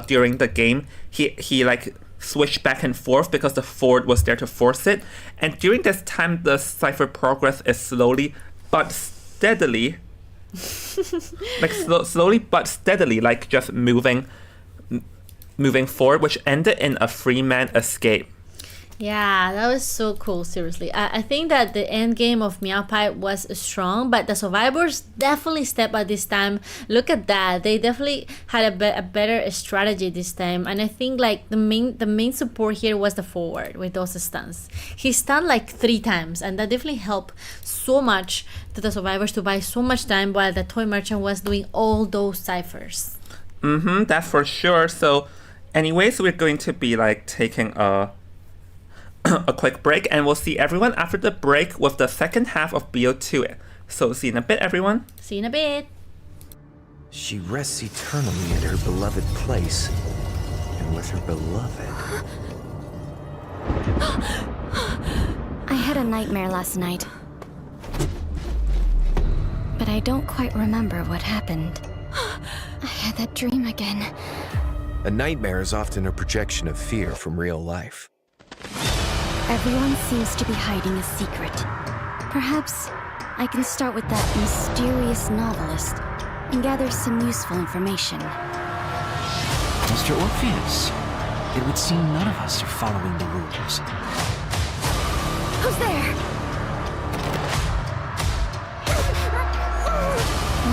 A: during the game, he like switched back and forth because the Ford was there to force it. And during this time, the cipher progress is slowly but steadily, like slowly but steadily, like just moving forward, which ended in a 3-man escape.
B: Yeah, that was so cool, seriously. I think that the end game of Meowpai was strong, but the survivors definitely stepped up this time. Look at that. They definitely had a better strategy this time. And I think like the main support here was the forward with those stuns. He stunned like 3 times, and that definitely helped so much to the survivors to buy so much time while the toy merchant was doing all those ciphers.
A: That's for sure. So anyways, we're going to be like taking a quick break, and we'll see everyone after the break with the second half of BO2. So see you in a bit, everyone.
B: See you in a bit.
G: She rests eternally in her beloved place and with her beloved.
F: I had a nightmare last night. But I don't quite remember what happened. I had that dream again.
G: A nightmare is often a projection of fear from real life.
F: Everyone seems to be hiding a secret. Perhaps I can start with that mysterious novelist and gather some useful information.
H: Mr. Orpheus, it would seem none of us are following the rules.
F: Who's there?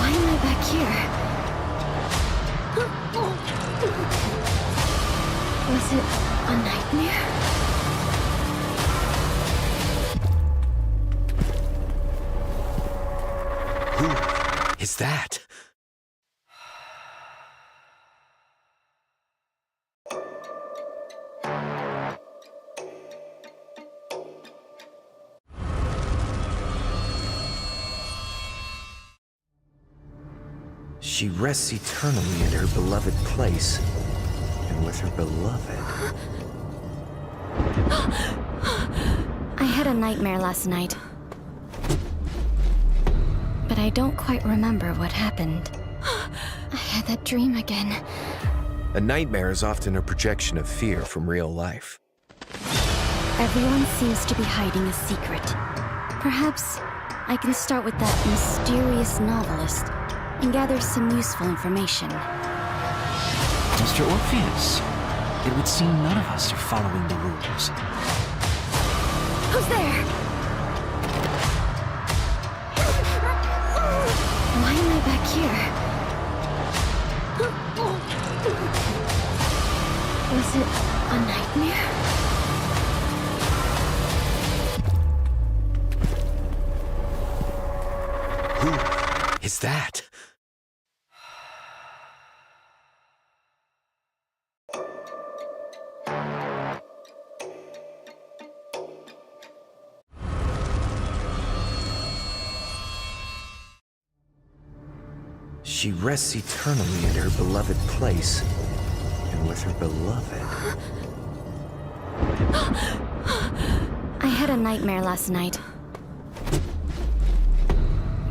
F: Why am I back here? Was it a nightmare?
G: Who is that? She rests eternally in her beloved place and with her beloved.
F: I had a nightmare last night. But I don't quite remember what happened. I had that dream again.
G: A nightmare is often a projection of fear from real life.
F: Everyone seems to be hiding a secret. Perhaps I can start with that mysterious novelist and gather some useful information.
H: Mr. Orpheus, it would seem none of us are following the rules.
F: Who's there? Why am I back here? Was it a nightmare?
G: Who is that? She rests eternally in her beloved place and and with her beloved.
F: I had a nightmare last night.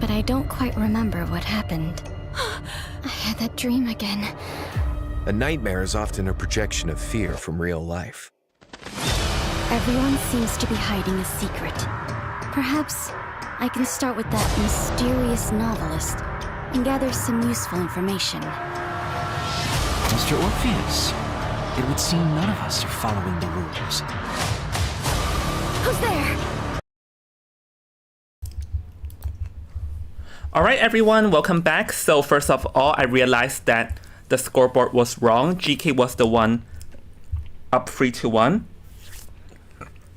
F: But I don't quite remember what happened. I had that dream again.
G: A nightmare is often a projection of fear from real life.
F: Everyone seems to be hiding a secret. Perhaps I can start with that mysterious novelist and gather some useful information.
H: Mr. Orpheus, it would seem none of us are following the rules.
F: Who's there?
A: Alright everyone, welcome back. So first of all, I realized that the scoreboard was wrong. GK was the one up 3-1.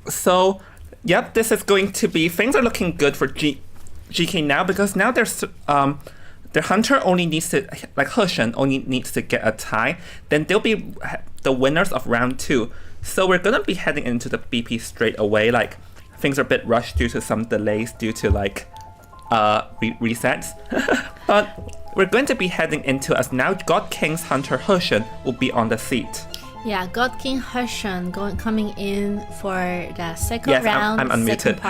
A: So, yep, this is going to be... Things are looking good for GK now because now there's... their hunter only needs to... Like, Heshen only needs to get a tie. Then they'll be the winners of round 2. So we're gonna be heading into the BP straight away. Like, things are a bit rushed due to some delays due to, like... resets. But we're going to be heading into as now God King's Hunter Heshen will be on the seat.
B: Yeah, God King Heshen coming in for the second round.
A: I'm unmuted.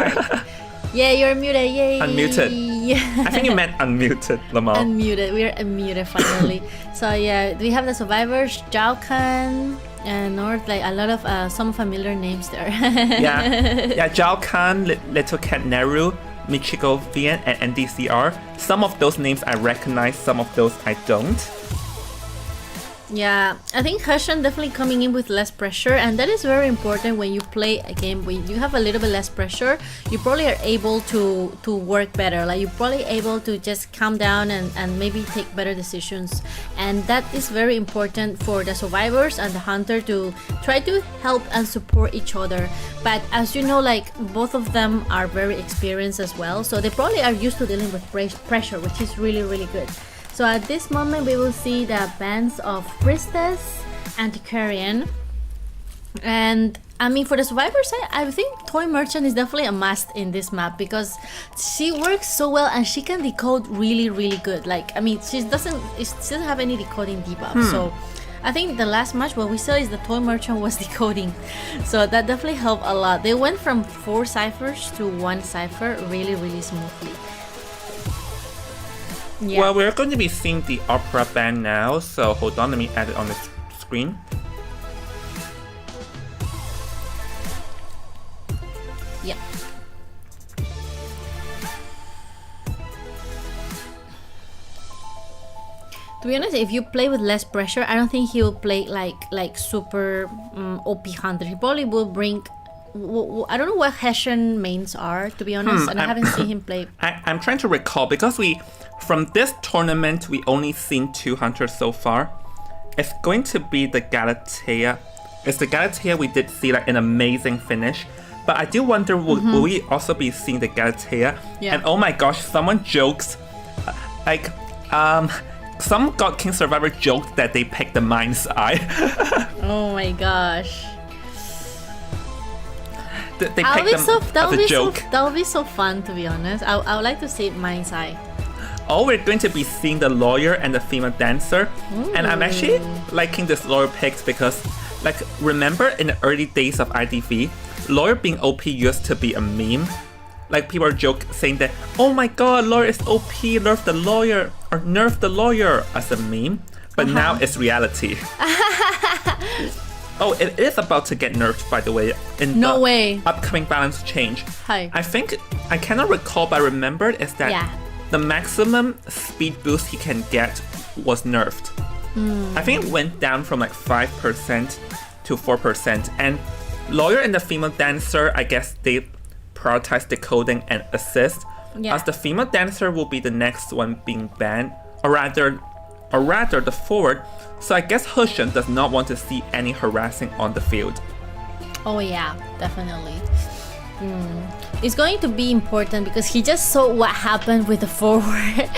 B: Yeah, you're muted. Yay.
A: Unmuted. I think you meant unmuted, Lamar.
B: Unmuted. We're unmuted finally. So yeah, we have the survivors, Zhao Kan and North, like a lot of some familiar names there.
A: yeah, Zhao Kan, Little Cat Neru, Michiko Vian, and NDCR. Some of those names I recognize, some of those I don't.
B: Yeah, I think Heshen definitely coming in with less pressure, and that is very important when you play a game where you have a little bit less pressure. You probably are able to work better. Like, you're probably able to just calm down and maybe take better decisions. And that is very important for the survivors and the hunter to try to help and support each other. But as you know, like, both of them are very experienced as well, so they probably are used to dealing with pressure, which is really, really good. So at this moment, we will see the bands of Priestess, Antiquarian, and I mean, for the survivor side, I think Toy Merchant is definitely a must in this map because she works so well and she can decode really, really good. Like, I mean, she doesn't have any decoding debuff. So I think the last match what we saw is the Toy Merchant was decoding, so that definitely helped a lot. They went from 4 ciphers to 1 cipher really, really smoothly. Yeah.
A: Well, we're going to be seeing the opera band now, so hold on, let me add it on the screen.
B: Yeah. To be honest, if you play with less pressure, I don't think he will play like super OP hunter. He probably will bring... I don't know what Heshen mains are, to be honest, and I haven't seen him play.
A: I'm trying to recall because from this tournament we only seen 2 hunters so far. It's going to be the Galatea. It's the Galatea we did see like an amazing finish, but I do wonder will we also be seeing the Galatea?
B: Yeah.
A: And oh my gosh, someone jokes some God King survivor joked that they picked the Mind's Eye.
B: Oh my gosh.
A: They picked them as a joke.
B: That would be so fun, to be honest. I would like to see Mind's Eye.
A: Oh, we're going to be seeing the lawyer and the female dancer. And I'm actually liking this lawyer picks because, like, remember in the early days of IDV, lawyer being OP used to be a meme. Like, people are saying that, oh my god, lawyer is OP, nerf the lawyer, or nerf the lawyer as a meme. But now it's reality. Oh, it is about to get nerfed, by the way, in
B: No
A: the
B: way.
A: upcoming balance change.
B: Hi.
A: I think, I cannot recall, but I remembered is that the maximum speed boost he can get was nerfed. I think it went down from like 5% to 4%. And lawyer and the female dancer, I guess they prioritize decoding and assist. As the female dancer will be the next one being banned, or rather the forward. So I guess Heshen does not want to see any harassing on the field.
B: Oh yeah, definitely. It's going to be important because he just saw what happened with the forward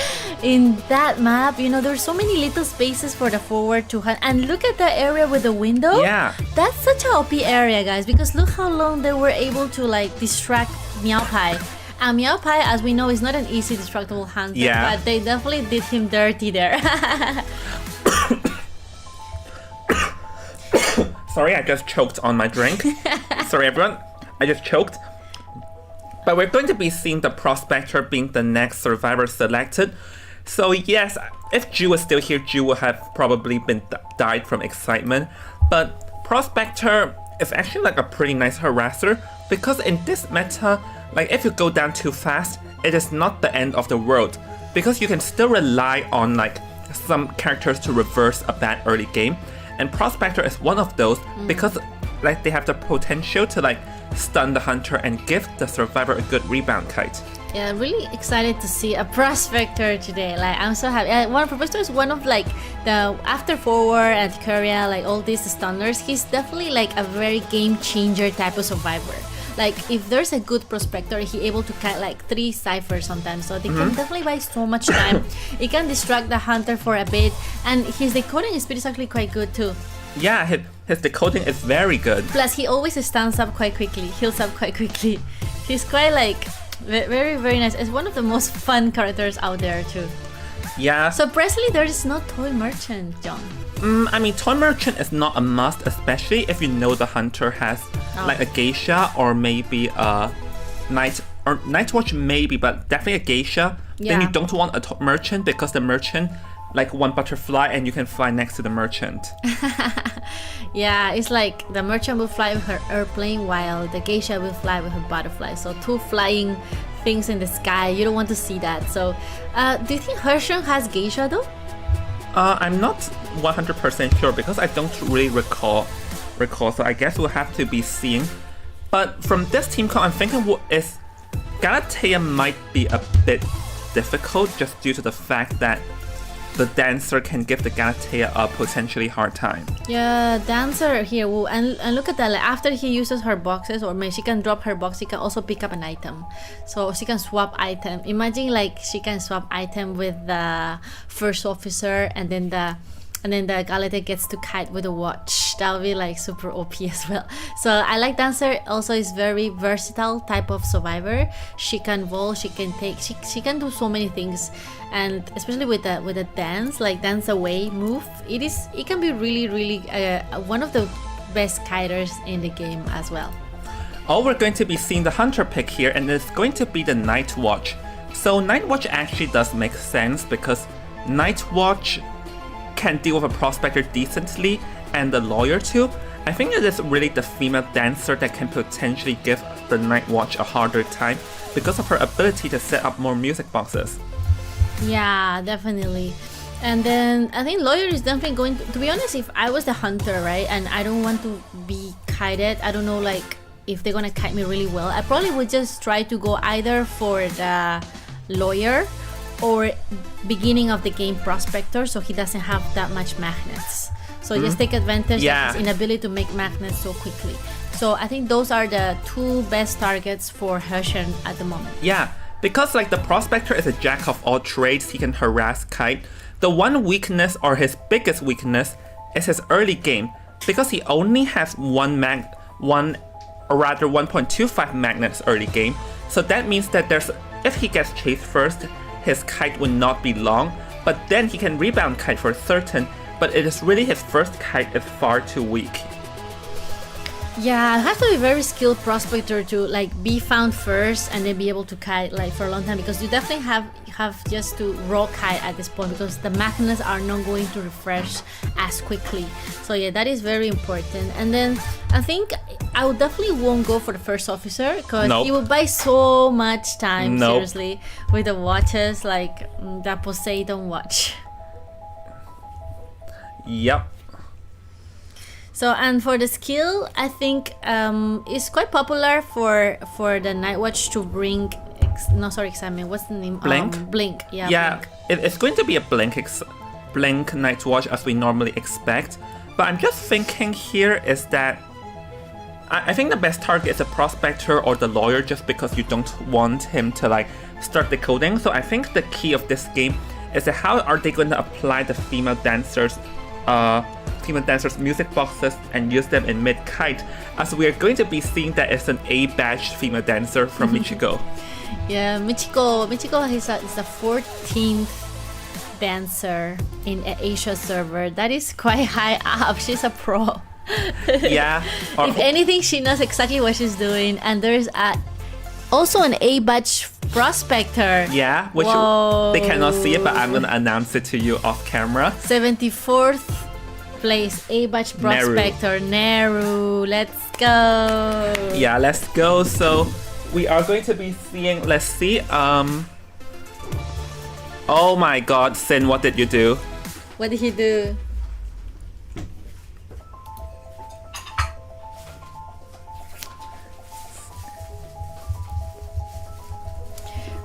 B: in that map. You know, there's so many little spaces for the forward to hunt. And look at the area with the window.
A: Yeah.
B: That's such a OP area, guys, because look how long they were able to like distract Meow Pie. And Meow Pie, as we know, is not an easy distractable hunter, but they definitely did him dirty there.
A: Sorry, I just choked on my drink. Sorry, everyone. I just choked. But we're going to be seeing the Prospector being the next survivor selected. So yes, if Ju was still here, Ju would have probably been died from excitement. But Prospector is actually like a pretty nice harasser, because in this meta, like if you go down too fast, it is not the end of the world, because you can still rely on like some characters to reverse a bad early game. And Prospector is one of those because like they have the potential to like stun the hunter and give the survivor a good rebound kite.
B: Yeah, really excited to see a Prospector today. Like, I'm so happy. Prospector is one of like the after forward and Korea, like all these stunners. He's definitely like a very game changer type of survivor. Like, if there's a good Prospector, he able to kite like 3 ciphers sometimes, so they can definitely buy so much time. It can distract the hunter for a bit, and his decoding speed is actually quite good too.
A: Yeah, his decoding is very good.
B: Plus, he always stands up quite quickly, heals up quite quickly. He's quite like very, very nice. It's one of the most fun characters out there too.
A: Yeah.
B: So, Presley, there is no toy merchant, John.
A: I mean, toy merchant is not a must, especially if you know the hunter has like a geisha or maybe a night watch maybe, but definitely a geisha. Then you don't want a merchant, because the merchant like one butterfly and you can fly next to the merchant.
B: Yeah, it's like the merchant will fly with her airplane while the geisha will fly with her butterfly. So 2 flying things in the sky. You don't want to see that. So do you think Hershon has geisha though?
A: I'm not 100% sure because I don't really recall, so I guess we'll have to be seeing. But from this team call, I'm thinking Galatea might be a bit difficult just due to the fact that the Dancer can give the Galatea a potentially hard time.
B: Yeah, Dancer here, and look at that, like, after he uses her boxes, or maybe she can drop her box, she can also pick up an item. So she can swap item. Imagine like she can swap item with the first officer, and then the Galatea gets to kite with a watch. That would be like super OP as well. So I like Dancer. Also is very versatile type of survivor. She can roll, she can take, she can do so many things, and especially with the dance, like dance away move, it can be really one of the best kiters in the game as well.
A: Oh, we're going to be seeing the hunter pick here, and it's going to be the Night Watch. So Night Watch actually does make sense because Night Watch can deal with a Prospector decently, and the lawyer too. I think it is really the female dancer that can potentially give the Night Watch a harder time because of her ability to set up more music boxes.
B: Yeah, definitely. And then I think lawyer is definitely going to be honest, if I was the hunter, right, and I don't want to be kited, I don't know like if they're gonna kite me really well, I probably would just try to go either for the lawyer or beginning of the game Prospector, so he doesn't have that much magnets. So just take advantage of his inability to make magnets so quickly. So I think those are the 2 best targets for Hershon at the moment.
A: Yeah, because like the Prospector is a jack of all trades, he can harass kite. The one weakness, or his biggest weakness, is his early game, because he only has 1.25 magnets early game. So that means that if he gets chased first, his kite will not be long, but then he can rebound kite for certain, but it is really his first kite is far too weak.
B: Yeah, I have to be very skilled Prospector to like be found first and then be able to kite like for a long time, because you definitely have just to raw kite at this point, because the magnets are not going to refresh as quickly. So yeah, that is very important. And then I think I would definitely won't go for the first officer, because he will buy so much time, seriously, with the watches, like the Poseidon watch.
A: Yep.
B: So, and for the skill, I think it's quite popular for the Night Watch to bring excitement. What's the name?
A: Blink.
B: Blink. Yeah.
A: Yeah,
B: Blink.
A: it's going to be a blink Night Watch as we normally expect. But I'm just thinking here is that I think the best target is a Prospector or the lawyer, just because you don't want him to like start decoding. So I think the key of this game is that how are they going to apply the female dancers music boxes and use them in mid-kite, as we are going to be seeing that it's an A-badged female dancer from Michiko.
B: Yeah, Michiko is the 14th dancer in Asia server. That is quite high up. She's a pro.
A: Yeah. Or,
B: If anything, she knows exactly what she's doing. And there's also an A batch prospector.
A: yeah, which
B: Whoa.
A: they cannot see it, but I'm gonna announce it to you off camera.
B: 74th place, A batch prospector, Neru. Let's go.
A: Yeah, let's go. So we are going to be seeing. Let's see. Oh my God, Sin, what did you do?
B: What did he do?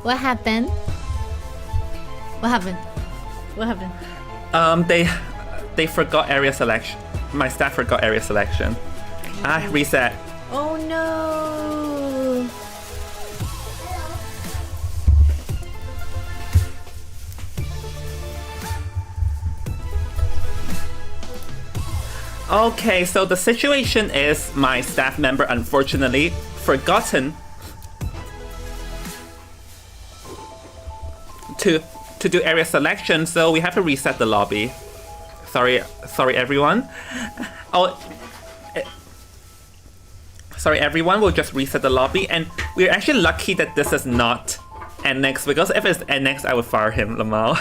B: What happened? What happened? What happened?
A: They forgot area selection. My staff forgot area selection. Reset.
B: Oh no!
A: Okay, so the situation is my staff member unfortunately forgotten to do area selection, so we have to reset the lobby. Sorry everyone. Sorry everyone, we'll just reset the lobby, and we're actually lucky that this is not NX, because if it's NX I would fire him, Lamal.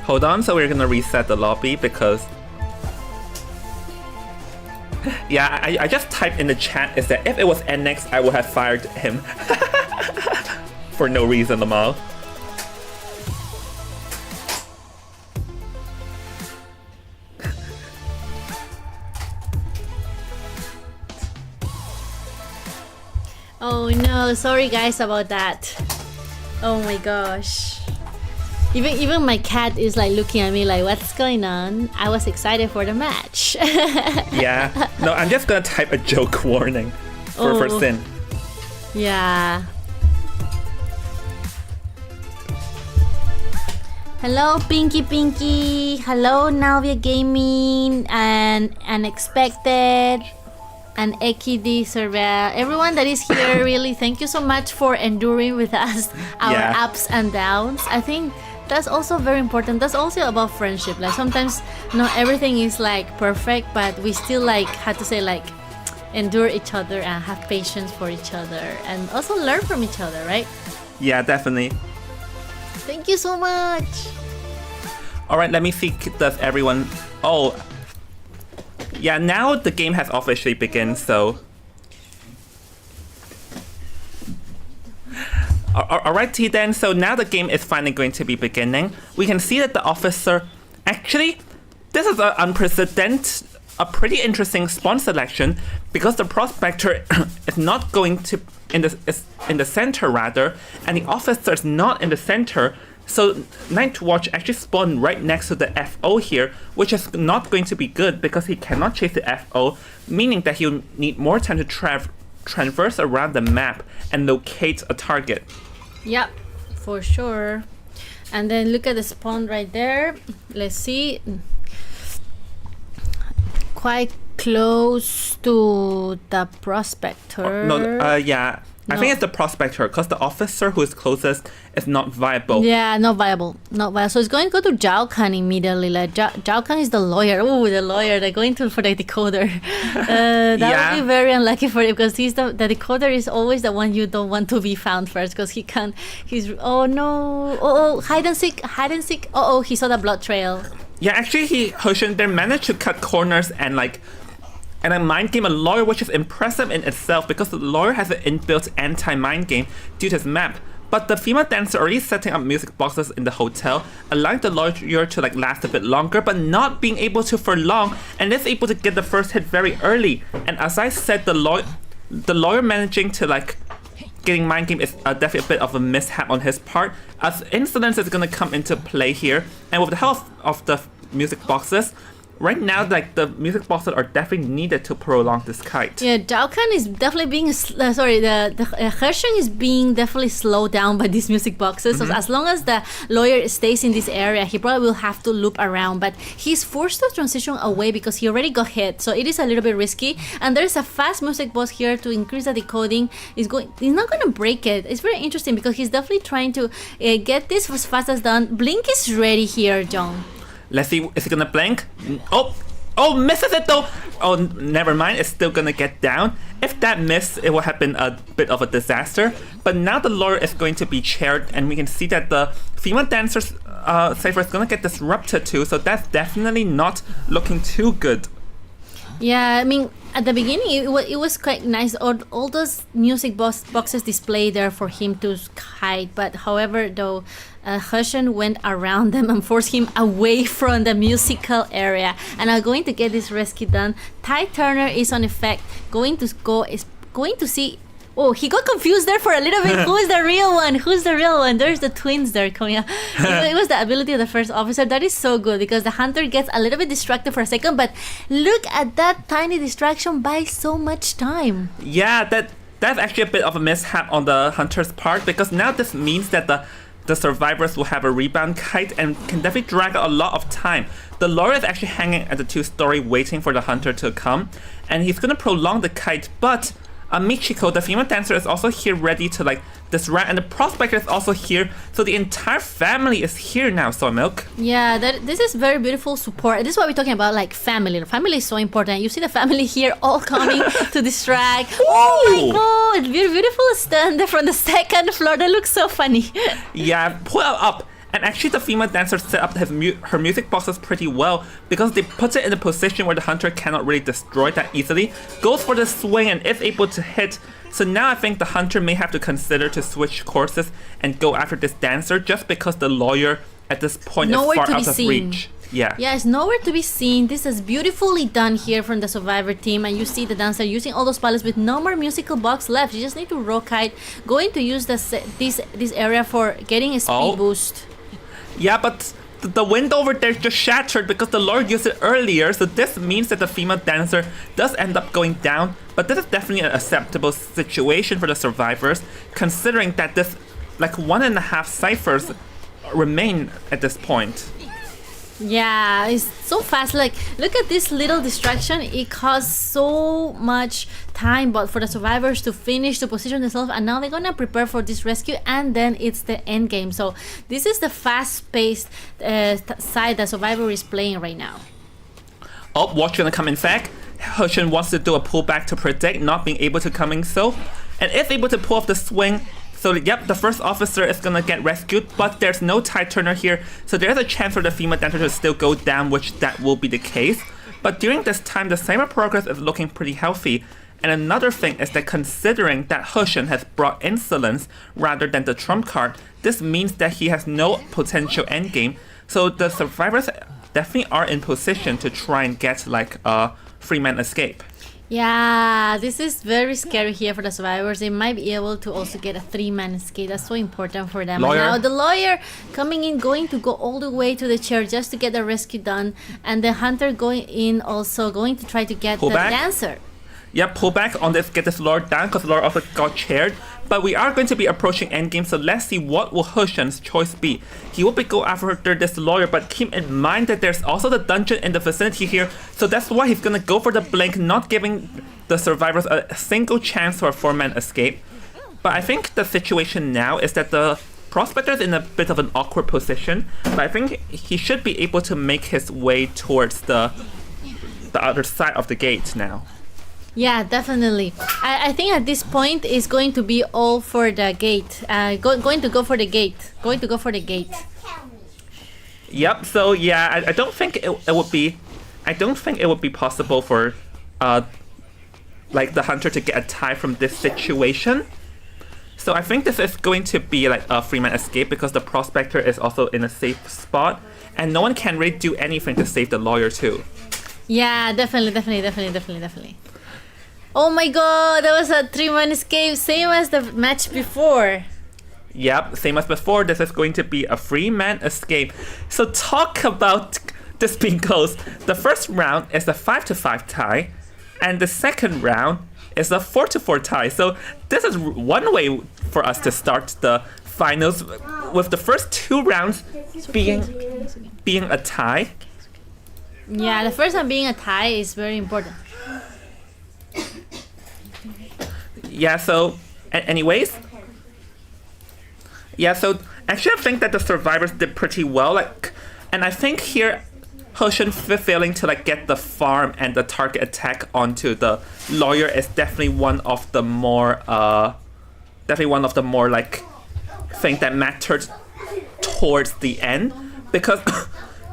A: Hold on, so we're gonna reset the lobby because... Yeah, I just typed in the chat is that if it was NX, I would have fired him. For no reason, Lamal.
B: Oh no, sorry guys about that. Oh my gosh. Even my cat is like looking at me like, what's going on? I was excited for the match.
A: Yeah. No, I'm just gonna type a joke warning for Sin.
B: Yeah. Hello, Pinky. Hello, Navia Gaming and Unexpected and Ekidi Surveya. Everyone that is here, really, thank you so much for enduring with us our ups and downs. I think that's also very important. That's also about friendship. Like sometimes not everything is like perfect, but we still like have to say like endure each other and have patience for each other and also learn from each other, right?
A: Yeah, definitely.
B: Thank you so much.
A: Alright, let me see, does everyone... Oh. Yeah, now the game has officially begun, so... Alrighty then, so now the game is finally going to be beginning. We can see that the officer... Actually, this is an unprecedented, a pretty interesting spawn selection because the prospector is not going to... is in the center rather, and the officer is not in the center. So Night Watch actually spawned right next to the FO here, which is not going to be good because he cannot chase the FO, meaning that he'll need more time to traverse around the map and locate a target.
B: Yep, for sure. And then look at the spawn right there. Let's see. Quite close to the prospector.
A: Yeah. I think it's the prospector because the officer who is closest is not viable.
B: Yeah, not viable. So it's going to go to Zhao Kan immediately. Like Zhao Kan is the lawyer. Oh, the lawyer. They're going for the decoder. That would be very unlucky for him because he's the decoder is always the one you don't want to be found first because he can't. Oh no. Oh, hide and seek. Oh, he saw the blood trail.
A: Yeah, actually, they managed to cut corners and a mind game a lawyer, which is impressive in itself because the lawyer has an inbuilt anti-mind game due to his map. But the female dancer already setting up music boxes in the hotel, allowing the lawyer to last a bit longer, but not being able to for long, and is able to get the first hit very early. And as I said, the lawyer managing to getting mind game is definitely a bit of a mishap on his part, as insolence is going to come into play here, and with the help of the music boxes, right now, like the music boxes are definitely needed to prolong this kite.
B: Yeah, Daokan is definitely being the Hersheng is being definitely slowed down by these music boxes. So as long as the lawyer stays in this area, he probably will have to loop around. But he's forced to transition away because he already got hit. So it is a little bit risky. And there's a fast music box here to increase the decoding. He's not going to break it. It's very interesting because he's definitely trying to get this as fast as done. Blink is ready here, John.
A: Let's see, is he gonna blink? Oh, misses it though! Oh, never mind, it's still gonna get down. If that missed, it would have been a bit of a disaster. But now the lawyer is going to be chaired, and we can see that the female dancer's cipher is gonna get disrupted too, so that's definitely not looking too good.
B: Yeah, I mean, at the beginning, it was quite nice. All those music boxes displayed there for him to hide. But however, though, Hersheng went around them and forced him away from the musical area. And I'm going to get this rescue done. Ty Turner is on effect. Going to see. Oh, he got confused there for a little bit. Who is the real one? Who's the real one? There's the twins there coming up. It was the ability of the first officer. That is so good because the hunter gets a little bit distracted for a second, but look at that tiny distraction by so much time.
A: Yeah, that's actually a bit of a mishap on the hunter's part because now this means that the survivors will have a rebound kite and can definitely drag out a lot of time. The lawyer is actually hanging at the 2-story waiting for the hunter to come, and he's going to prolong the kite, but Michiko, the female dancer, is also here ready to like disrupt, and the prospector is also here, so the entire family is here now, Soy Milk.
B: Yeah, this is very beautiful support. This is what we're talking about, like family. The family is so important. You see the family here all coming to distract. Oh my god, beautiful stand from the second floor. That looks so funny.
A: Yeah, pull up. And actually the female dancer set up her music boxes pretty well because they put it in a position where the hunter cannot really destroy that easily. Goes for the swing and is able to hit. So now I think the hunter may have to consider to switch courses and go after this dancer just because the lawyer at this point is far out of reach. Yeah,
B: it's nowhere to be seen. This is beautifully done here from the survivor team, and you see the dancer using all those pallets with no more musical box left. You just need to roll kite, going to use this area for getting a speed boost.
A: Yeah, but the window over there just shattered because the lawyer used it earlier, so this means that the female dancer does end up going down, but this is definitely an acceptable situation for the survivors, considering that this, like 1.5 ciphers remain at this point.
B: Yeah, it's so fast. Like, look at this little distraction. It costs so much time, but for the survivors to finish, to position themselves, and now they're gonna prepare for this rescue, and then it's the end game. So this is the fast-paced side that survivor is playing right now.
A: Oh, watch gonna come in fact. Hersheng wants to do a pullback to predict, not being able to come in so, and is able to pull off the swing. So yep, the first officer is gonna get rescued, but there's no Ty Turner here, so there's a chance for the female dancer to still go down, which that will be the case. But during this time, the cyber progress is looking pretty healthy. And another thing is that considering that Hersheng has brought insolence rather than the trump card, this means that he has no potential endgame. So the survivors definitely are in position to try and get like a free man escape.
B: Yeah, this is very scary here for the survivors. They might be able to also get a 3-man escape. That's so important for them.
A: Lawyer.
B: And now the lawyer coming in, going to go all the way to the chair just to get the rescue done. And the hunter going in also, going to try to get the dancer.
A: Yeah, pull back on this, get this lawyer down, because the lawyer also got chaired. But we are going to be approaching endgame, so let's see what will Hersheng's choice be. He will be go after this lawyer, but keep in mind that there's also the dungeon in the vicinity here, so that's why he's gonna go for the blink, not giving the survivors a single chance for a 4-man escape. But I think the situation now is that the prospector is in a bit of an awkward position, but I think he should be able to make his way towards the other side of the gate now.
B: Yeah, definitely. I think at this point it's going to be all for the gate. Going to go for the gate. Going to go for the gate.
A: Yep. So yeah, I don't think it would be. I don't think it would be possible for, like the hunter to get a tie from this situation. So I think this is going to be like a 3-man escape because the prospector is also in a safe spot, and no one can really do anything to save the lawyer too.
B: Yeah, definitely. Oh my god, that was a 3-man escape, same as the match before.
A: Yep, same as before, this is going to be a 3-man escape. So talk about this being close, the first round is a 5-5 tie, and the second round is a 4-4 tie. So this is one way for us to start the finals, with the first 2 rounds being a tie.
B: Yeah, the first one being a tie is very important.
A: Yeah, so anyways. Yeah, so actually I think that the survivors did pretty well. Like, and I think here Hoshin failing to like get the farm and the target attack onto the lawyer is definitely one of the more like things that mattered towards the end, because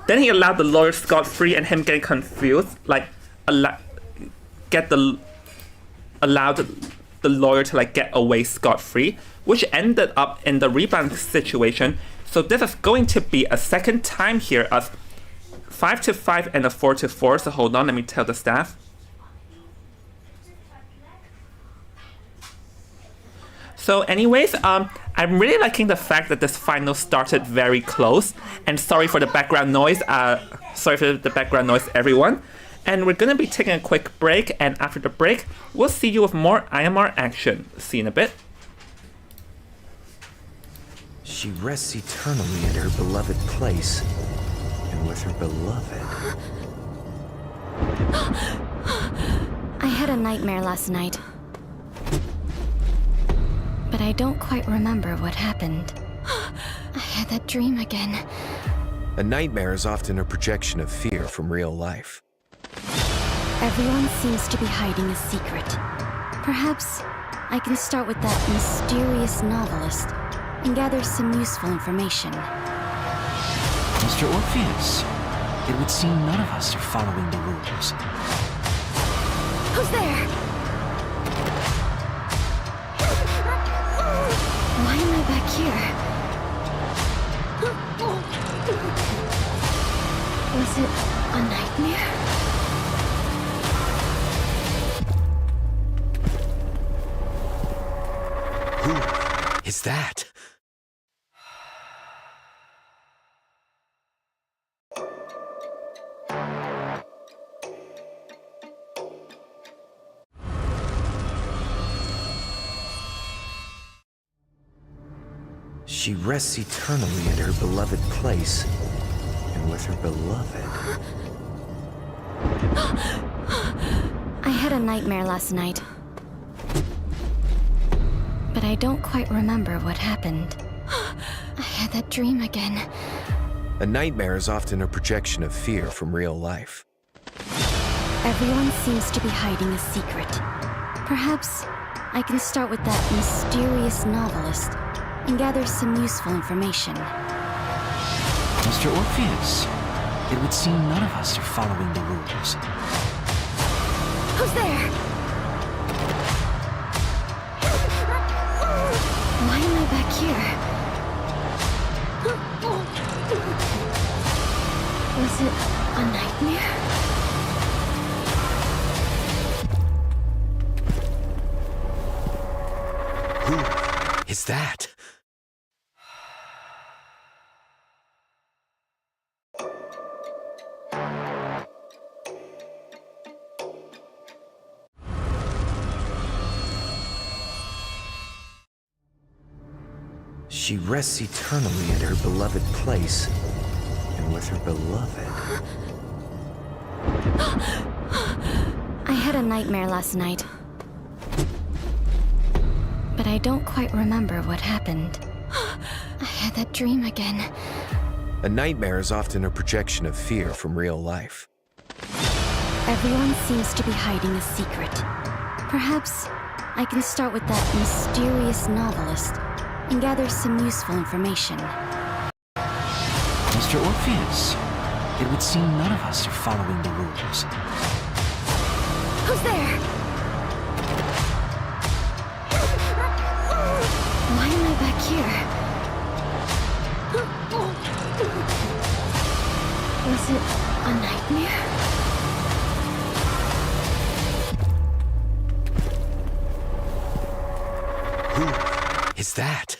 A: then he allowed the lawyer scot-free, and him getting confused like allowed the lawyer to like get away scot-free, which ended up in the rebound situation. So this is going to be a second time here of 5-5 and a 4-4. So hold on, let me tell the staff. So anyways, I'm really liking the fact that this final started very close. And sorry for the background noise. Everyone. And we're going to be taking a quick break. And after the break, we'll see you with more IMR action. See you in a bit.
G: She rests eternally in her beloved place, and with her beloved.
F: I had a nightmare last night, but I don't quite remember what happened. I had that dream again.
G: A nightmare is often a projection of fear from real life.
F: Everyone seems to be hiding a secret. Perhaps I can start with that mysterious novelist and gather some useful information.
H: Mr. Orpheus, it would seem none of us are following the rules.
F: Who's there? Why am I back here? Was it a nightmare?
G: Who is that? She rests eternally in her beloved place, and with her beloved.
F: I had a nightmare last night, but I don't quite remember what happened. I had that dream again.
G: A nightmare is often a projection of fear from real life.
F: Everyone seems to be hiding a secret. Perhaps I can start with that mysterious novelist and gather some useful information.
H: Mr. Orpheus, it would seem none of us are following the rules.
F: Who's there? Why am I back here? Was it a nightmare?
G: Who is that? She rests eternally in her beloved place, and with her beloved.
F: I had a nightmare last night, but I don't quite remember what happened. I had that dream again.
G: A nightmare is often a projection of fear from real life.
F: Everyone seems to be hiding a secret. Perhaps I can start with that mysterious novelist and gather some useful information.
H: Mr. Orpheus, it would seem none of us are following the rules.
F: Who's there? Why am I back here? Was it a nightmare?
G: Who is that?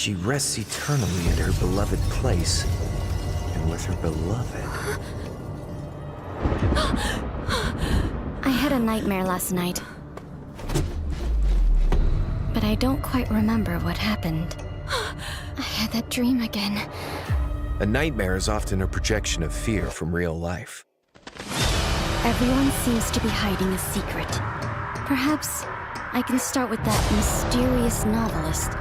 G: She rests eternally in her beloved place and with her beloved.
F: I had a nightmare last night. But I don't quite remember what happened. I had that dream again.
G: A nightmare is often a projection of fear from real life.
F: Everyone seems to be hiding a secret. Perhaps I can start with that mysterious novelist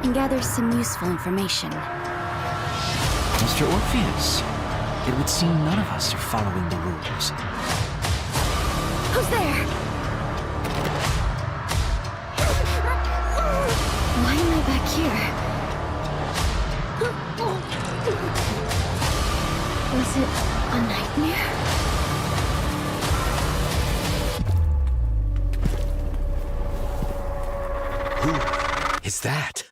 F: and gather some useful information.
H: Mr. Orpheus, it would seem none of us are following the rules.
F: Who's there? Why am I back here? Was it a nightmare?
G: Who is that?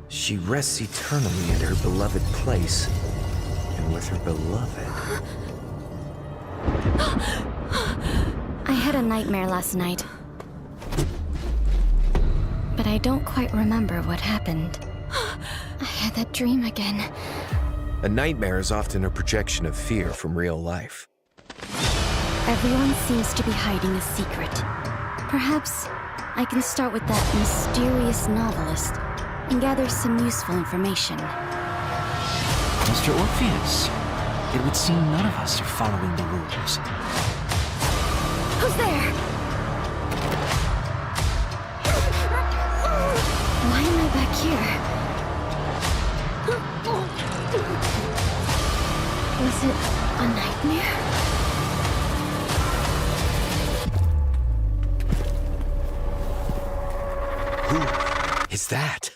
G: She rests eternally in her beloved place and with her beloved.
F: I had a nightmare last night. But I don't quite remember what happened. I had that dream again.
G: A nightmare is often a projection of fear from real life.
F: Everyone seems to be hiding a secret. Perhaps I can start with that mysterious novelist and gather some useful information.
H: Mr. Orpheus, it would seem none of us are following the rules.
F: Who's there? Why am I back here? Was it a nightmare?
G: Who is that?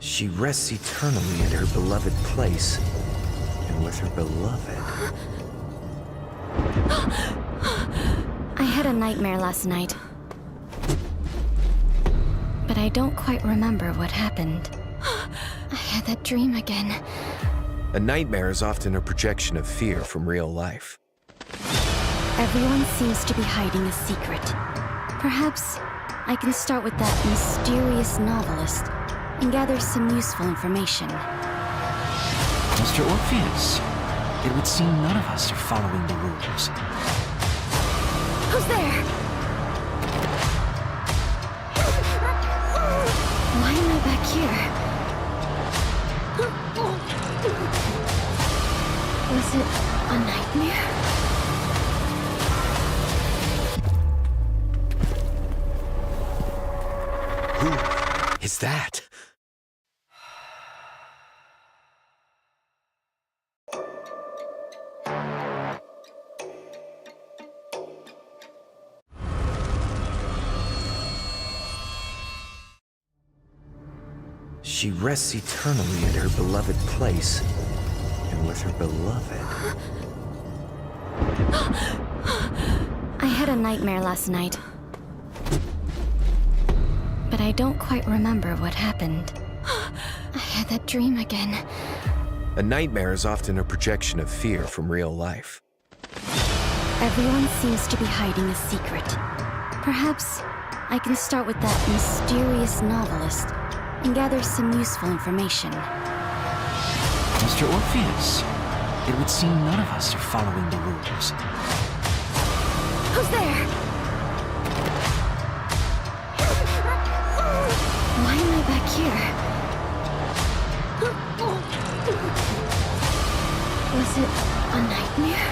G: She rests eternally in her beloved place and with her beloved.
F: I had a nightmare last night. But I don't quite remember what happened. I had that dream again.
G: A nightmare is often a projection of fear from real life.
F: Everyone seems to be hiding a secret. Perhaps I can start with that mysterious novelist and gather some useful information.
H: Mr. Orpheus, it would seem none of us are following the rules.
F: Who's there? Why am I back here? Was it a nightmare?
G: Who is that? She rests eternally in her beloved place and with her beloved.
F: I had a nightmare last night. But I don't quite remember what happened. I had that dream again.
G: A nightmare is often a projection of fear from real life.
F: Everyone seems to be hiding a secret. Perhaps I can start with that mysterious novelist and gather some useful information.
H: Mr. Orpheus, it would seem none of us are following the rules.
F: Who's there? Why am I back here? Was it a nightmare?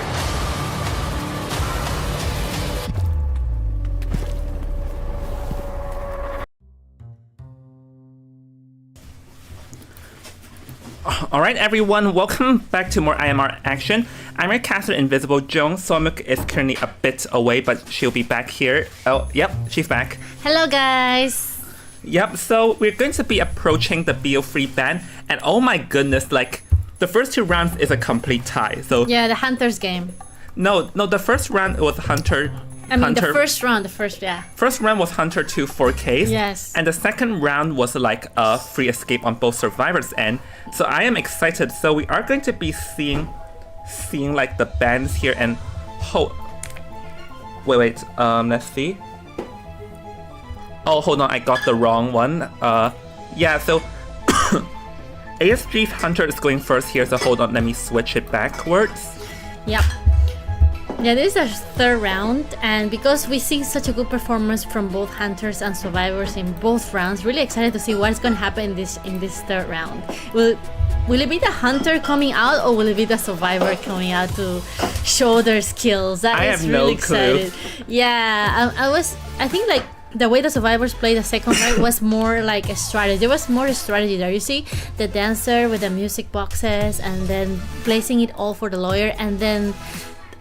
A: Alright everyone, welcome back to more IMR action. I'm your caster Invisible Jones. Somuk is currently a bit away, but she'll be back here. Oh, yep, she's back.
B: Hello, guys.
A: Yep, so we're going to be approaching the BO3 band, and oh my goodness, like, the first 2 rounds is a complete tie. So
B: Yeah, the Hunter's game.
A: no, the first round was Hunter.
B: The first round,
A: First round was Hunter 2 4Ks.
B: Yes.
A: And the second round was like a free escape on both survivors' end. So I am excited. So we are going to be seeing like the bands here and wait, let's see. Oh, hold on, I got the wrong one. Yeah, so ASG Hunter is going first here, so hold on, let me switch it backwards.
B: Yep. Yeah, this is our third round, and because we see such a good performance from both Hunters and Survivors in both rounds, really excited to see what's going to happen in this third round. Will it be the Hunter coming out, or will it be the Survivor coming out to show their skills?
A: I have no clue.
B: Yeah, I think like the way the Survivors played the second round was more like a strategy. There was more strategy there. You see the dancer with the music boxes, and then placing it all for the lawyer, and then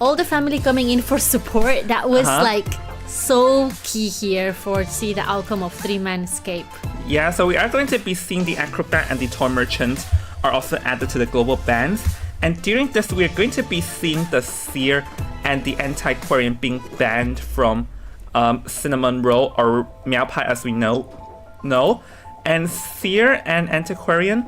B: all the family coming in for support. That was like so key here for see the outcome of 3-man escape.
A: Yeah, so we are going to be seeing the Acrobat and the Toy Merchant are also added to the global bans. And during this, we are going to be seeing the Seer and the Antiquarian being banned from Cinnamon Roll, or Meow Pie as we know. And Seer and Antiquarian.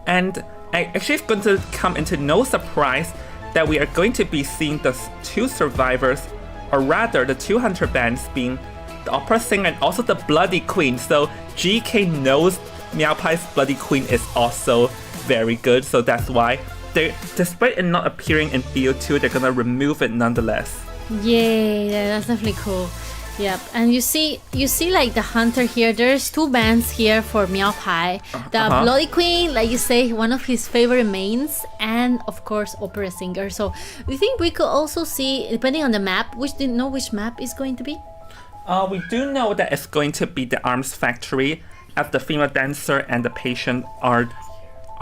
A: And actually, it's going to come into no surprise that we are going to be seeing the 2 survivors, or rather the 2 Hunter bands, being the Opera Singer and also the Bloody Queen. So GK knows Meow Pie's Bloody Queen is also very good, so that's why despite it not appearing in BO2, they're gonna remove it nonetheless.
B: Yay, that's definitely cool. Yep, and you see like the Hunter here, there's 2 bands here for Meow Pie. The Bloody Queen, like you say, one of his favorite mains, and of course Opera Singer. So we think we could also see, depending on the map, do you know which map is going to be?
A: We do know that it's going to be the Arms Factory, as the female dancer and the patient are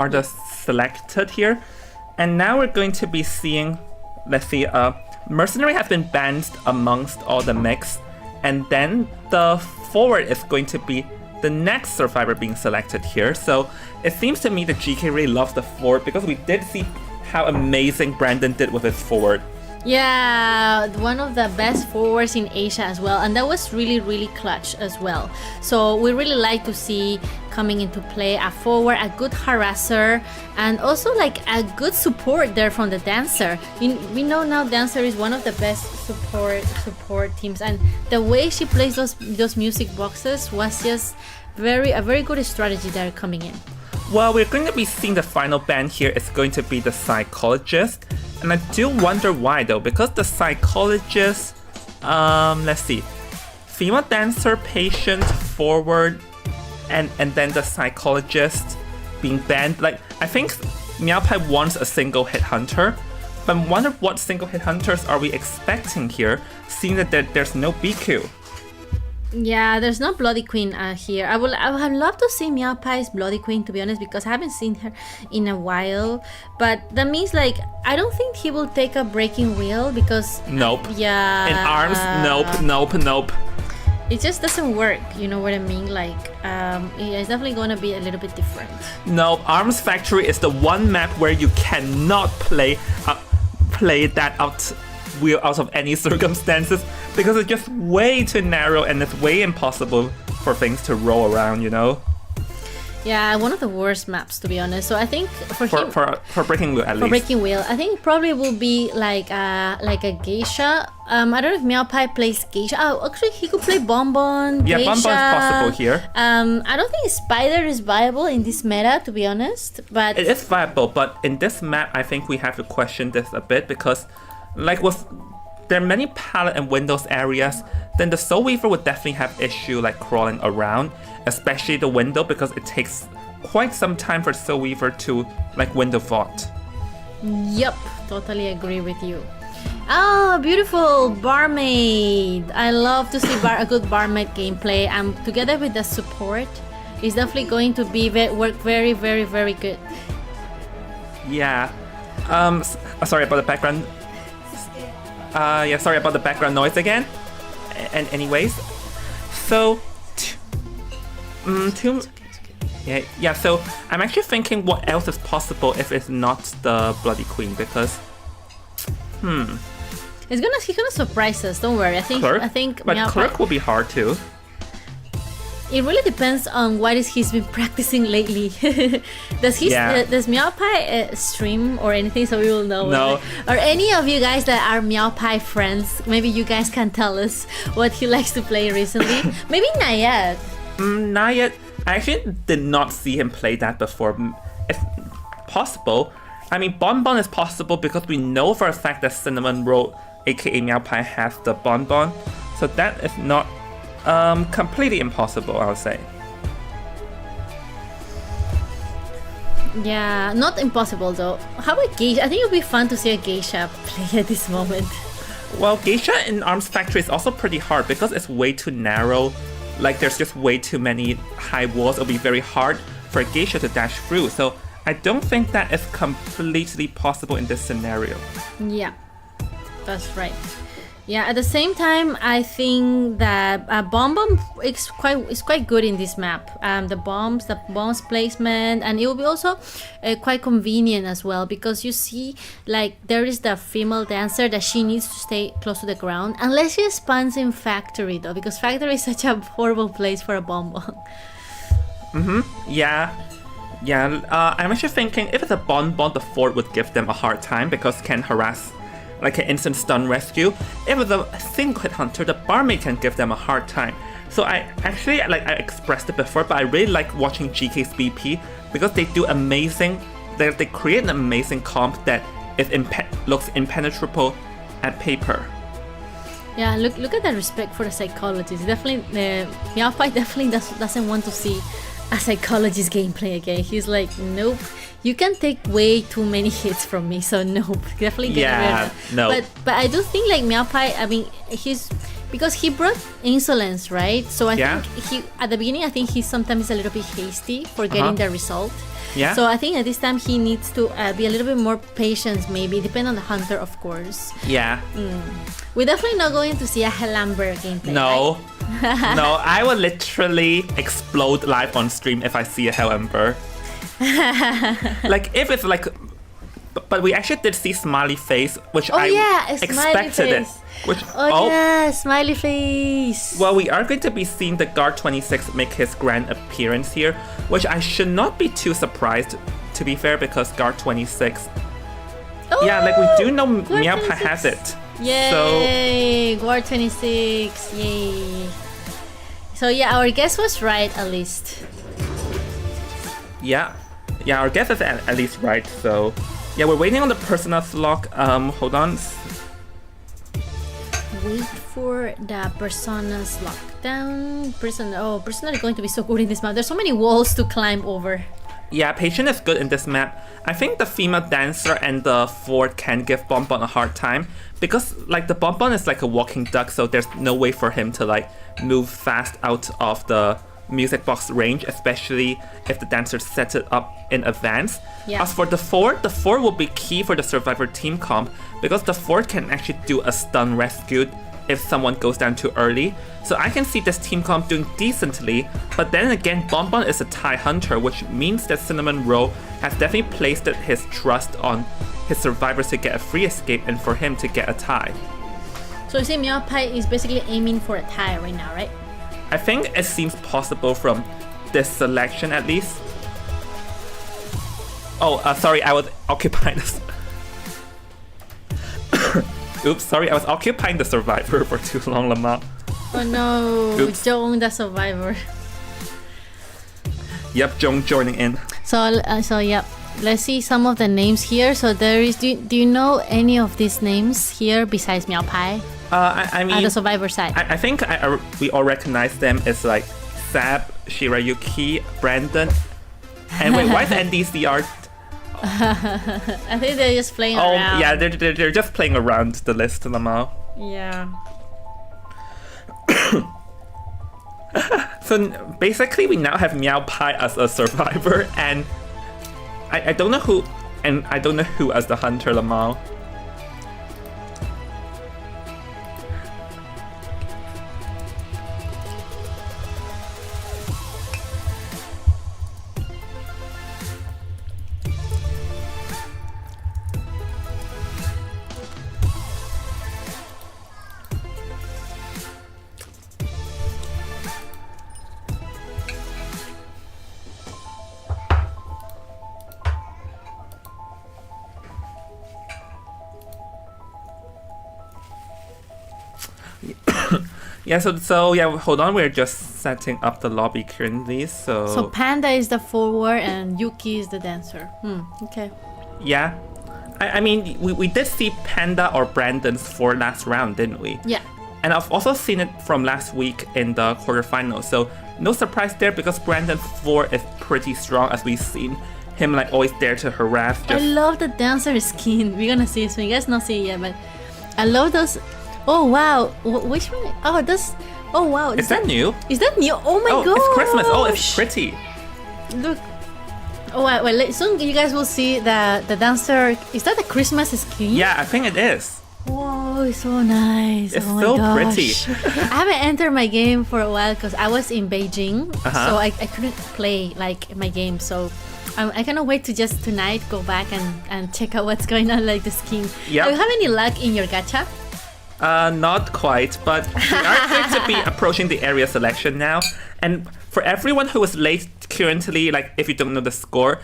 A: the selected here. And now we're going to be seeing, let's see, Mercenary has been banned amongst all the mix. And then the forward is going to be the next survivor being selected here. So it seems to me that GK really loves the forward, because we did see how amazing Brandon did with his forward.
B: Yeah, one of the best forwards in Asia as well, and that was really, really clutch as well. So we really like to see coming into play a forward, a good harasser, and also like a good support there from the dancer. We know now dancer is one of the best support teams, and the way she plays those music boxes was just a very good strategy there coming in.
A: Well, we're going to be seeing the final band here. It's going to be the Psychologist. And I do wonder why though, because the Psychologist, let's see, female dancer, patient, forward, and then the Psychologist being banned. Like, I think Meow Pie wants a single hit hunter, but I wonder what single hit hunters are we expecting here, seeing that there's no BQ.
B: Yeah, there's no Bloody Queen here. I would love to see Meow Pie's Bloody Queen, to be honest, because I haven't seen her in a while. But that means, like, I don't think he will take a Breaking Wheel, because...
A: Nope.
B: Yeah.
A: In Arms, nope.
B: It just doesn't work, you know what I mean? Like, yeah, it's definitely gonna be a little bit different.
A: No, Arms Factory is the one map where you cannot play that wheel out of any circumstances, because it's just way too narrow and it's way impossible for things to roll around, you know?
B: Yeah, one of the worst maps, to be honest. So I think for
A: Breaking Wheel, at least.
B: For Breaking Wheel, I think probably will be like a geisha. I don't know if Meow Pie plays geisha. Oh, actually, he could play Bonbon,
A: yeah,
B: geisha.
A: Bonbon is possible here.
B: I don't think Spider is viable in this meta, to be honest. But
A: it is viable, but in this map, I think we have to question this a bit, because, like, there are many palette and windows areas, then the Soul Weaver would definitely have issue like crawling around, especially the window, because it takes quite some time for Soul Weaver to like window vault.
B: Yup, totally agree with you. Oh, beautiful Barmaid! I love to see a good Barmaid gameplay, and together with the support, it's definitely going to be work very good.
A: Yeah. Sorry about the background. Yeah, sorry about the background noise again. And anyways, so Two. Yeah. So I'm actually thinking what else is possible if it's not the Bloody Queen, because
B: He's gonna surprise us. Don't worry. I think
A: but
B: Meow
A: Clerk
B: Pie,
A: will be hard too.
B: it really depends on what he's been practicing lately. Does Meow Pie stream or anything, so we will know?
A: No.
B: Or any of you guys that are Meow Pie friends, maybe you guys can tell us what he likes to play recently. Maybe Nayad.
A: Not yet. I actually did not see him play that before. If possible, I mean, Bonbon is possible because we know for a fact that Cinnamon Roll, aka Meow Pie, has the Bonbon. So that is not completely impossible, I would say.
B: Yeah, not impossible though. How about Geisha? I think it would be fun to see a Geisha play at this moment.
A: Well, Geisha in Arms Factory is also pretty hard because it's way too narrow. Like, there's just way too many high walls. It'll be very hard for a Geisha to dash through. So I don't think that is completely possible in this scenario.
B: Yeah, that's right. Yeah, at the same time, I think that Bomb is quite good in this map. The bombs placement, and it will be also quite convenient as well, because you see, like, there is the female dancer that she needs to stay close to the ground, unless she spawns in Factory though, because Factory is such a horrible place for a Bonbon.
A: Yeah. I'm actually thinking if it's a Bonbon, the fort would give them a hard time because can harass, like an instant stun rescue. If it's a single hit hunter, the barmaid can give them a hard time. So I actually, like I expressed it before, but I really like watching GK's BP because they do amazing. They create an amazing comp that is looks impenetrable at paper.
B: Yeah, look at that respect for the psychologist. Definitely, Meow Pie definitely doesn't want to see a psychologist gameplay again. He's like, nope, you can take way too many hits from me, so nope, definitely get rid of it.
A: No.
B: But I do think like Meow Pie, I mean, because he brought insolence, right? So I think he at the beginning, I think he's sometimes a little bit hasty for getting the result.
A: Yeah.
B: So I think at this time he needs to be a little bit more patient, maybe, depending on the hunter, of course.
A: Yeah.
B: We're definitely not going to see a Helamber gameplay.
A: No.
B: Right?
A: No, I will literally explode live on stream if I see a Hell Ember. Like, if it's like... But we actually did see Smiley Face, which expected it.
B: Smiley Face.
A: Well, we are going to be seeing the Guard 26 make his grand appearance here, which I should not be too surprised, to be fair, because Guard 26... yeah, like, we do know Meow Pie has it.
B: Yay! Guard 26, yay. So yeah, our guess was right, at least.
A: Yeah, our guess is at least right, so... Yeah, we're waiting on the Persona's lock. Hold on.
B: Wait for the Persona's lockdown. Persona is going to be so good in this map. There's so many walls to climb over.
A: Yeah, Patient is good in this map. I think the female dancer and the fort can give Bonbon a hard time because, like, the Bonbon is like a walking duck, so there's no way for him to, like, move fast out of the music box range, especially if the dancer sets it up in advance.
B: Yeah.
A: As for the fort will be key for the Survivor team comp because the fort can actually do a stun rescue if someone goes down too early. So I can see this team comp doing decently, but then again, Bonbon is a tie hunter, which means that Cinnamon Roll has definitely placed his trust on his survivors to get a free escape and for him to get a tie.
B: So you see Meow Pie is basically aiming for a tie right now, right?
A: I think it seems possible from this selection at least. Oh, sorry, I was occupying this. Oops, sorry, I was occupying the survivor for too long, Lamar.
B: Oh no,
A: Oops.
B: Joan the survivor.
A: Yep, Joan joining in.
B: So yeah, let's see some of the names here. So there is, do you know any of these names here besides Meow Pie?
A: I mean,
B: the survivor side.
A: I think we all recognize them as like Sab, Shirayuki, Brandon, and wait, why is NDCR?
B: I think they're just playing around.
A: Oh yeah, they're just playing around the list, Lamar.
B: Yeah.
A: So basically, we now have Meow Pie as a survivor, and I don't know who, and I don't know who as the hunter, Lamar. Yeah, so yeah, hold on. We're just setting up the lobby currently.
B: So Panda is the forward and Yuki is the dancer. Okay.
A: Yeah. I mean, we did see Panda or Brandon's for last round, didn't we?
B: Yeah.
A: And I've also seen it from last week in the quarterfinals. So no surprise there because Brandon's 4 is pretty strong, as we've seen him like always there to harass.
B: I love the dancer skin. We're gonna see it soon. You guys not see it yet, but I love those. Oh wow, which one? Oh, this. Oh wow.
A: Is that new?
B: Is that new? Oh my god.
A: Oh, it's Christmas. Oh, it's pretty.
B: Look. Oh wait. Soon you guys will see the dancer. Is that the Christmas skin?
A: Yeah, I think it is.
B: Whoa, it's so nice.
A: It's
B: oh my
A: so
B: gosh.
A: pretty.
B: I haven't entered my game for a while because I was in Beijing, so I couldn't play like my game. So I cannot wait to just tonight go back and check out what's going on, like the skin.
A: Yep.
B: Do you have any luck in your gacha?
A: Not quite, but we are going to be approaching the area selection now. And for everyone who is late currently, like if you don't know the score,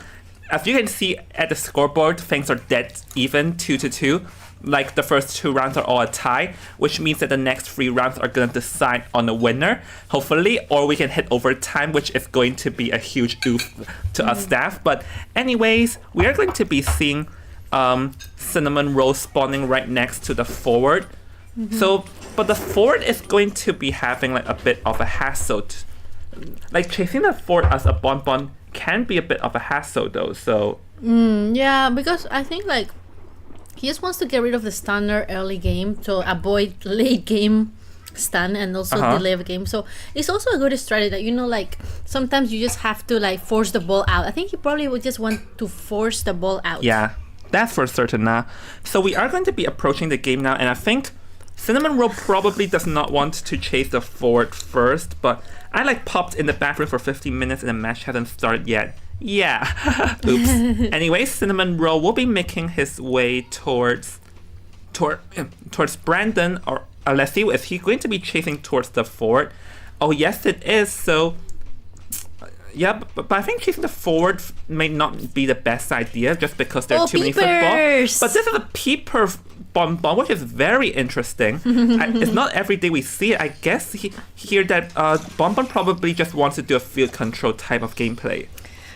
A: as you can see at the scoreboard, things are dead even, 2-2. Like the first 2 rounds are all a tie, which means that the next 3 rounds are going to decide on a winner, hopefully, or we can hit overtime, which is going to be a huge oof to us staff. But anyways, we are going to be seeing Cinnamon Roll spawning right next to the forward. So, but the forward is going to be having like a bit of a hassle. Like chasing the forward as a bonbon can be a bit of a hassle though, so...
B: Yeah, because I think like he just wants to get rid of the stunner early game to avoid late game stun and also delay of game. So it's also a good strategy that, you know, like sometimes you just have to like force the ball out. I think he probably would just want to force the ball out.
A: Yeah, that's for certain now. So we are going to be approaching the game now, and I think Cinnamon Roll probably does not want to chase the forward first, but I like popped in the bathroom for 15 minutes and the match hasn't started yet. Yeah. Oops. Anyway, Cinnamon Roll will be making his way towards Brandon, or let's see, is he going to be chasing towards the forward? Oh yes, it is. So yeah, but I think chasing the forward may not be the best idea just because there are too many football. But this is a peeper bonbon, which is very interesting. It's not every day we see it. I guess here that bonbon probably just wants to do a field control type of gameplay.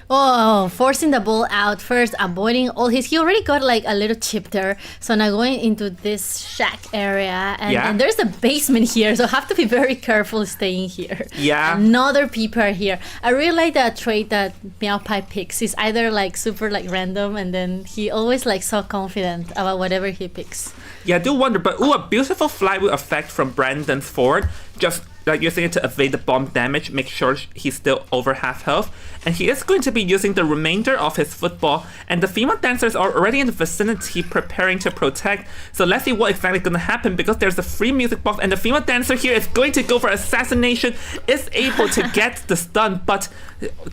B: Oh, forcing the ball out first, avoiding all his... He already got like a little chip there. So now going into this shack area. And there's a basement here, so have to be very careful staying here.
A: Yeah.
B: Another peeper here. I really like that trait that Meow Pie picks. He's either like super like random, and then he always like so confident about whatever he picks.
A: Yeah, I do wonder, but a beautiful flywheel effect from Brandon's forward. Just like using it to evade the bomb damage, make sure he's still over half health. And he is going to be using the remainder of his football, and the female dancers are already in the vicinity preparing to protect. So let's see what exactly is going to happen, because there's a free music box and the female dancer here is going to go for assassination, is able to get the stun, but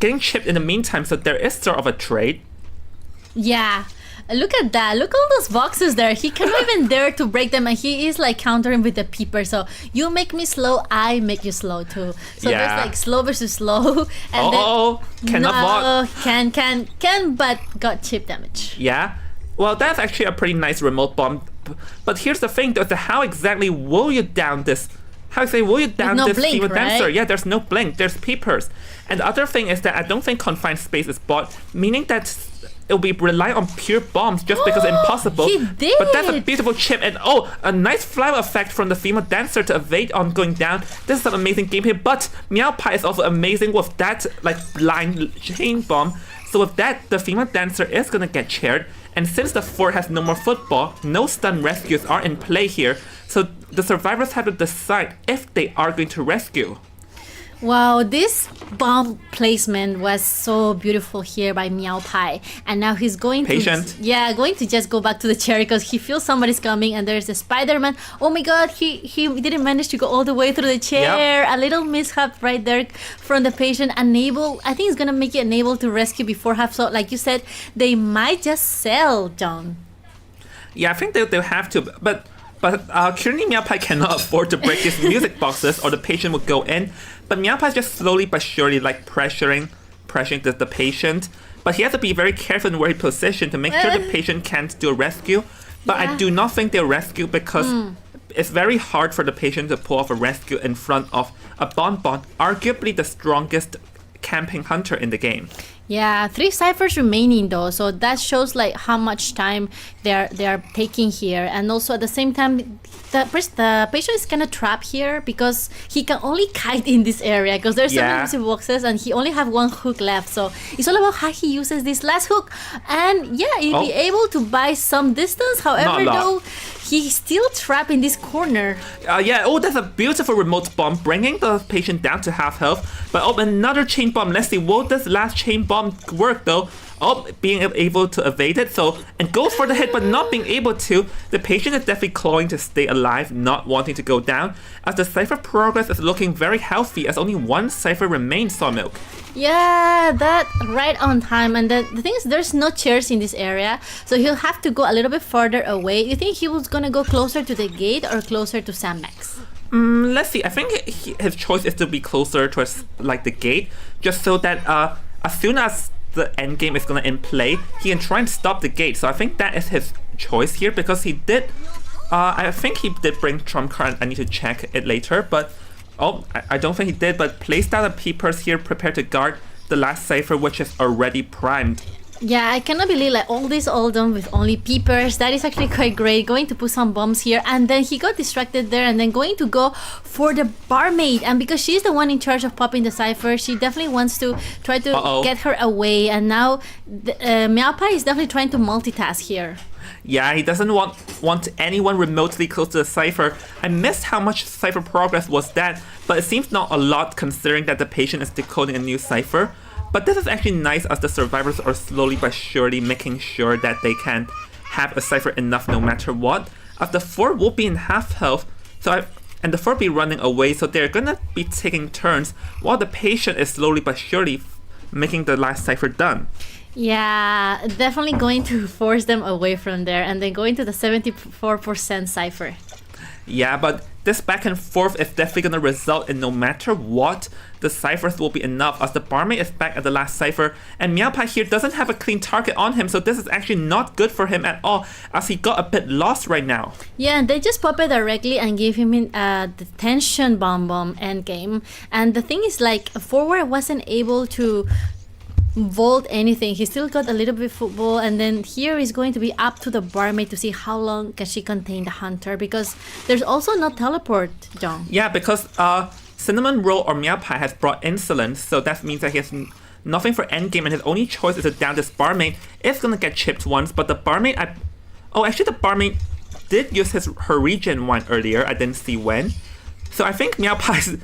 A: getting chipped in the meantime, so there is sort of a trade.
B: Yeah. Look at that. Look at all those boxes there. He cannot even dare to break them, and he is like countering with the peeper. So you make me slow, I make you slow too. So there's like slow versus slow. And
A: cannot block.
B: Can, but got chip damage.
A: Yeah. Well, that's actually a pretty nice remote bomb. But here's the thing, though, how exactly will you down this? How exactly will you down this female dancer? Yeah, there's no blink. There's peepers. And the other thing is that I don't think confined space is bought, meaning that it'll be relying on pure bombs just because it's impossible.
B: He did.
A: But that's a beautiful chip, and a nice flywheel effect from the female dancer to evade on going down. This is some amazing gameplay, but Meow Pie is also amazing with that like blind chain bomb. So with that, the female dancer is gonna get chaired, and since the fort has no more football, no stun rescues are in play here. So the survivors have to decide if they are going to rescue.
B: Wow, this bomb placement was so beautiful here by Meow Pie. And now he's going to just go back to the chair because he feels somebody's coming, and there's a Spider-Man. Oh my god, he didn't manage to go all the way through the chair. Yep. A little mishap right there from the patient. I think it's gonna make you unable to rescue before half. So like you said, they might just sell, John.
A: Yeah, I think they'll have to, but currently Meow Pie cannot afford to break these music boxes or the patient would go in. But Meow Pie is just slowly but surely like pressuring the patient. But he has to be very careful in where he positioned to make sure the patient can't do a rescue. But I do not think they'll rescue because it's very hard for the patient to pull off a rescue in front of a Bonbon, arguably the strongest camping hunter in the game.
B: Yeah, 3 ciphers remaining though, so that shows like how much time they're taking here, and also at the same time, the patient is kind of trapped here because he can only kite in this area because there's so many music boxes and he only have 1 hook left. So it's all about how he uses this last hook, and yeah, he'll be able to buy some distance. However, though, he's still trapped in this corner.
A: That's a beautiful remote bomb, bringing the patient down to half health. But another chain bomb. Let's see, will this last chain bomb work though? Being able to evade it, and goes for the hit, but not being able to. The patient is definitely clawing to stay alive, not wanting to go down, as the cipher progress is looking very healthy, as only 1 cipher remains, Sawmilk.
B: Yeah, that right on time. And the thing is, there's no chairs in this area, so he'll have to go a little bit further away. You think he was gonna go closer to the gate or closer to Sandbags?
A: Let's see. I think his choice is to be closer towards like the gate, just so that as soon as the end game is gonna in play, he can try and stop the gate. So I think that is his choice here, because he did I think he did bring trump card. I need to check it later, but I don't think he did, but placed down the peepers here, prepared to guard the last cipher, which is already primed.
B: Yeah, I cannot believe like all this all done with only peepers. That is actually quite great. Going to put some bombs here, and then he got distracted there, and then going to go for the barmaid. And because she's the one in charge of popping the cipher, she definitely wants to try to get her away. And now Meow Pie is definitely trying to multitask here.
A: Yeah, he doesn't want anyone remotely close to the cipher. I missed how much cipher progress was that, but it seems not a lot considering that the patient is decoding a new cipher. But this is actually nice, as the survivors are slowly but surely making sure that they can have a cipher enough no matter what. As the 4 will be in half health, and the 4 will be running away, so they're gonna be taking turns while the patient is slowly but surely making the last cipher done.
B: Yeah, definitely going to force them away from there, and then going to the 74% cipher.
A: Yeah, but this back and forth is definitely going to result in, no matter what, the ciphers will be enough, as the barmaid is back at the last cipher, and Meow Pie here doesn't have a clean target on him, so this is actually not good for him at all, as he got a bit lost right now.
B: Yeah, and they just pop it directly and give him the tension bomb endgame. And the thing is, like, Forward wasn't able to vault anything. He still got a little bit of football, and then here is going to be up to the barmaid to see how long can she contain the hunter, because there's also no teleport, John.
A: Yeah, because Cinnamon Roll or Meow Pie has brought insolence, so that means that he has nothing for endgame, and his only choice is to down this barmaid. It's gonna get chipped once, but the barmaid actually the barmaid did use her regen one earlier. I didn't see when. So I think Meow Pie's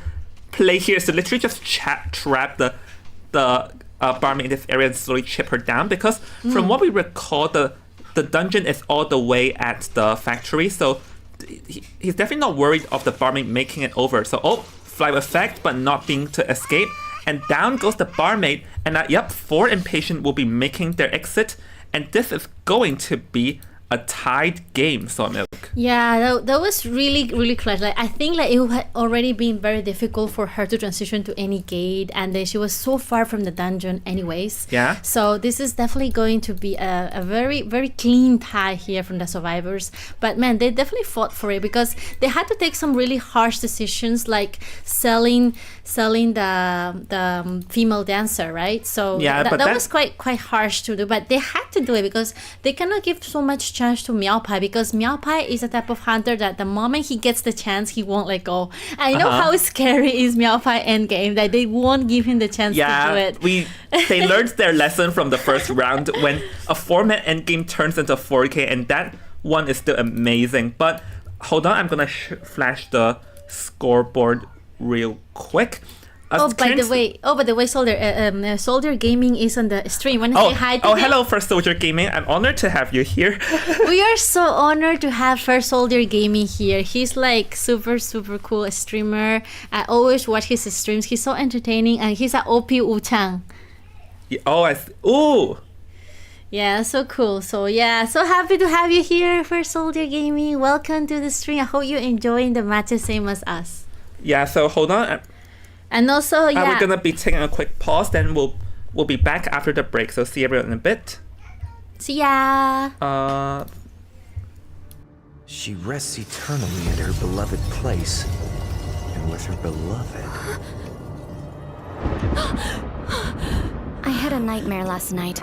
A: play here is to literally just trap the barmaid in this area and slowly chip her down, because from what we recall, the dungeon is all the way at the factory, so he's definitely not worried of the barmaid making it over. So fly effect, but not being to escape, and down goes the barmaid, and 4 impatient will be making their exit, and this is going to be a tied game, Sawmilk.
B: Yeah, that was really, really clutch. Like, I think like it had already been very difficult for her to transition to any gate, and then she was so far from the dungeon anyways.
A: Yeah.
B: So this is definitely going to be a very, very clean tie here from the survivors. But man, they definitely fought for it, because they had to take some really harsh decisions, like selling the female dancer, right? So
A: yeah,
B: that was quite harsh to do, but they had to do it because they cannot give so much chance to Meow Pie, because Meow Pie is a type of hunter that the moment he gets the chance, he won't let go. And I know how scary is Meow Pie endgame, that they won't give him the chance to do it.
A: They learned their lesson from the first round when a 4-man endgame turns into 4K, and that one is still amazing. But hold on, I'm gonna flash the scoreboard real quick.
B: By the way, Soldier, Soldier Gaming is on the stream. Want to say hi to him?
A: Hello, First Soldier Gaming. I'm honored to have you here.
B: We are so honored to have First Soldier Gaming here. He's like super, super cool streamer. I always watch his streams. He's so entertaining, and he's an OP Uchang. Yeah, so cool. So yeah, so happy to have you here, First Soldier Gaming. Welcome to the stream. I hope you're enjoying the matches same as us.
A: Yeah, so hold on.
B: And also,
A: we're gonna be taking a quick pause, then we'll be back after the break. So see everyone in a bit.
B: See ya.
G: She rests eternally in her beloved place and with her beloved.
F: I had a nightmare last night.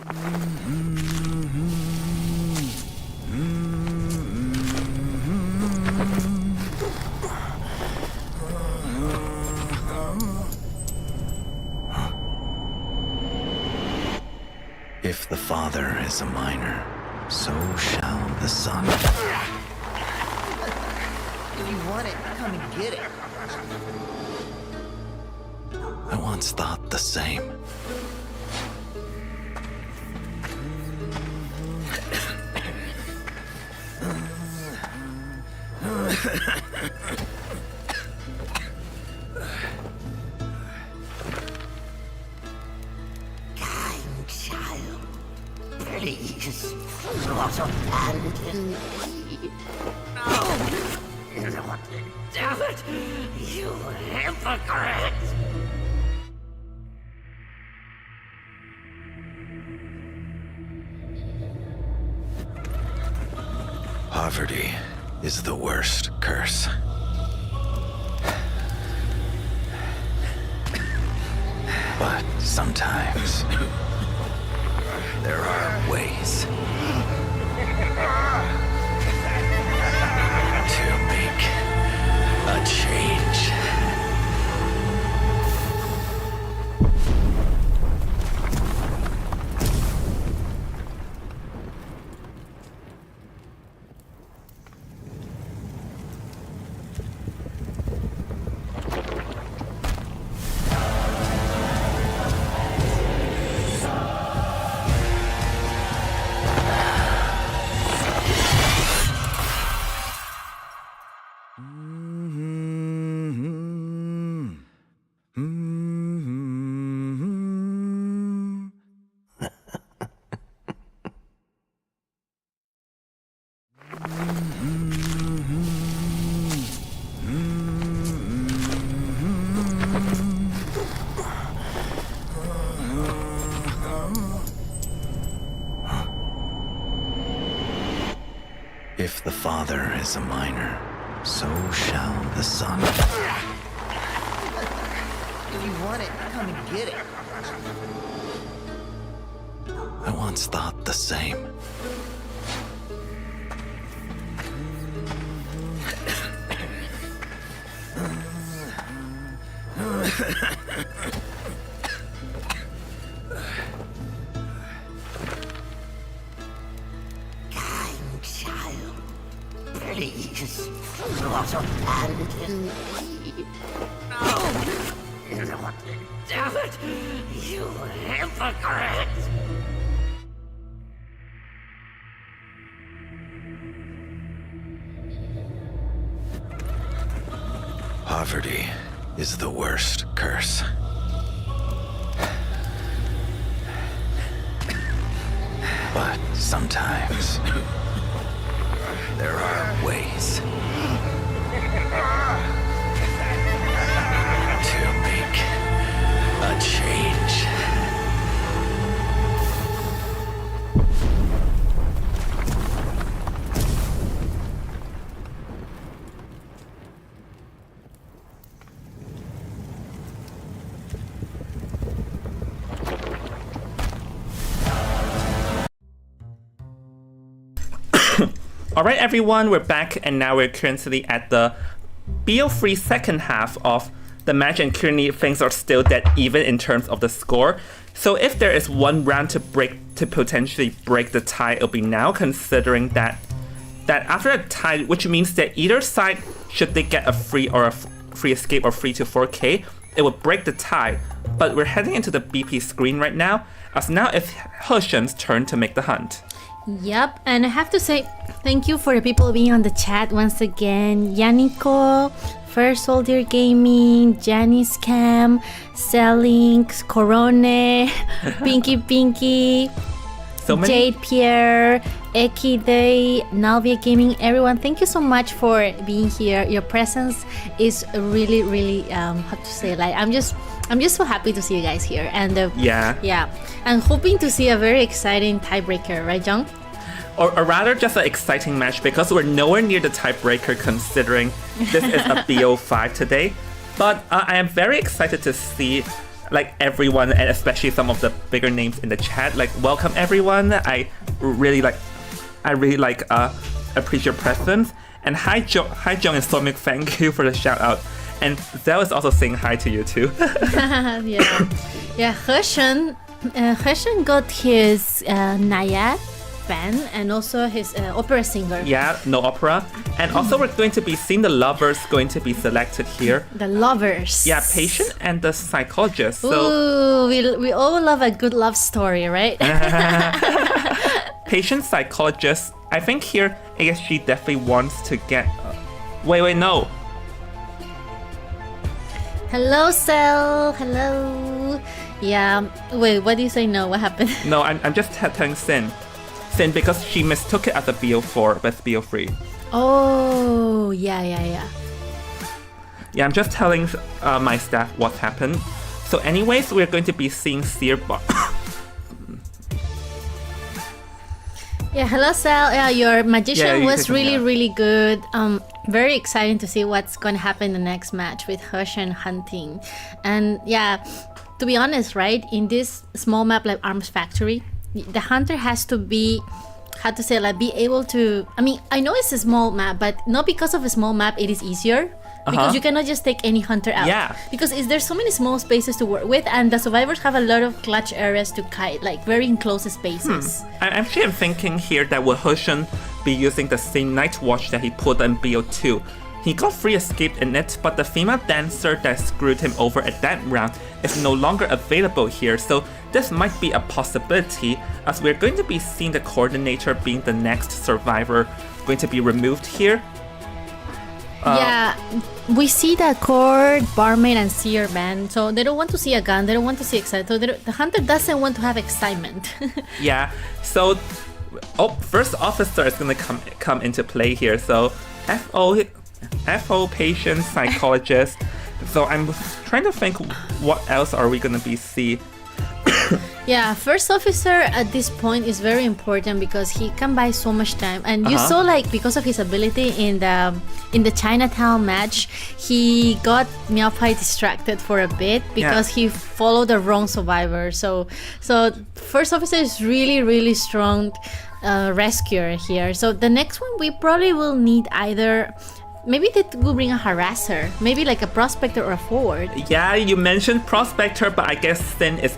H: If the father is a miner, so shall the son.
C: If you want it, come and get it.
H: I once thought the same.
C: Kind child, please, not abandon me. No! Not do it, you hypocrite!
H: Poverty is the worst curse. But sometimes there are ways to make a change. If the father is a miner, so shall the son.
C: If you want it, come and get it.
H: I once thought the same.
C: Kind child, please, not abandon me. No! Not do it, you hypocrite!
H: Poverty is the worst curse. But sometimes there are ways to make a change.
A: Alright everyone, we're back and now we're currently at the BO3 second half of the match, and currently things are still dead even in terms of the score. So if there is one round to potentially break the tie, it'll be now, considering that after a tie, which means that either side, should they get a free escape or free to 4K, it would break the tie. But we're heading into the BP screen right now, as now it's Heshen's turn to make the hunt.
B: Yep, and I have to say thank you for the people being on the chat once again. Yannico, First Soldier Gaming, Janice Cam, Sellinks, Corone, Pinky,
A: So many.
B: Jade Pierre, Eki Day, Nalvia Gaming, everyone, thank you so much for being here. Your presence is really how to say, like, I'm just so happy to see you guys here, and
A: Yeah.
B: I'm hoping to see a very exciting tiebreaker, right, Jung?
A: or rather just an exciting match because we're nowhere near the tiebreaker considering this is a BO5 today. But I am very excited to see like everyone, and especially some of the bigger names in the chat. Like, welcome everyone. I really appreciate your presence. And hi Jong and Somik, thank you for the shout out. And Zell is also saying hi to you too.
B: Yeah, Heshen got his Nayad band and also his opera singer.
A: Yeah, no opera. And also we're going to be seeing the lovers going to be selected here.
B: The lovers.
A: Yeah, patient and the psychologist. So
B: ooh, we all love a good love story, right?
A: patient, psychologist. I think here ASG definitely wants to get... Wait, no.
B: Hello, Cell. Hello. Yeah. Wait, what do you say no? What happened?
A: No, I'm just telling Sin, because she mistook it as a BO4 with BO3.
B: Oh, yeah.
A: Yeah, I'm just telling my staff what happened. So anyways, we're going to be seeing Seer
B: Yeah, hello, Sal. Yeah, your magician
A: you
B: was
A: can-
B: really,
A: yeah.
B: really good. Very exciting to see what's going to happen in the next match with Hirsch and Hunting. And yeah, to be honest, right, in this small map like Arms Factory, the hunter has to be, how to say, like, be able to. I mean, I know it's a small map, but not because of a small map it is easier. Because you cannot just take any hunter out.
A: Yeah.
B: Because there's so many small spaces to work with, and the survivors have a lot of clutch areas to kite, like very enclosed spaces.
A: I'm thinking here that will Hushan be using the same night watch that he put in BO2. He got free escape in it, but the female dancer that screwed him over at that round is no longer available here, so this might be a possibility, as we're going to be seeing the coordinator being the next survivor going to be removed here.
B: Yeah, we see the court, barmaid, and seer man. So they don't want to see a gun. They don't want to see excitement. So the hunter doesn't want to have excitement.
A: Yeah, so first officer is gonna come into play here. So FO patient psychologist. So I'm trying to think what else are we gonna be see.
B: Yeah, first officer at this point is very important because he can buy so much time, and you saw, like, because of his ability in the Chinatown match, he got Meow Pie distracted for a bit because he followed the wrong survivor. So first officer is really strong rescuer here. So the next one we probably will need either. Maybe they will bring a harasser, maybe like a prospector or a forward.
A: Yeah, you mentioned prospector, but I guess Sin is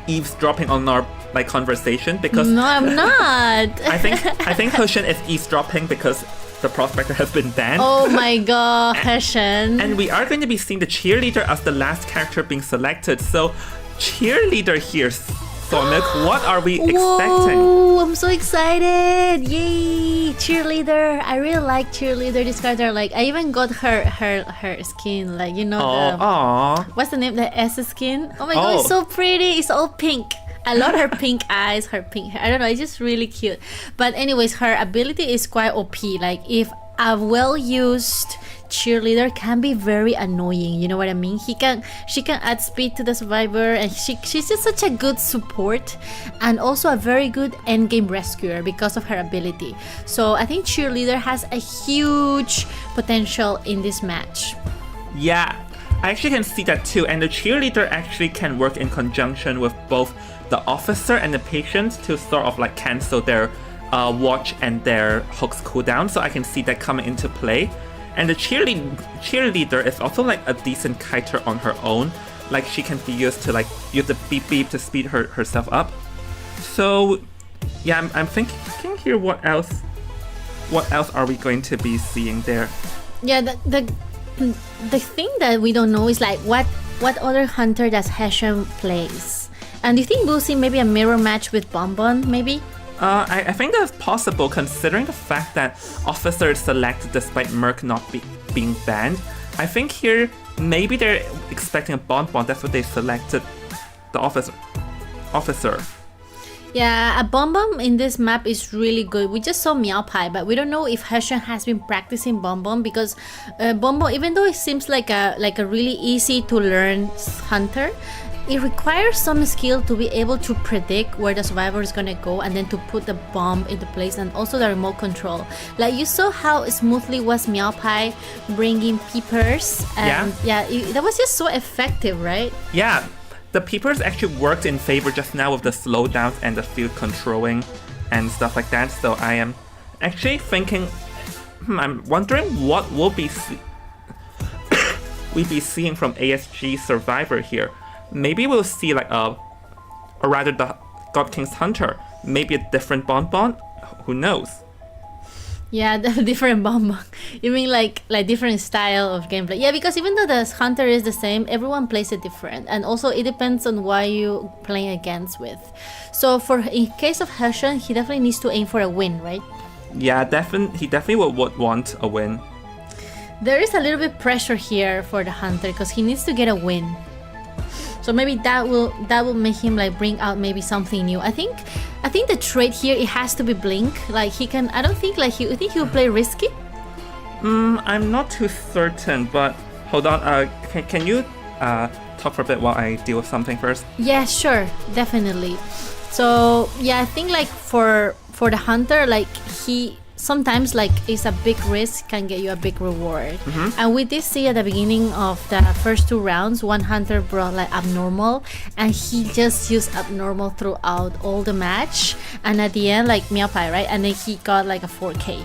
A: eavesdropping on our conversation because
B: No, I'm not.
A: I think Hushan is eavesdropping because the prospector has been banned.
B: Oh my god, Heshen.
A: And we are going to be seeing the cheerleader as the last character being selected. So cheerleader here, Sonic, what are we expecting?
B: Whoa, I'm so excited! Yay, cheerleader! I really like cheerleader. This character, like, I even got her skin, like, you know, what's the name? The S skin. Oh my god, it's so pretty. It's all pink. I love her pink eyes, her pink hair. I don't know, it's just really cute. But anyways, her ability is quite OP. Like, if a well-used cheerleader can be very annoying, you know what I mean? She can add speed to the survivor, and she's just such a good support and also a very good endgame rescuer because of her ability. So I think cheerleader has a huge potential in this match.
A: Yeah, I actually can see that too, and the cheerleader actually can work in conjunction with both the officer and the patient to sort of like cancel their watch and their hooks cooldown, so I can see that coming into play. And the cheerleader is also like a decent kiter on her own. Like, she can be used to like use the beep beep to speed herself up. So yeah, I'm thinking here what else are we going to be seeing there?
B: Yeah, the thing that we don't know is like what other hunter does Heshen plays. And do you think we'll see maybe a mirror match with Bonbon maybe?
A: I think that's possible considering the fact that officer is selected despite Merc not being banned. I think here maybe they're expecting a Bonbon, that's what they selected the officer.
B: Yeah, a Bonbon in this map is really good. We just saw Meow Pie, but we don't know if Heshen has been practicing Bonbon because Bonbon, even though it seems like a really easy to learn hunter, it requires some skill to be able to predict where the survivor is gonna go and then to put the bomb into place, and also the remote control. Like you saw how smoothly was Meow Pie bringing peepers, and that was just so effective, right?
A: Yeah, the peepers actually worked in favor just now with the slowdowns and the field controlling and stuff like that. So I am actually thinking, I'm wondering what will be we be seeing from ASG Survivor here. Maybe we'll see like or rather the God King's Hunter, maybe a different bonbon. Who knows?
B: Yeah, the different bonbon. You mean like different style of gameplay? Yeah, because even though the hunter is the same, everyone plays it different, and also it depends on what you playing against with. So in case of Heshen, he definitely needs to aim for a win, right?
A: Yeah, he definitely would want a win.
B: There is a little bit pressure here for the hunter because he needs to get a win. So maybe that will make him like bring out maybe something new. I think the trait here, it has to be blink. Like he can. I don't think like you think he'll play risky.
A: I'm not too certain, but hold on. Can you talk for a bit while I deal with something first?
B: Yeah, sure, definitely. So yeah, I think like for the hunter, like he sometimes like it's a big risk can get you a big reward. And we did see at the beginning of the first 2 rounds, one hunter brought like abnormal, and he just used abnormal throughout all the match, and at the end like Meow Pie, right? And then he got like a 4K.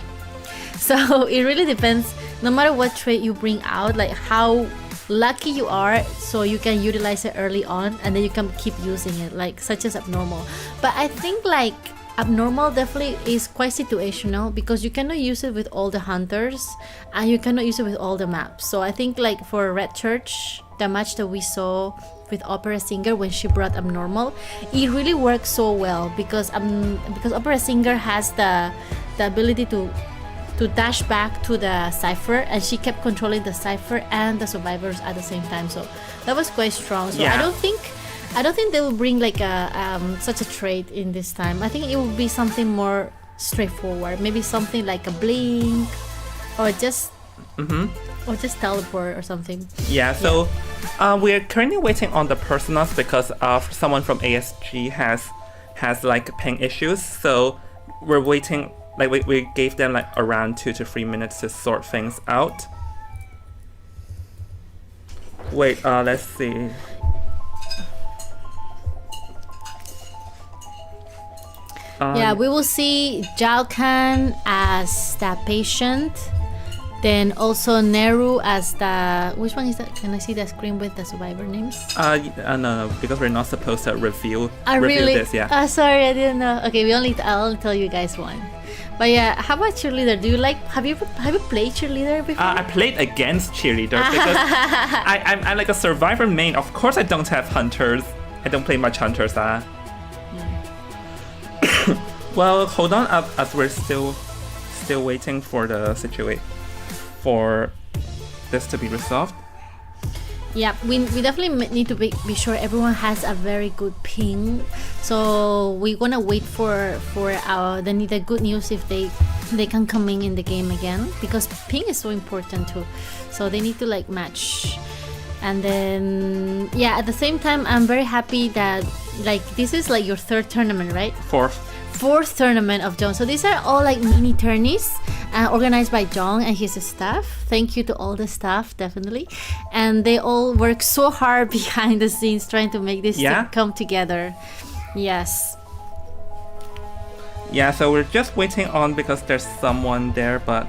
B: So it really depends, no matter what trait you bring out, like how lucky you are, so you can utilize it early on and then you can keep using it, like such as abnormal. But I think like abnormal definitely is quite situational because you cannot use it with all the hunters and you cannot use it with all the maps. So I think like for Red Church, the match that we saw with Opera Singer when she brought abnormal, it really worked so well because Opera Singer has the ability to dash back to the cipher, and she kept controlling the cipher and the survivors at the same time. So that was quite strong. So I don't think they will bring like a such a trait in this time. I think it will be something more straightforward. Maybe something like a blink, or just teleport or something.
A: Yeah. So we're currently waiting on the personas because someone from ASG has like ping issues. So we're waiting. Like we gave them like around 2 to 3 minutes to sort things out. Wait. Let's see.
B: Yeah, we will see Zhao Kan as the patient, then also Neru as the... Which one is that? Can I see the screen with the survivor names?
A: No, because we're not supposed to review
B: really?
A: this, yeah.
B: Sorry, I didn't know. Okay, I'll only tell you guys one. But yeah, how about cheerleader? Do you like... Have you played cheerleader before?
A: I played against cheerleader because I'm like a survivor main. Of course I don't have hunters. I don't play much hunters, Well, hold on, as we're still waiting for the situation, for this to be resolved.
B: Yeah, we definitely need to be sure everyone has a very good ping. So we're gonna wait for the good news if they can come in the game again, because ping is so important too. So they need to like match. And then yeah, at the same time, I'm very happy that like this is like your 3rd tournament, right? Fourth tournament of Jong. So these are all like mini tourneys organized by Jong and his staff. Thank you to all the staff, definitely. And they all work so hard behind the scenes trying to make this come together. Yes.
A: Yeah, so we're just waiting on because there's someone there, but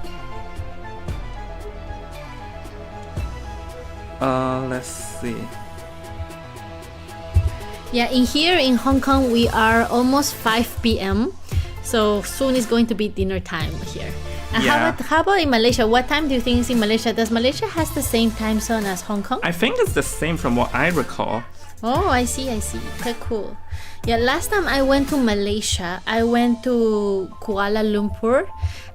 A: let's see.
B: Yeah, in Hong Kong, we are almost 5 p.m. So soon is going to be dinner time here. And how about in Malaysia? What time do you think is in Malaysia? Does Malaysia has the same time zone as Hong Kong?
A: I think it's the same from what I recall.
B: Oh, I see. Okay, cool. Yeah, last time I went to Malaysia, I went to Kuala Lumpur,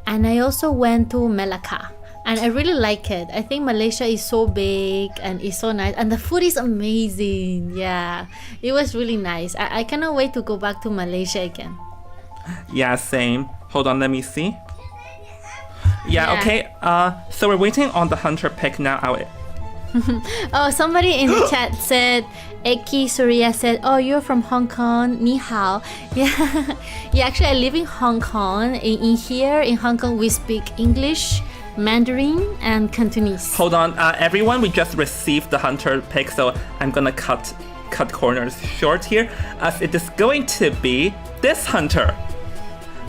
B: and I also went to Melaka. And I really like it. I think Malaysia is so big and it's so nice. And the food is amazing. Yeah, it was really nice. I cannot wait to go back to Malaysia again.
A: Yeah, same. Hold on, let me see. Yeah, okay. So we're waiting on the hunter pick now.
B: Oh, somebody in the chat said, Eki Surya said, oh, you're from Hong Kong, ni hao. Yeah, yeah, actually I live in Hong Kong. In here, in Hong Kong, we speak English, Mandarin, and Cantonese.
A: Hold on, everyone, we just received the hunter pick, so I'm gonna cut corners short here, as it is going to be this hunter.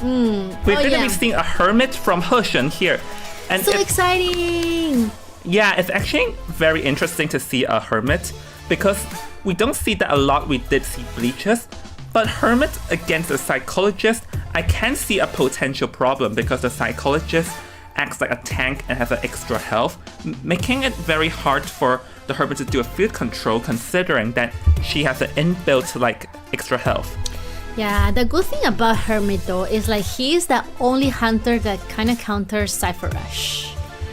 A: We're gonna be seeing a hermit from Hushan here. And
B: so exciting!
A: Yeah, it's actually very interesting to see a hermit, because we don't see that a lot. We did see bleachers, but hermit against a psychologist, I can see a potential problem, because the psychologist acts like a tank and has an extra health, making it very hard for the hermit to do a field control, considering that she has an inbuilt like extra health.
B: Yeah, the good thing about Hermit though is like he's the only hunter that kind of counters Cypher Rush.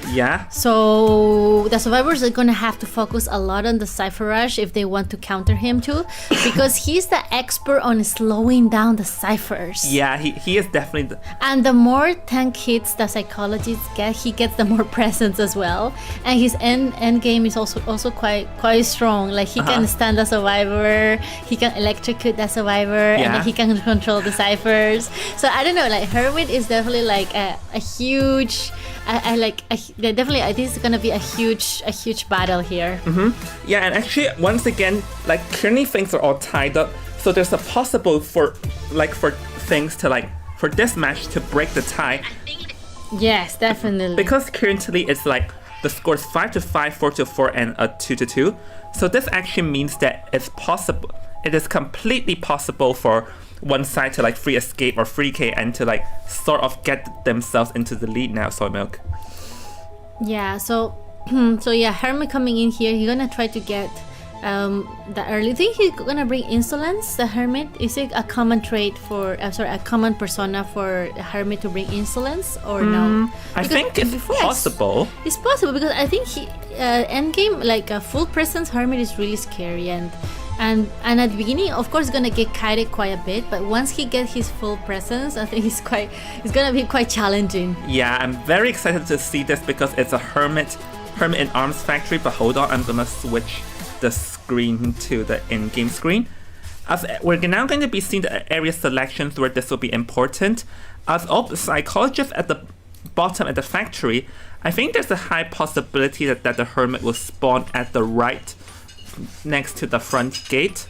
A: Yeah.
B: So the survivors are gonna have to focus a lot on the Cypher Rush if they want to counter him too, because he's the expert on slowing down the ciphers.
A: Yeah, he is definitely
B: and the more tank hits the psychologists get, he gets the more presence as well. And his end game is also quite strong. Like he can stand the survivor, he can electrocute the survivor, and then he can control the ciphers. So I don't know, like Hermit is definitely like a huge. Definitely, I think it's gonna be a huge battle here.
A: Yeah, and actually, once again, like currently things are all tied up, so there's a possible for things to like for this match to break the tie.
B: Yes, definitely.
A: Because currently it's like the score is 5-5, 4-4, and a 2-2. So this actually means that it's possible. It is completely possible for one side to like free escape or free K and to like sort of get themselves into the lead now, Soy Milk.
B: Yeah, so yeah, Hermit coming in here, he's gonna try to get the early thing. He's gonna bring insolence. The Hermit, is it a common trait for a common persona for a Hermit to bring insolence or no?
A: I think it's possible.
B: It's possible because I think he endgame like a full presence Hermit is really scary and at the beginning, of course, gonna get kited quite a bit, but once he gets his full presence, I think it's gonna be quite challenging.
A: Yeah, I'm very excited to see this because it's a Hermit in Arms Factory. But hold on, I'm gonna switch the screen to the in-game screen. As we're now going to be seeing the area selections where this will be important. As the psychologist at the bottom at the factory, I think there's a high possibility that the Hermit will spawn at the right next to the front gate.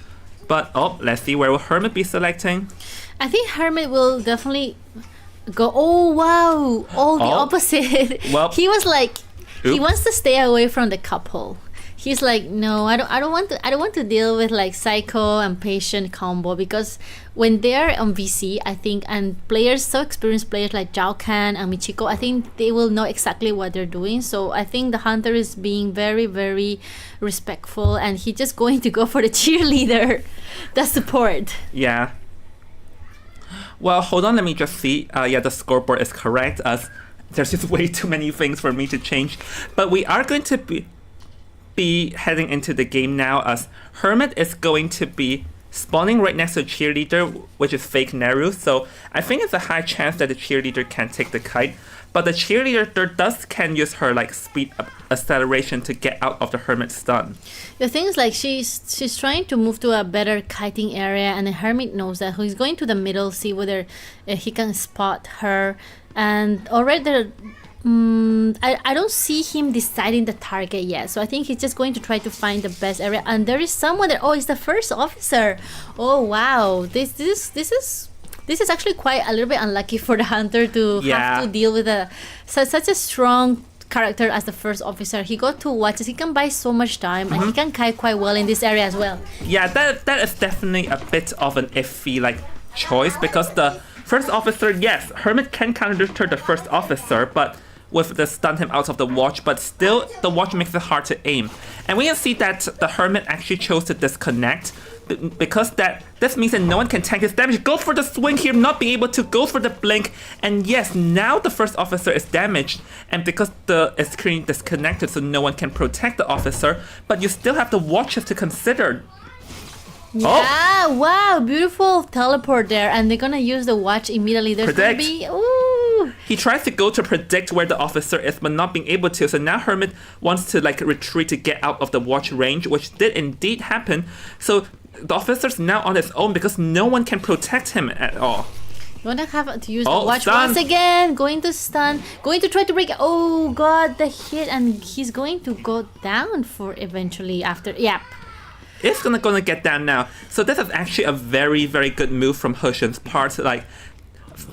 A: But let's see, where will Hermit be selecting?
B: I think Hermit will definitely go, oh wow, the opposite. Well, he was like, he wants to stay away from the couple. He's like, no, I don't want to deal with like psycho and patient combo, because when they're on VC, I think, and players, so experienced players like Zhao Kan and Michiko, I think they will know exactly what they're doing. So I think the hunter is being very, very respectful, and he's just going to go for the cheerleader, the support.
A: Yeah. Well, hold on, let me just see. Yeah, the scoreboard is correct, as there's just way too many things for me to change. But we are going to be heading into the game now, as Hermit is going to be spawning right next to cheerleader, which is fake Neru. So I think it's a high chance that the cheerleader can take the kite, but the cheerleader can use her like speed up acceleration to get out of the Hermit stun.
B: The thing is, like, she's trying to move to a better kiting area, and the Hermit knows that. He's going to the middle, see whether he can spot her, and already I don't see him deciding the target yet, so I think he's just going to try to find the best area. And there is someone there. Oh, it's the first officer. Oh wow, this is actually quite a little bit unlucky for the hunter to have to deal with such a strong character as the first officer. He got 2 watches. He can buy so much time, and he can kite quite well in this area as well. Yeah,
A: that is definitely a bit of an iffy like choice, because the first officer, yes, Hermit can counter the first officer, but with the stun him out of the watch, but still the watch makes it hard to aim. And we can see that the Hermit actually chose to disconnect, because this means that no one can tank his damage. Goes for the swing here, not being able to, goes for the blink, and yes, now the first officer is damaged, and because the screen disconnected, so no one can protect the officer, but you still have the watches to consider.
B: Yeah, wow, beautiful teleport there, and they're gonna use the watch immediately. There's gonna be,
A: he tries to go to predict where the officer is, but not being able to. So now Hermit wants to like retreat to get out of the watch range, which did indeed happen. So the officer's now on his own because no one can protect him at all.
B: Gonna have to use the
A: Oh,
B: watch
A: stun.
B: once again. Going to stun. Going to try to break. Oh god, the hit, and he's going to go down for eventually after. Yep.
A: It's gonna get down now. So this is actually a very, very good move from Hushin's part, like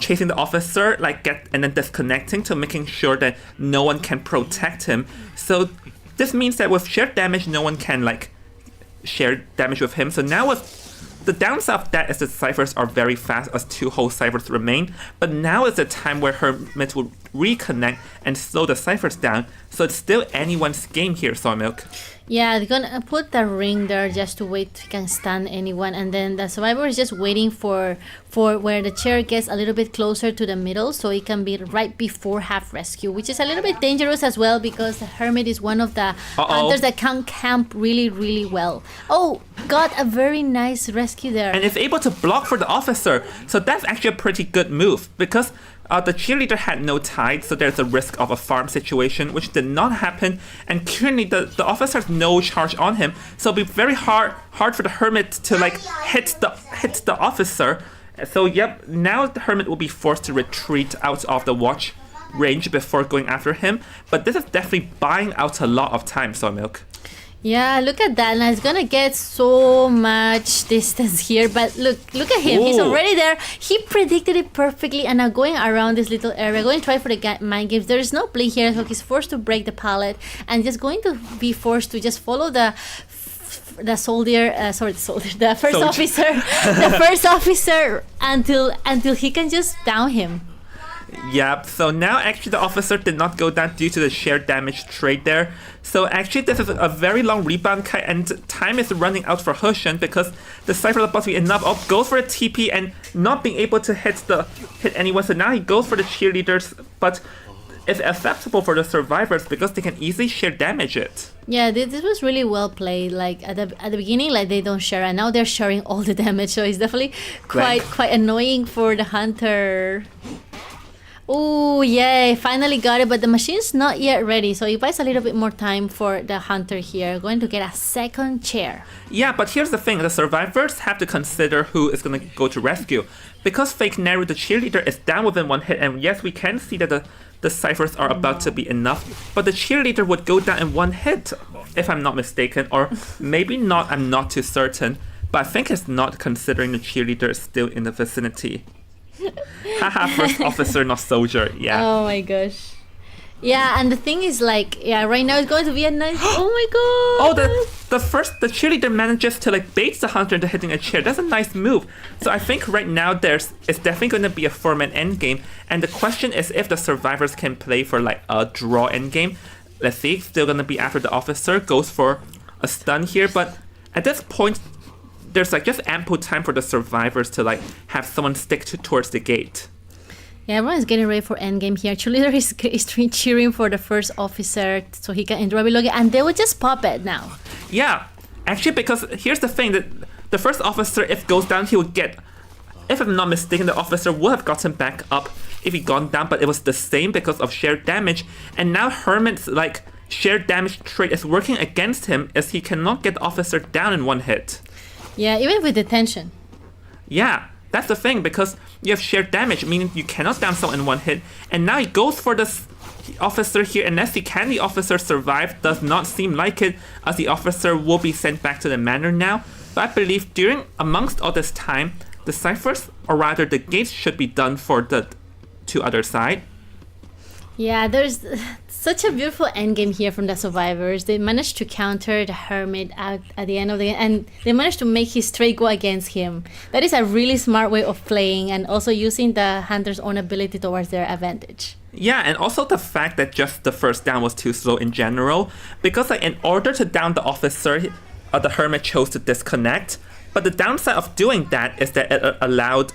A: chasing the officer, and then disconnecting to making sure that no one can protect him. So this means that with shared damage, no one can like share damage with him. So now with the downside of that is that ciphers are very fast as 2 whole ciphers remain, but now is the time where Hermit will reconnect and slow the ciphers down, so it's still anyone's game here, Soy Milk.
B: Yeah, they're gonna put the ring there just to wait if he can stun anyone, and then the survivor is just waiting for where the chair gets a little bit closer to the middle, so it can be right before half rescue, which is a little bit dangerous as well because the Hermit is one of the hunters that can camp really, really well. Oh, got a very nice rescue there.
A: And is able to block for the officer, so that's actually a pretty good move because the cheerleader had no tide, so there's a risk of a farm situation, which did not happen. And currently, the officer has no charge on him, so it'll be very hard for the Hermit to like hit the officer. So yep, now the Hermit will be forced to retreat out of the watch range before going after him. But this is definitely buying out a lot of time, Soy Milk.
B: Yeah, look at that. Now it's gonna get so much distance here, but look at him. He's
A: Ooh.
B: already there. He predicted it perfectly, and now going around this little area, going to try for the mind games. There is no play here, so he's forced to break the pallet, and just going to be forced to just follow the first officer until he can just down him.
A: Yep, so now actually the officer did not go down due to the shared damage trade there. So actually this is a very long rebound kite, and time is running out for Hushin because the Cypher is about to be enough. Oh, goes for a TP and not being able to hit anyone. So now he goes for the cheerleaders, but it's acceptable for the survivors because they can easily share damage it.
B: Yeah, this was really well played. Like at the beginning, like they don't share, and now they're sharing all the damage. So it's definitely quite annoying for the hunter. Oh, yay, finally got it, but the machine's not yet ready, so it buys a little bit more time for the hunter here. Going to get a second chair.
A: Yeah, but here's the thing, the survivors have to consider who is going to go to rescue. Because Fake Naru, the cheerleader, is down within 1 hit, and yes, we can see that the ciphers are about to be enough, but the cheerleader would go down in 1 hit, if I'm not mistaken, or maybe not, I'm not too certain, but I think it's not, considering the cheerleader is still in the vicinity. Haha, first officer, not soldier. Yeah.
B: Oh my gosh. Yeah, and the thing is, like, yeah, right now it's going to be a nice. Oh my god.
A: Oh, the cheerleader manages to like bait the hunter into hitting a chair. That's a nice move. So I think right now it's definitely going to be a 4-man endgame, and the question is if the survivors can play for like a draw endgame. Let's see. Still going to be after the officer, goes for a stun here, but at this point, there's like just ample time for the survivors to like have someone stick towards the gate.
B: Yeah, everyone's getting ready for endgame here. Cheerleader is cheering for the first officer so he can enjoy login, and they will just pop it now.
A: Yeah, actually, because here's the thing, that the first officer, if goes down, he would get, if I'm not mistaken, the officer would have gotten back up if he gone down, but it was the same because of shared damage, and now Hermit's like shared damage trait is working against him as he cannot get the officer down in 1 hit.
B: Yeah, even with detention.
A: Yeah, that's the thing, because you have shared damage, meaning you cannot down someone in 1 hit, and now he goes for this officer here. Unless the officer survive, does not seem like it, as the officer will be sent back to the manor now. But I believe amongst all this time, the ciphers, or rather the gates, should be done for the 2 other side.
B: Yeah, there's such a beautiful endgame here from the survivors. They managed to counter the Hermit at the end of the game, and they managed to make his trade go against him. That is a really smart way of playing, and also using the hunter's own ability towards their advantage.
A: Yeah, and also the fact that just the first down was too slow in general, because like in order to down the officer, the Hermit chose to disconnect. But the downside of doing that is that it allowed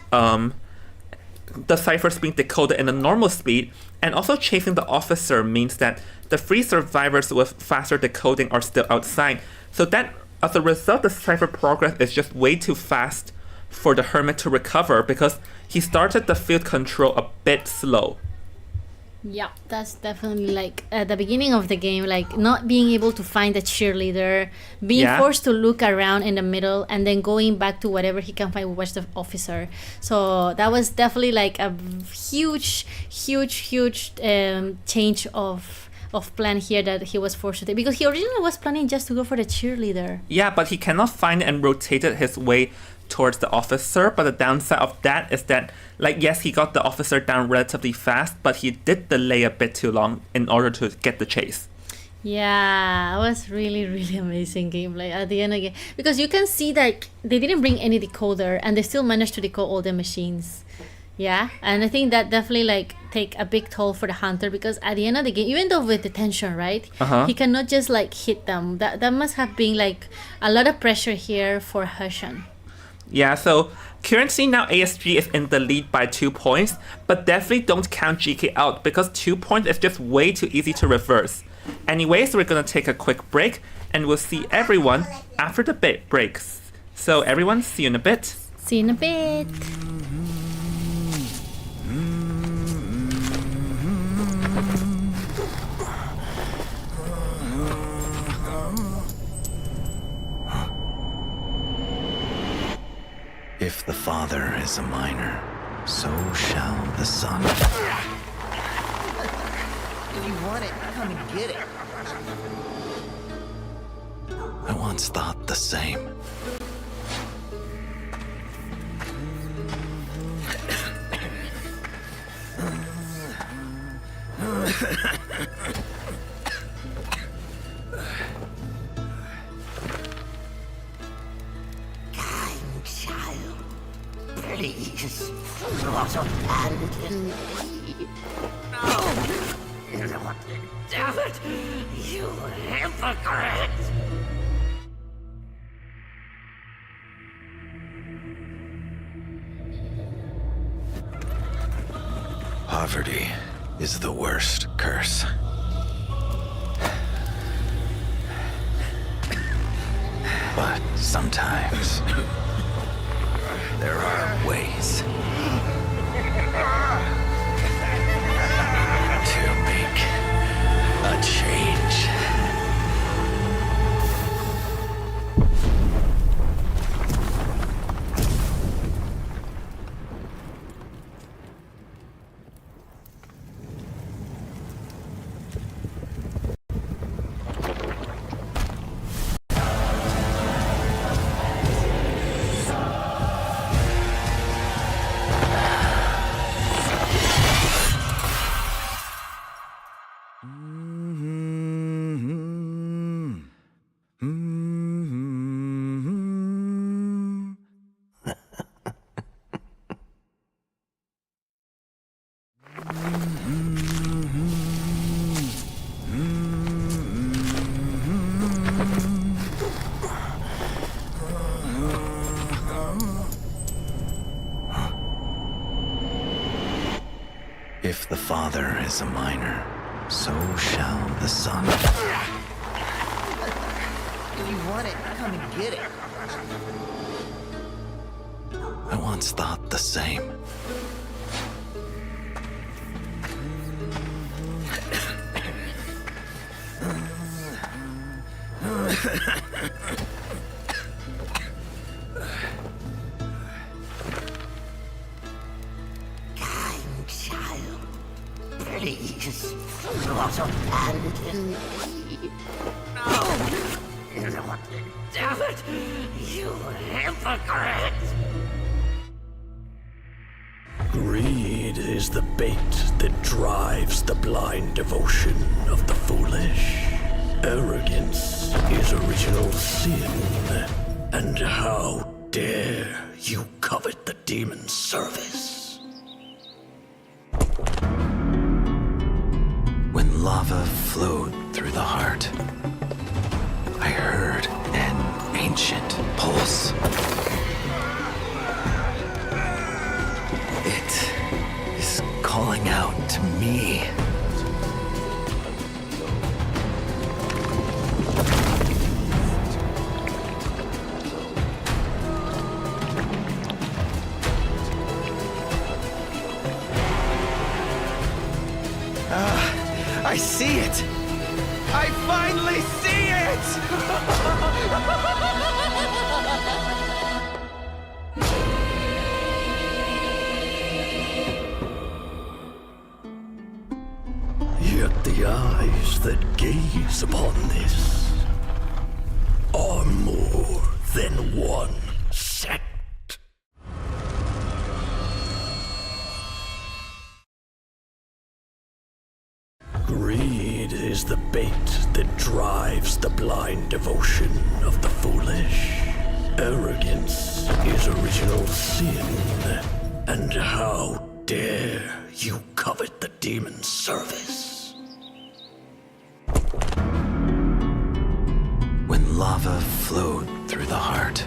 A: the ciphers being decoded in a normal speed, and also chasing the officer means that the 3 survivors with faster decoding are still outside. So that, as a result, the cipher progress is just way too fast for the Hermit to recover, because he started the field control a bit slow.
B: Yeah, that's definitely like at the beginning of the game, like not being able to find the cheerleader, being
A: Yeah.
B: forced to look around in the middle, and then going back to whatever he can find with the officer. So that was definitely like a huge change of plan here that he was forced to take, because he originally was planning just to go for the cheerleader.
A: Yeah, but he cannot find it and rotated his way towards the officer. But the downside of that is that, like, yes, he got the officer down relatively fast, but he did delay a bit too long in order to get the chase.
B: Yeah, it was really amazing gameplay at the end again, because you can see that they didn't bring any decoder and they still managed to decode all the machines. Yeah, and I think that definitely like take a big toll for the hunter, because at the end of the game, even though with the tension, right, he cannot just like hit them. That must have been like a lot of pressure here for Hershan.
A: Yeah, so currently now ASG is in the lead by 2 points, but definitely don't count GK out, because 2 points is just way too easy to reverse. Anyways, we're gonna take a quick break and we'll see everyone after the breaks. So everyone, see you in a bit.
B: See you in a bit.
G: If the father is a miner, so shall the son.
C: If you want it, come and get it.
G: I once thought the same.
C: Kind child, please, not abandon me. No! Damn it! You hypocrite!
G: Poverty is the worst curse. But sometimes there are ways to make a change. If the father is a miner, so shall the son.
C: If you want it, come and get it.
G: I once thought the same.
C: Kind child, please, not abandon me. No! Damn it! You hypocrite!
I: Greed is the bait that drives the blind devotion of the foolish. Arrogance is original sin. And how dare you covet the demon's service?
G: When lava flowed through the heart, I heard an ancient pulse. It is calling out to me.
C: I see it! I finally see it! Yet the eyes that gaze upon this are more than one sect. Greed is the bait that drives the blind devotion of the foolish. Arrogance is original sin. And how dare you covet the demon's service?
H: When lava flowed through the heart,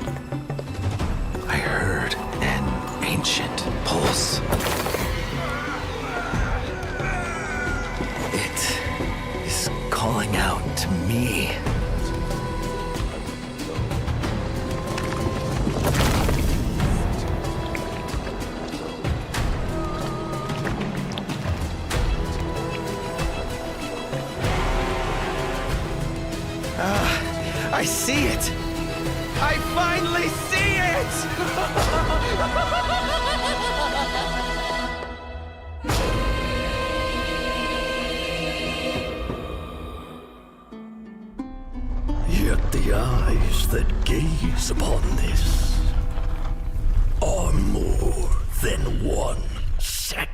H: I heard an ancient pulse. It is calling out to me.
C: I see it! I finally see it! Yet the eyes that gaze upon this are more than one sect.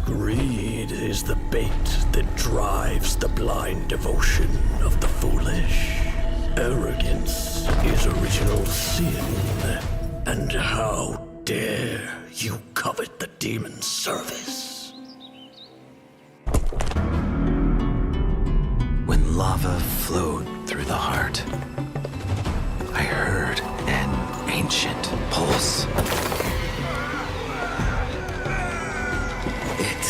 C: Greed is the bait that drives the blind devotion of the foolish. Arrogance is original sin. And how dare you covet the demon's service?
H: When lava flowed through the heart, I heard an ancient pulse. It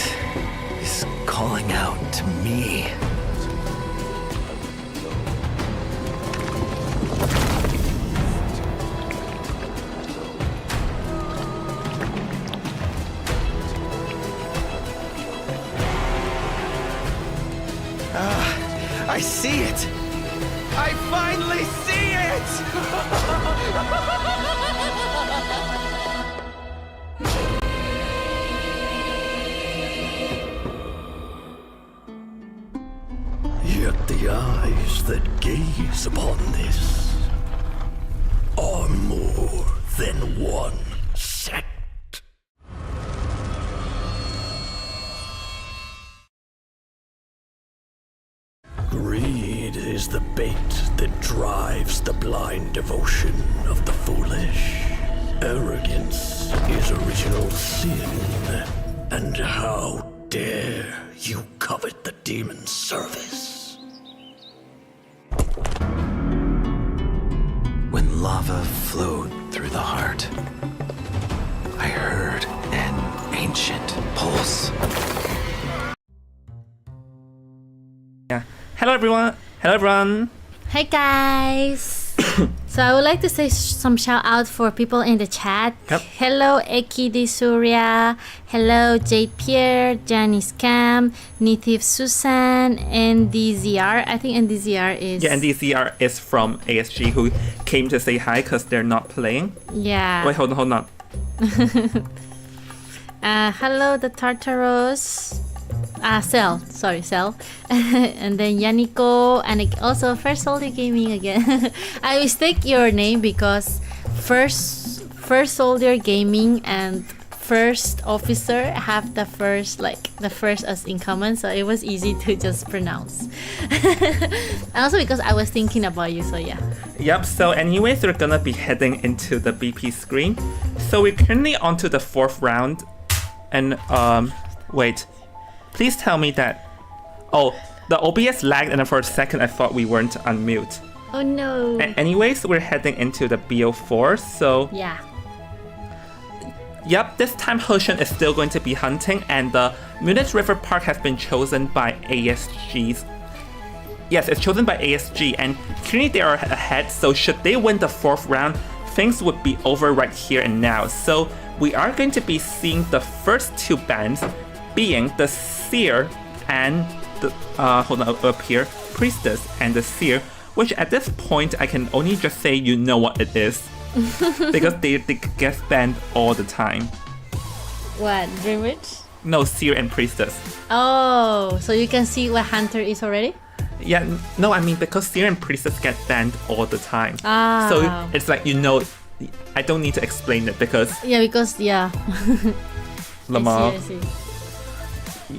H: is calling out to me.
C: I see it! I finally see it! Yet the eyes that gaze upon this are more than one sect. Greed is the bait that drives the blind devotion of the foolish. Arrogance is original sin. And how dare you covet the demon's service?
H: When lava flowed through the heart, I heard an ancient pulse.
A: Yeah. Hello everyone. Hello everyone.
B: Hey guys. So I would like to say some shout out for people in the chat.
A: Yep.
B: Hello Eki Di Surya. Hello Jade Pierre, Janice Cam, Nithif Susan, NDZR. I think NDZR is...
A: Yeah, NDCR is from ASG who came to say hi because they're not playing.
B: Yeah.
A: Wait, hold on.
B: Hello the Tartaros. Cell. Sorry, Cell. And then Yaniko, and also First Soldier Gaming again. I mistake your name because First Soldier Gaming and First Officer have the first as in common, so it was easy to just pronounce. And also because I was thinking about you, so yeah.
A: Yep, so anyways, we're gonna be heading into the BP screen. So we're currently onto the 4th round. And wait. Please tell me that... Oh, the OBS lagged and for a second I thought we weren't on mute.
B: Oh no.
A: Anyways, we're heading into the BO4, so...
B: Yeah.
A: Yep, this time Hoshan is still going to be hunting and the Munich River Park has been chosen by ASG's... Yes, it's chosen by ASG and currently they are ahead, so should they win the 4th round, things would be over right here and now. So we are going to be seeing the first two bands being the Seer and the up here, Priestess and the Seer, which at this point I can only just say you know what it is. Because they get banned all the time.
B: What, Dream Witch?
A: No, Seer and Priestess.
B: Oh, so you can see what Hunter is already?
A: Yeah, no, I mean because Seer and Priestess get banned all the time.
B: Ah.
A: So it's like, you know, I don't need to explain it because...
B: Yeah.
A: Lamar.
B: I see.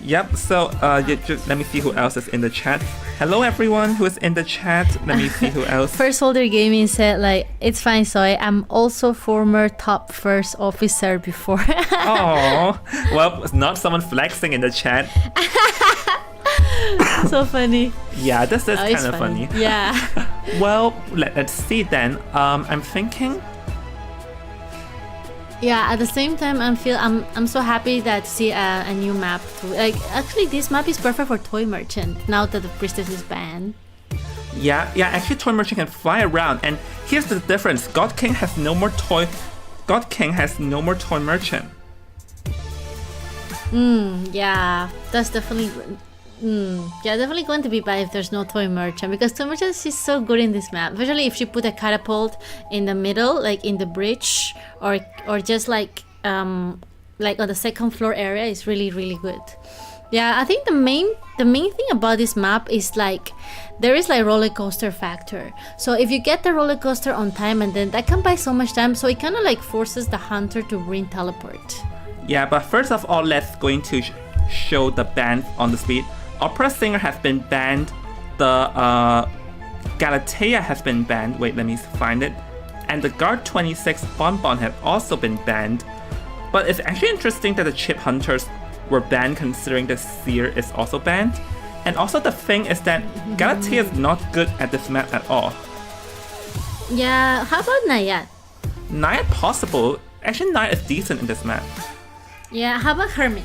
A: Yep, so let me see who else is in the chat. Hello everyone who is in the chat. Let me see who else.
B: First Holder Gaming said, like, it's fine, Soy. I'm also former top first officer before.
A: Oh, well, it's not someone flexing in the chat.
B: So funny.
A: Yeah, this is
B: It's
A: kind of funny.
B: Yeah.
A: Well, let's see then. I'm thinking...
B: Yeah, at the same time, I'm so happy that to see a new map too. Like, actually, this map is perfect for Toy Merchant now that the Priestess is banned.
A: Yeah, actually Toy Merchant can fly around, and here's the difference. God King has no more Toy Merchant.
B: Yeah, that's definitely... definitely going to be bad if there's no Toy Merchant, because Toy Merchant is so good in this map. Especially if she put a catapult in the middle, like in the bridge, or just like on the second floor area, is really, really good. Yeah, I think the main thing about this map is like there is like roller coaster factor. So if you get the roller coaster on time, and then that can buy so much time, so it kind of like forces the hunter to bring teleport.
A: Yeah, but first of all, let's going to show the ban on the speed. Opera Singer has been banned. The Galatea has been banned. Wait, let me find it. And the Guard 26 Bonbon have also been banned. But it's actually interesting that the Chip Hunters were banned considering the Seer is also banned. And also the thing is that Galatea is not good at this map at all.
B: Yeah, how about Nayat?
A: Nayat possible. Actually, Nayat is decent in this map.
B: Yeah, how about Hermit?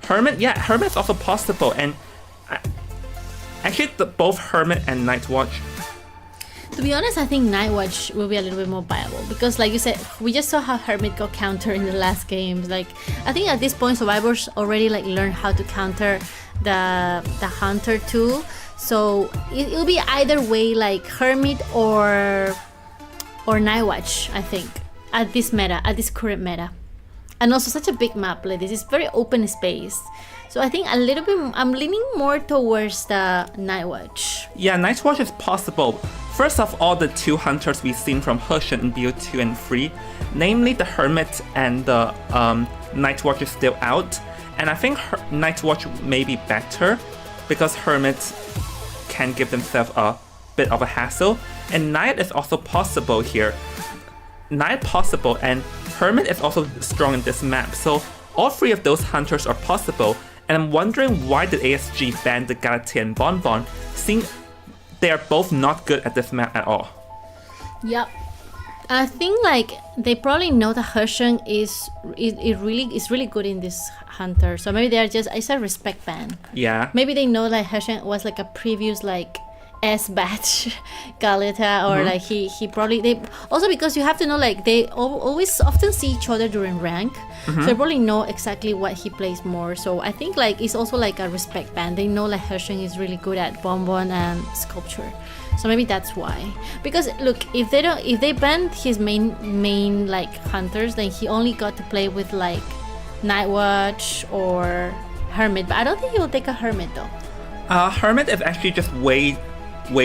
A: Hermit's also possible, and actually both Hermit and Nightwatch.
B: To be honest, I think Nightwatch will be a little bit more viable because, like you said, we just saw how Hermit got countered in the last games. Like, I think at this point, survivors already like learned how to counter the Hunter too. So it'll be either way, like Hermit or Nightwatch. I think at this current meta. And also such a big map like this. It's very open space. So I think I'm leaning more towards the Nightwatch. Yeah,
A: Nightwatch is possible. First of all, the two hunters we've seen from Hushin in BO2 and 3, namely the Hermit and the Nightwatch is still out. And I think Nightwatch may be better because Hermit can give themselves a bit of a hassle. And Night is also possible here. Night possible, and Hermit is also strong in this map, so all three of those hunters are possible, and I'm wondering why did ASG ban the Galatea and Bonbon, seeing they are both not good at this map at all.
B: Yep. I think like they probably know that Hushin is really good in this hunter, so maybe they're just, it's a respect ban.
A: Yeah.
B: Maybe they know that Hushin was like a previous like S batch Galata, or like he probably, they also, because you have to know like they always often see each other during rank, so they probably know exactly what he plays more. So I think like it's also like a respect band. They know like Hushin is really good at Bonbon and Sculpture, so maybe that's why. Because look, if they banned his main like hunters, then he only got to play with like Nightwatch or Hermit, but I don't think he will take a Hermit though.
A: Hermit is actually just way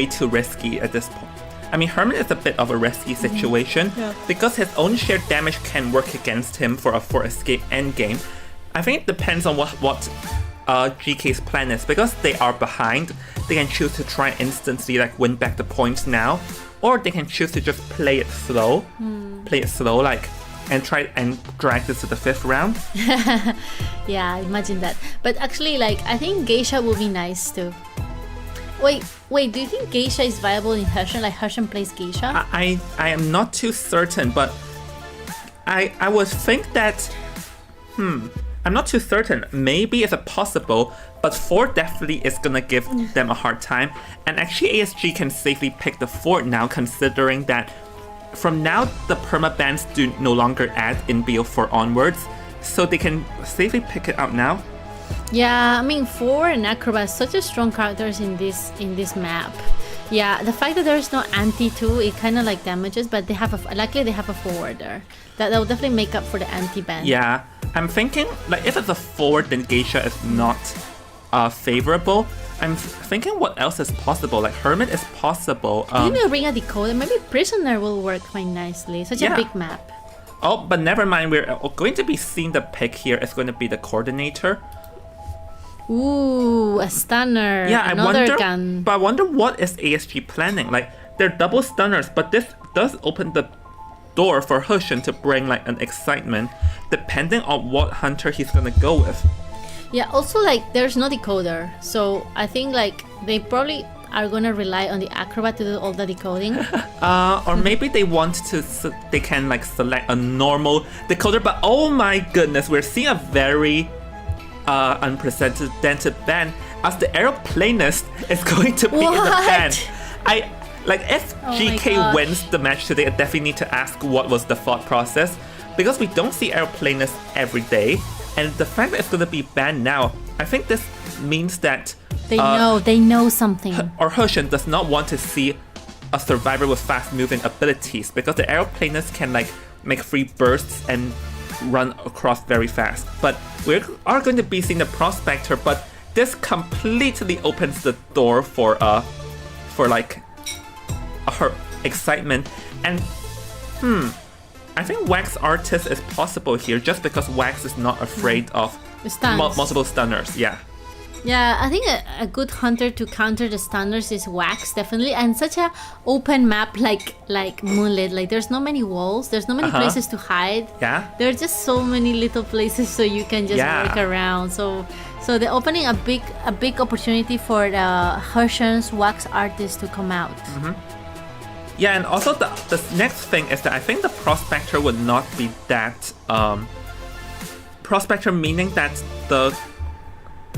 A: too risky at this point. I mean, Hermit is a bit of a risky situation because his own sheer damage can work against him for escape endgame. I think it depends on what GK's plan is, because they are behind. They can choose to try and instantly like win back the points now, or they can choose to just play it slow, like, and try and drag this to the 5th round.
B: Yeah, imagine that. But actually, like, I think Geisha will be nice too. Wait, do you think Geisha is viable in Hushin? Like Hushin plays Geisha?
A: I am not too certain, but I would think that I'm not too certain. Maybe it's a possible, but 4 definitely is gonna give them a hard time. And actually ASG can safely pick the 4 now, considering that from now the permabands do no longer add in BO4 onwards, so they can safely pick it out now.
B: Yeah, I mean, Forward and Acrobat, such a strong characters in this map. Yeah, the fact that there's no anti too, it kind of like damages, but they have luckily they have a forwarder. That will definitely make up for the anti ban.
A: Yeah, I'm thinking like if it's a forward, then Geisha is not favorable. I'm thinking what else is possible. Like Hermit is possible.
B: Maybe bring a decoder. Maybe Prisoner will work quite nicely. Such a big map.
A: Oh, but never mind. We're going to be seeing the pick here. It's going to be the Coordinator.
B: Ooh, a stunner.
A: Yeah,
B: another gun.
A: But I wonder what is ASG planning. Like they're double stunners, but this does open the door for Hushin to bring like an excitement, depending on what hunter he's gonna go with.
B: Yeah. Also, like there's no decoder, so I think like they probably are gonna rely on the Acrobat to do all the decoding.
A: Or maybe they want to. They can like select a normal decoder, but oh my goodness, we're seeing a very unprecedented ban as the aeroplanist is going to be in the ban. If GK wins the match today, I definitely need to ask what was the thought process, because we don't see aeroplanists every day, and the fact that it's going to be banned now, I think this means that
B: they know something.
A: Or Hushin does not want to see a survivor with fast moving abilities, because the aeroplanist can like make free bursts and run across very fast. But we are going to be seeing the Prospector, but this completely opens the door for her excitement. And I think Wax Artist is possible here, just because Wax is not afraid of multiple stunners.
B: Yeah, I think a good hunter to counter the stunners is Wax, definitely, and such a open map like Moonlit. Like there's not many walls, there's not many places to hide.
A: Yeah.
B: There are just so many little places so you can just work around. So they're opening a big opportunity for the Hushin's Wax Artist to come out.
A: Yeah, and also the next thing is that I think the Prospector would not be that Prospector, meaning that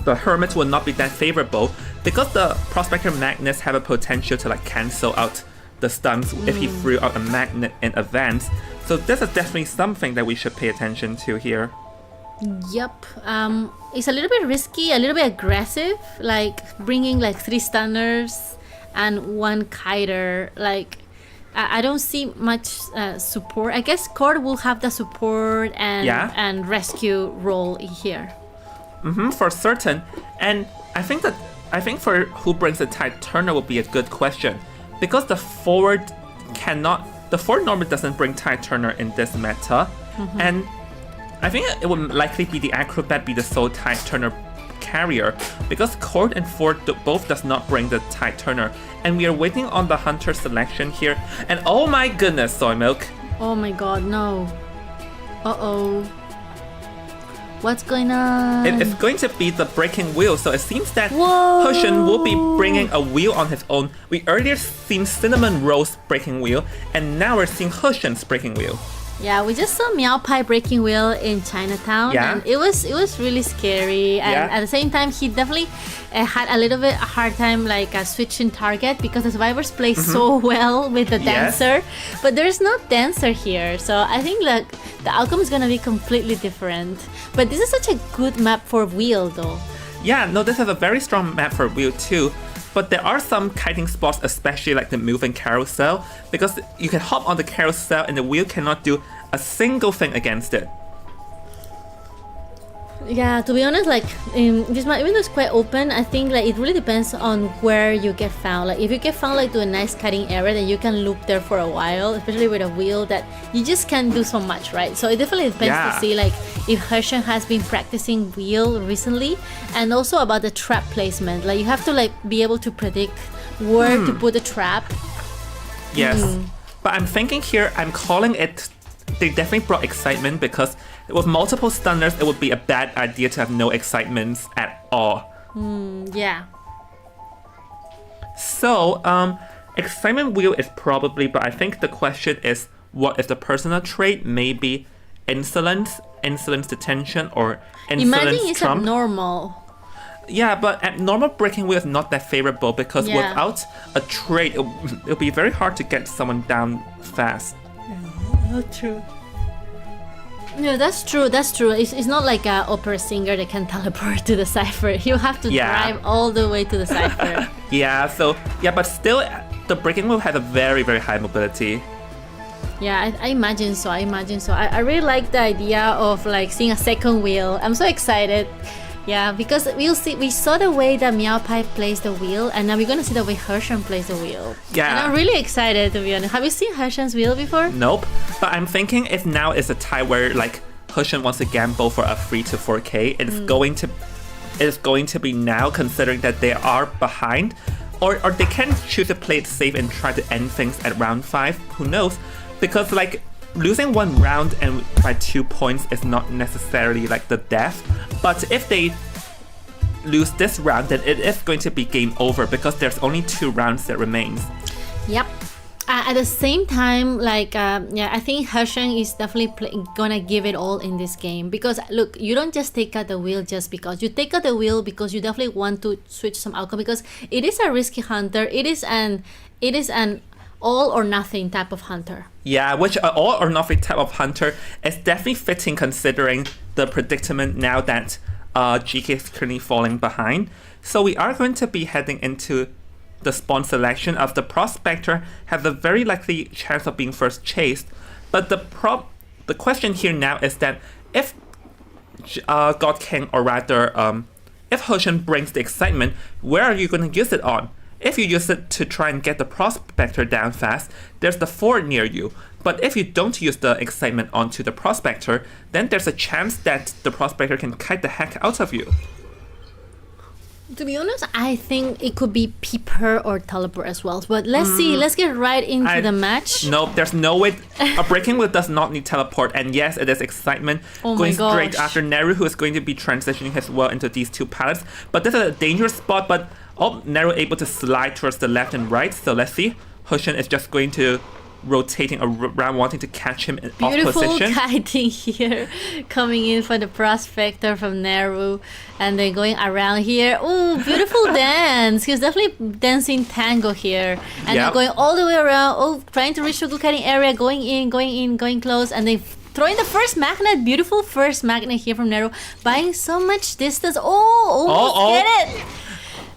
A: the Hermit will not be that favorable, because the Prospector Magnets have a potential to like cancel out the stuns if he threw out a magnet in advance. So this is definitely something that we should pay attention to here.
B: Yep. It's a little bit risky, a little bit aggressive, like bringing like 3 stunners and 1 kiter. Like I don't see much support. I guess Cord will have the support and rescue role here.
A: For certain. And I think for who brings the Tide Turner will be a good question, because the forward normally doesn't bring Tide Turner in this meta, and I think it would likely be the Acrobat be the sole Tide Turner carrier, because Cord and Ford both does not bring the Tide Turner, and we are waiting on the hunter selection here. And oh my goodness, Soy Milk.
B: Oh my god, no. Uh-oh. What's going on?
A: It's going to be the breaking wheel, so it seems that Hushin will be bringing a wheel on his own. We earlier seen Cinnamon Rose breaking wheel, and now we're seeing Hushin's breaking wheel.
B: Yeah, we just saw Meow Pie breaking wheel in Chinatown, and it was really scary. And at the same time, he definitely had a little bit a hard time like switching target, because the survivors play so well with the dancer, but there's no dancer here. So I think like the outcome is gonna be completely different. But this is such a good map for wheel, though.
A: Yeah, no, this is a very strong map for wheel too. But there are some kiting spots, especially like the moving carousel, because you can hop on the carousel and the wheel cannot do a single thing against it.
B: Yeah, to be honest, like this map, even though it's quite open, I think like it really depends on where you get found. Like if you get found like to a nice cutting area, then you can loop there for a while, especially with a wheel that you just can't do so much, right? So it definitely depends to see like if Hushin has been practicing wheel recently, and also about the trap placement. Like you have to like be able to predict where to put the trap.
A: Yes, but I'm thinking here, I'm calling it. They definitely brought excitement, because with multiple stunners, it would be a bad idea to have no excitements at all.
B: Yeah.
A: So, excitement wheel is probably, but I think the question is, what is the personal trait? Maybe insolence detention, or insolence
B: Imagine it's
A: trump.
B: abnormal.
A: Yeah, but abnormal breaking wheel is not that favorable, because without a trait, it'll be very hard to get someone down fast.
B: Oh, true. No, that's true. That's true. It's not like an opera singer that can teleport to the cipher. You have to drive all the way to the cipher.
A: But still, the breaking wheel has a very, very high mobility.
B: Yeah, I imagine so. I really like the idea of like seeing a second wheel. I'm so excited. Yeah, because we saw the way that Meow Pie plays the wheel, and now we're gonna see the way Hershan plays the wheel.
A: Yeah.
B: And I'm really excited, to be honest. Have you seen Hershan's wheel before?
A: Nope. But I'm thinking if now is a time where like Hershan wants to gamble for a 3 to 4K, it's going to be now, considering that they are behind. Or they can choose to play it safe and try to end things at round 5. Who knows? Because like losing one round and by 2 points is not necessarily like the death. But if they lose this round, then it is going to be game over because there's only 2 rounds that remains.
B: Yep. At the same time, like, I think Hershan is definitely gonna give it all in this game. Because, look, you don't just take out the wheel just because. You take out the wheel because you definitely want to switch some outcome. Because it is a risky hunter. It is an all or nothing type of hunter.
A: Yeah, which all or nothing type of hunter is definitely fitting considering the predicament now that GK is currently falling behind. So we are going to be heading into the spawn selection of the Prospector has a very likely chance of being first chased. But the question here now is that if God King, or rather if Hershan brings the excitement, where are you going to use it on? If you use it to try and get the Prospector down fast, there's the fort near you. But if you don't use the excitement onto the Prospector, then there's a chance that the Prospector can kite the heck out of you.
B: To be honest, I think it could be Peeper or Teleport as well. But let's see. Let's get right into the match.
A: No, there's no way. A breaking wheel does not need Teleport. And yes, it is excitement going straight after Neru, who is going to be transitioning his well into these 2 pallets. But this is a dangerous spot. But Neru able to slide towards the left and right. So let's see. Hershan is just going to rotating around, wanting to catch him in off position.
B: Beautiful kiting here, coming in for the Prospector from Neru, and then going around here. Oh, beautiful dance! He's definitely dancing tango here, and then going all the way around. Oh, trying to reach the good kiting area, going in, going close, and then throwing the first magnet. Beautiful first magnet here from Neru, buying so much distance. Oh, almost get it!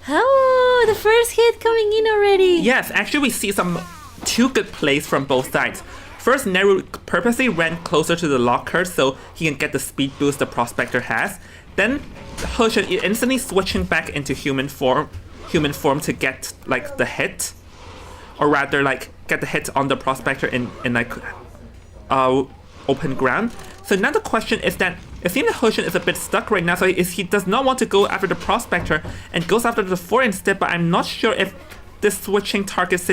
B: Oh, the first hit coming in already.
A: Yes, actually we see some 2 good plays from both sides. First, Neru purposely ran closer to the locker so he can get the speed boost the Prospector has. Then Hershan instantly switching back into human form to get like the hit, or rather like get the hit on the Prospector in like open ground. So now the question is that it seems that Hershan is a bit stuck right now, so he does not want to go after the Prospector and goes after the 4 instead. But I'm not sure if this switching target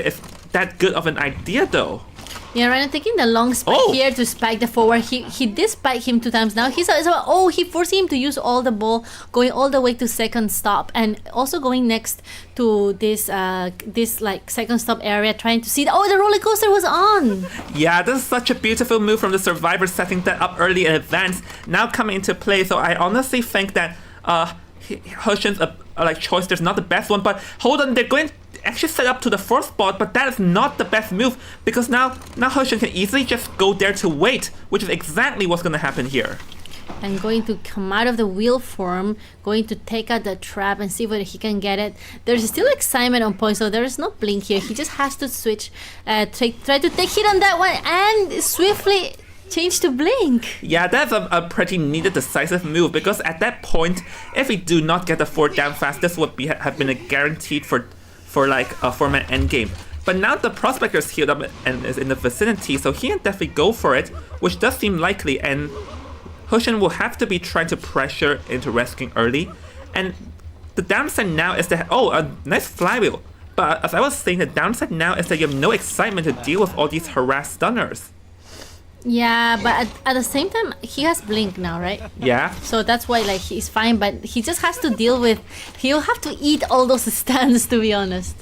A: is that good of an idea though.
B: Yeah, right. I'm taking the long spike here to spike the forward. He did spike him 2 times now. He forcing him to use all the ball, going all the way to second stop, and also going next to this like second stop area, trying to see the roller coaster was on. Yeah,
A: this is such a beautiful move from the Survivor, setting that up early in advance, now coming into play. So I honestly think that Hershan's choice there's not the best one, but hold on, they're going to actually set up to the 4th spot, but that is not the best move because now Hershan can easily just go there to wait, which is exactly what's going to happen here.
B: And going to come out of the wheel form, going to take out the trap and see whether he can get it. There's still excitement on point, so there is no blink here. He just has to switch, try to take hit on that one and swiftly change to blink. Yeah,
A: that's a pretty needed decisive move because at that point, if we do not get the 4 down fast, this would have been a guaranteed for like a format endgame. But now the Prospector is healed up and is in the vicinity, so he can definitely go for it, which does seem likely, and Hershan will have to be trying to pressure into rescuing early. And the downside now is that, a nice flywheel. But as I was saying, the downside now is that you have no excitement to deal with all these harassed stunners.
B: Yeah, but at the same time, he has blink now, right?
A: Yeah.
B: So that's why like he's fine, but he just has to deal with. He'll have to eat all those stuns, to be honest.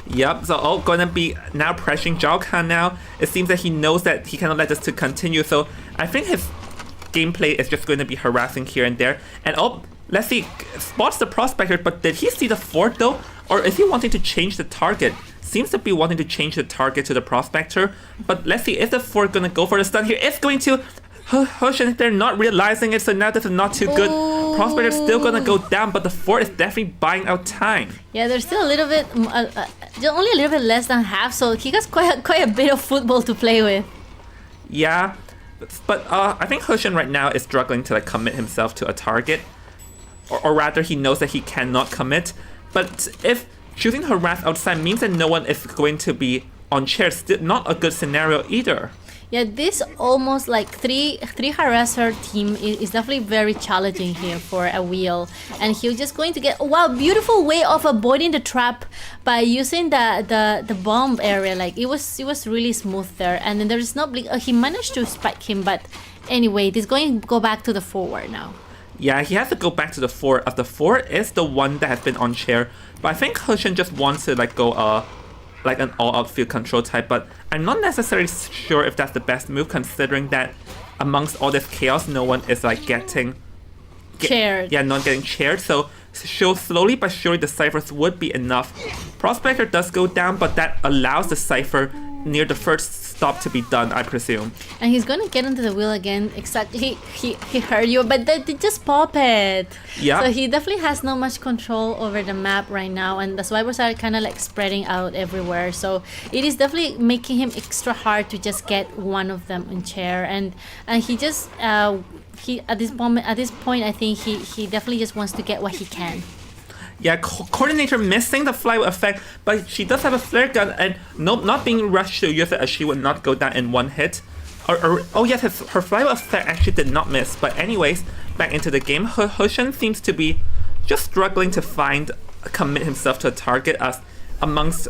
A: Yep. So gonna be now pressuring Zhao Kan now. It seems that he knows that he cannot let this to continue. So I think his gameplay is just going to be harassing here and there. And let's see, spots the Prospector, but did he see the fort though, or is he wanting to change the target? seems to be wanting to change the target to the Prospector. But let's see, is the Ford going to go for the stun here? It's going to Hushin. They're not realizing it, so now this is not too good. Prospector's still going to go down, but the Ford is definitely buying out time.
B: Yeah, there's still a little bit, only a little bit less than half, so he has quite a bit of football to play with.
A: Yeah, but I think Hushin right now is struggling to like commit himself to a target. Or rather, he knows that he cannot commit. But if choosing harass outside means that no one is going to be on chair, still not a good scenario either.
B: Yeah, this almost like three harasser team is definitely very challenging here for a wheel, and he's just going to get beautiful way of avoiding the trap by using the bomb area. Like it was really smooth there, and then there is no blink. He managed to spike him, but anyway, he's going to go back to the forward now.
A: Yeah, he has to go back to the 4, as the 4 is the one that has been on chair. But I think Hushin just wants to like go like an all-out field control type, but I'm not necessarily sure if that's the best move, considering that amongst all this chaos, no one is like
B: chaired.
A: Yeah, not getting chaired. So slowly but surely the ciphers would be enough. Prospector does go down, but that allows the cipher near the first stop to be done, I presume.
B: And he's gonna get into the wheel again. Exactly, he heard you, but they just pop it.
A: Yeah.
B: So he definitely has not much control over the map right now, and the swipers are kind of like spreading out everywhere. So it is definitely making him extra hard to just get one of them in chair, and he just he at this point I think he definitely just wants to get what he can.
A: Yeah, Coordinator missing the flywheel effect, but she does have a flare gun, and not being rushed to use it, as she would not go down in one hit. Oh yes, her flywheel effect actually did not miss. But anyways, back into the game, Hushin seems to be just struggling to commit himself to a target, as amongst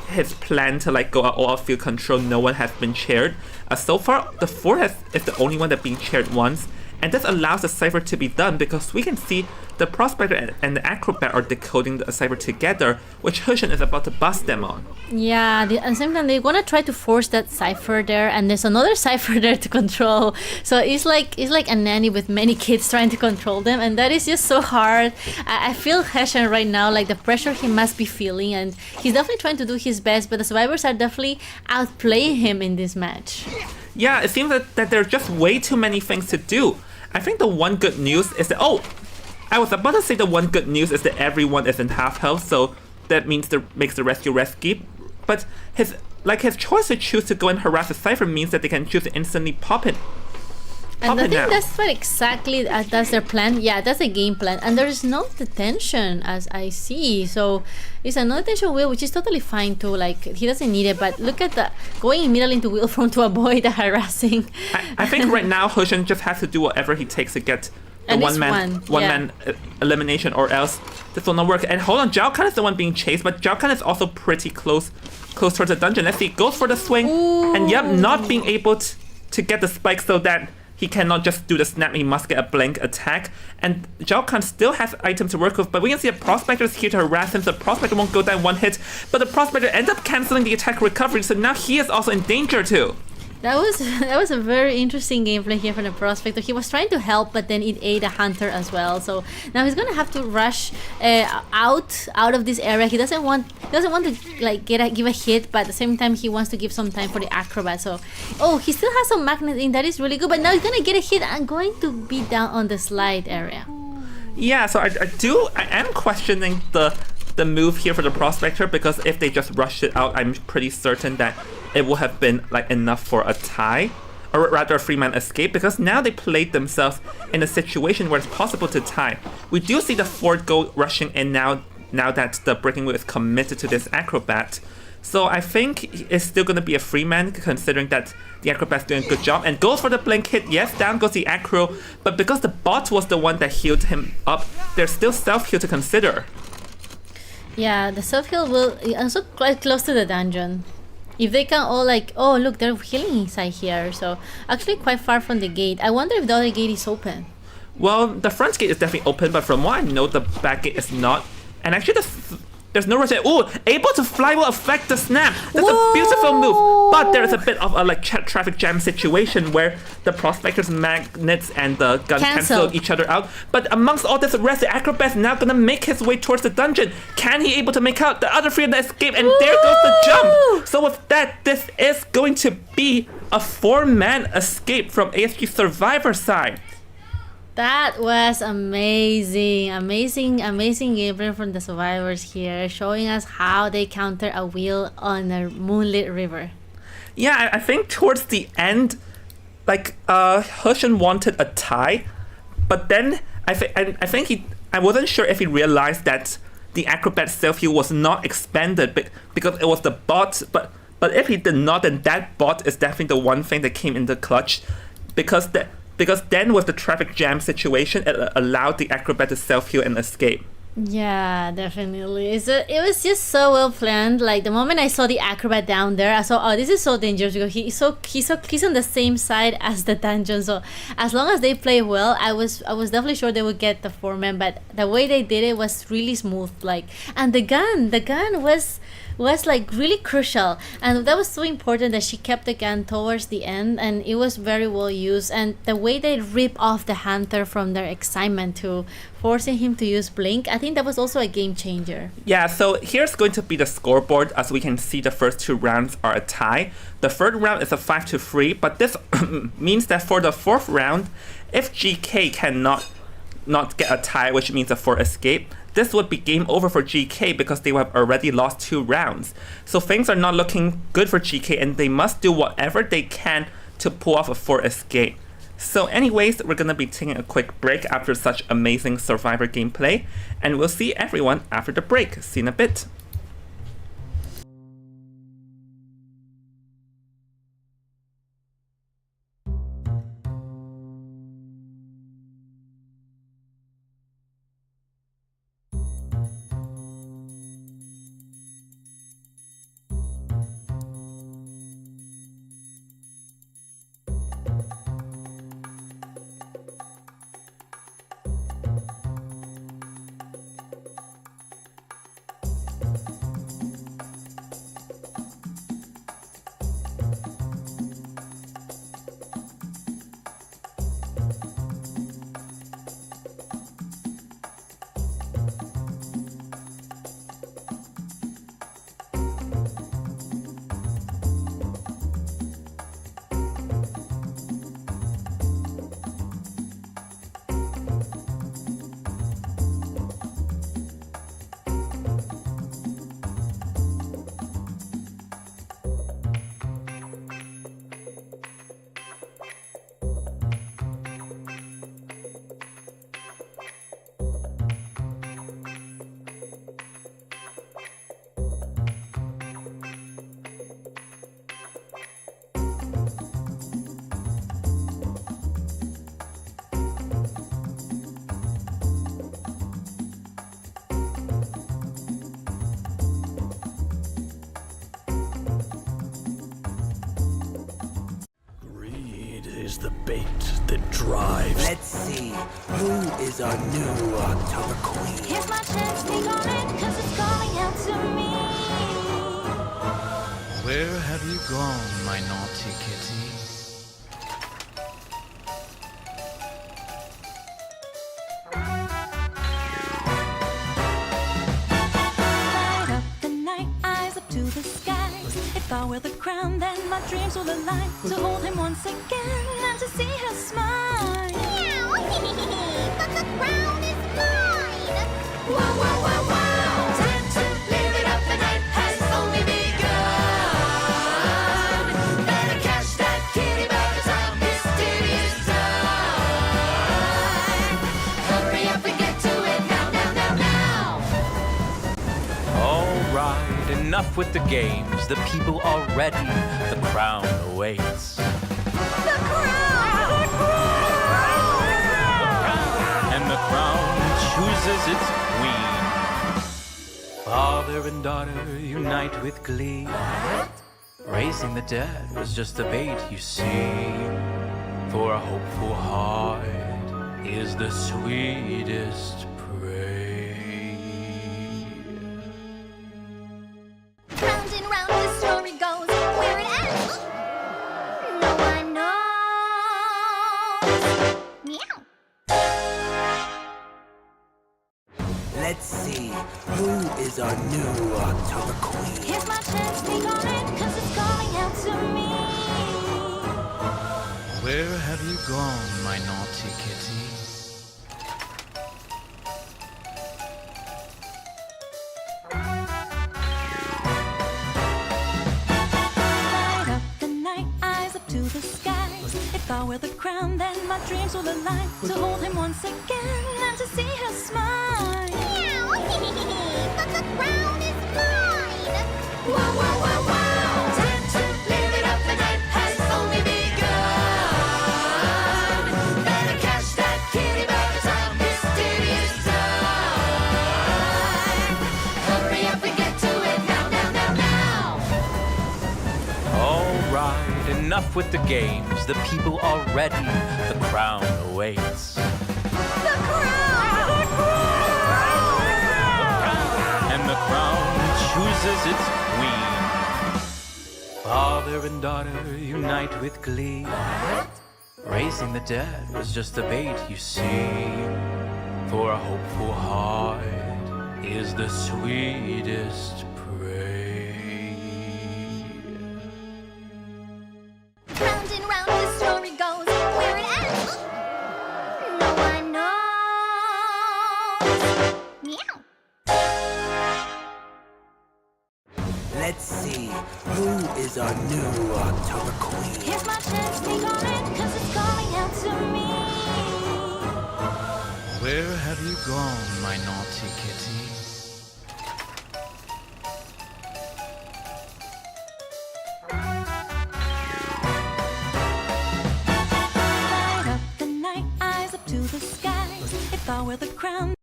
A: his plan to like go all out field control, no one has been chaired. So far, the 4 is the only one that's being chaired once. And this allows the cipher to be done, because we can see the Prospector and the Acrobat are decoding the cipher together, which Hushin is about to bust them on.
B: Yeah, at the same time, they're gonna try to force that cipher there, and there's another cipher there to control. So it's like a nanny with many kids trying to control them, and that is just so hard. I feel Hushin right now, like the pressure he must be feeling, and he's definitely trying to do his best, but the survivors are definitely outplaying him in this match.
A: Yeah, it seems that there are just way too many things to do. I think the one good news is that, I was about to say the one good news is that everyone is in half health, so that means makes the rescue. But his choice to choose to go and harass the cipher means that they can choose to instantly pop it.
B: And I think that's what exactly that's their plan. Yeah, that's a game plan. And there is no detention, as I see. So it's a no detention wheel, which is totally fine too. Like, he doesn't need it. But look at the going immediately into wheel front to avoid the harassing.
A: I think right now Hushin just has to do whatever he takes to get the one man elimination, or else this will not work. And hold on, Zhao Kan is the one being chased, but Zhao Kan is also pretty close towards the dungeon. Let's see, goes for the swing. Ooh. And yep, not being able to get the spike, so that he cannot just do the snap, he must get a blank attack. And Zhao Kan still has items to work with, but we can see a Prospector is here to harass him, so the Prospector won't go down one hit, but the Prospector ends up cancelling the attack recovery, so now he is also in danger too.
B: That was a very interesting gameplay here from the Prospector. He was trying to help, but then it ate a Hunter as well. So now he's gonna have to rush out of this area. He doesn't want to like give a hit, but at the same time he wants to give some time for the Acrobat. So he still has some magnet in, that is really good. But now he's gonna get a hit and going to be down on the slide area.
A: Yeah, so I am questioning the move here for the Prospector, because if they just rushed it out, I'm pretty certain that it would have been like enough for a tie, or rather a free-man escape, because now they played themselves in a situation where it's possible to tie. We do see the Ford go rushing in now that the breaking wheel is committed to this Acrobat. So I think it's still going to be a free-man, considering that the Acrobat's doing a good job, and goes for the blink hit. Yes, down goes the Acro, but because the bot was the one that healed him up, there's still self-heal to consider.
B: Yeah, the self-heal will also quite close to the dungeon. If they can all look, they're healing inside here. So actually quite far from the gate. I wonder if the other gate is open.
A: Well, the front gate is definitely open, but from what I know, the back gate is not. And actually There's no rush. Ooh, able to fly will affect the snap. That's a beautiful move. But there's a bit of a traffic jam situation where the prospector's magnets and the gun cancel each other out. But amongst all this rest, the acrobat's now gonna make his way towards the dungeon. Can he able to make out the other three of the escape? And there goes the jump. So with that, this is going to be a 4-man escape from ASG Survivor side.
B: That was amazing gameplay from the survivors here, showing us how they counter a wheel on a moonlit river.
A: Yeah, I think towards the end, like Hushan wanted a tie, but then I wasn't sure if he realized that the acrobat self-heal was not expanded because it was the bot, but if he did not, then that bot is definitely the one thing that came in the clutch, because then with the traffic jam situation, it allowed the acrobat to self-heal and escape.
B: Yeah, definitely. It was just so well planned. Like the moment I saw the acrobat down there, I saw, oh, this is so dangerous because he's on the same side as the dungeon. So as long as they play well, I was definitely sure they would get the 4-man. But the way they did it was really smooth. Like, and the gun was like really crucial, and that was so important that she kept the gun towards the end, and it was very well used. And the way they rip off the hunter from their excitement to forcing him to use blink, I think that was also a game changer.
A: Yeah, so here's going to be the scoreboard. As we can see, the first 2 rounds are a tie. The third round is a 5-3, but this means that for the 4th round, if GK cannot not get a tie, which means a 4 escape, this would be game over for GK because they have already lost 2 rounds. So things are not looking good for GK, and they must do whatever they can to pull off a 4 escape. So anyways, we're gonna be taking a quick break after such amazing Survivor gameplay, and we'll see everyone after the break. See you in a bit.
C: Is the bait that drives.
H: Let's see, who is our new October Queen?
D: Here's my chance, take on it, 'cause it's calling out to me.
E: Where have you gone, my naughty kitty?
D: Light up the night, eyes up to the skies. If I wear the crown, then my dreams will align. To hold him once again and to see her smile.
J: But the crown is mine!
D: Wow, wow, wow, wow. Time to live it up, the night has only begun. Better catch that kitty by the time mysterious time. Hurry up and get to it now, now, now, now.
E: All right, enough with the games. The people are ready. The crown awaits. And the crown chooses its queen. Father and daughter unite with glee. Raising the dead was just a bait, you see. For a hopeful heart is the sweetest prey.
J: around the story goes. Where it ends, no one knows. Meow.
C: Let's see, who is our new October Queen?
D: Here's my chance, take on it, cause it's calling out to me.
E: Where have you gone, my naughty kitty?
D: Light up the night, eyes up to the skies. If I wear the crown, then my dreams will align. To hold him once again and to see her smile.
J: Meow. But the crown is mine.
D: Wow, wow, wow, wow. Time to live it up, the night has only begun. Better catch that kitty by the time mysterious time. Hurry up and get to it now, now, now, now.
E: All right, enough with the games. The people are ready. The crown awaits.
J: The crown!
E: And the crown chooses its queen. Father and daughter unite with glee. Raising the dead was just a bait, you see. For a hopeful heart is the sweetest prey.
J: Round and round the story goes. Where it ends, no one knows. Meow.
C: Let's see, who is our new October Queen?
D: Here's my chance, take on it, cause it's calling out to me.
E: Where have you gone, my naughty kitty?
D: Light up the night, eyes up to the skies. If I wear the crown.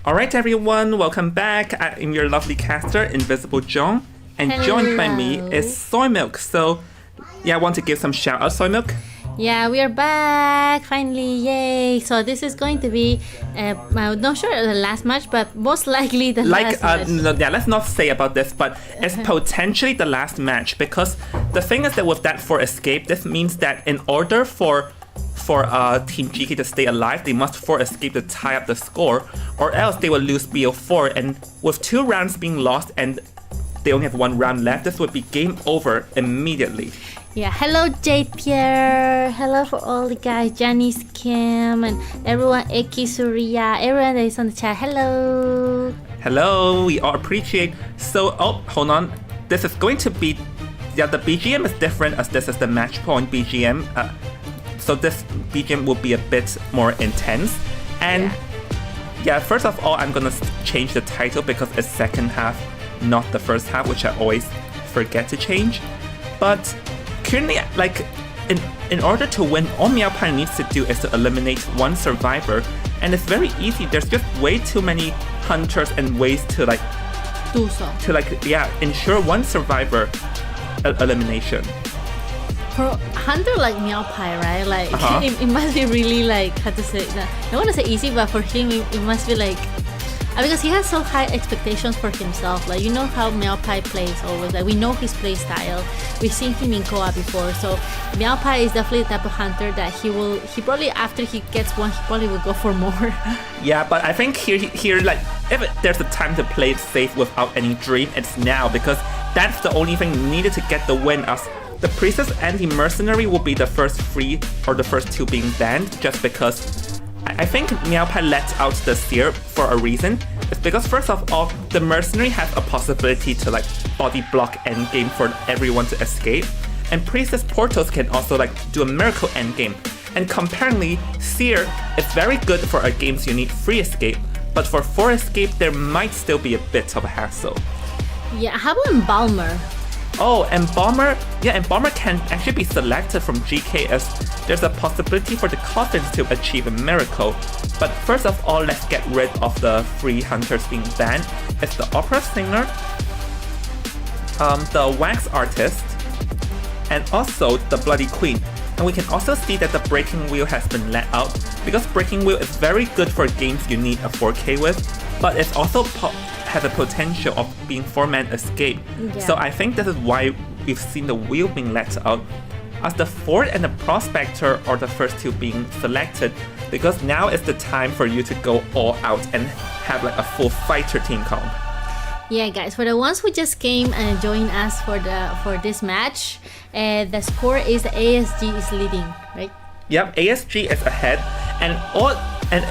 A: Alright everyone, welcome back. I'm your lovely caster, Invisible John. And joined by me is Soy Milk. So yeah, I want to give some shout out, Soy Milk.
B: Yeah, we are back finally, yay! So this is going to be, I'm not sure the last match, but most likely the last match.
A: Yeah, let's not say about this, but it's potentially the last match, because the thing is that with that for escape, this means that in order for Team GK to stay alive, they must for escape to tie up the score, or else they will lose BO4. And with 2 rounds being lost and they only have 1 round left, this would be game over immediately.
B: Yeah, hello Jade Pierre, hello for all the guys, Janice Kim, and everyone, Eki Surya, everyone that is on the chat, hello.
A: Hello, we all appreciate. So, oh, hold on. This is going to be, yeah, the BGM is different as this is the match point BGM. So this BGM will be a bit more intense. And yeah, first of all, I'm gonna change the title because it's second half, not the first half, which I always forget to change. But currently, like, in order to win, all Meow Pie needs to do is to eliminate 1 survivor. And it's very easy. There's just way too many hunters and ways to like
B: Do so.
A: to like, yeah, ensure 1 survivor elimination.
B: For hunter like Meow Pie, right? Like it must be really like, how to say that? I want to say easy, but for him it must be like, because he has so high expectations for himself. Like, you know how Meow Pie plays always. Like, we know his play style. We've seen him in co-op before. So Meow Pie is definitely the type of hunter that he probably, after he gets 1, he probably will go for more. Yeah,
A: but I think here like, if there's a time to play it safe without any dream, it's now, because that's the only thing needed to get the win. As the Priestess and the Mercenary will be the first 3 or the first 2 being banned, just because I think Meow Pie let out the Seer for a reason. It's because first of all, the Mercenary has a possibility to like body block endgame for everyone to escape, and Priestess portals can also like do a miracle endgame. And comparingly, Seer is very good for a games you need free escape, but for 4 escape there might still be a bit of a hassle.
B: Yeah, how about Embalmer?
A: Oh, Embalmer, yeah, Embalmer can actually be selected from GK as there's a possibility for the coffins to achieve a miracle. But first of all, let's get rid of the 3 hunters being banned. It's the Opera Singer, the Wax Artist, and also the Bloody Queen. And we can also see that the breaking wheel has been let out, because breaking wheel is very good for games you need a 4K with, but it's also has a potential of being 4-man escape.
B: Yeah.
A: So I think this is why we've seen the wheel being let out, as the Fort and the Prospector are the first two being selected, because now is the time for you to go all out and have like a full fighter team comp.
B: Yeah, guys, for the ones who just came and joined us for this match, the score is ASG is leading, right?
A: Yep, ASG is ahead, and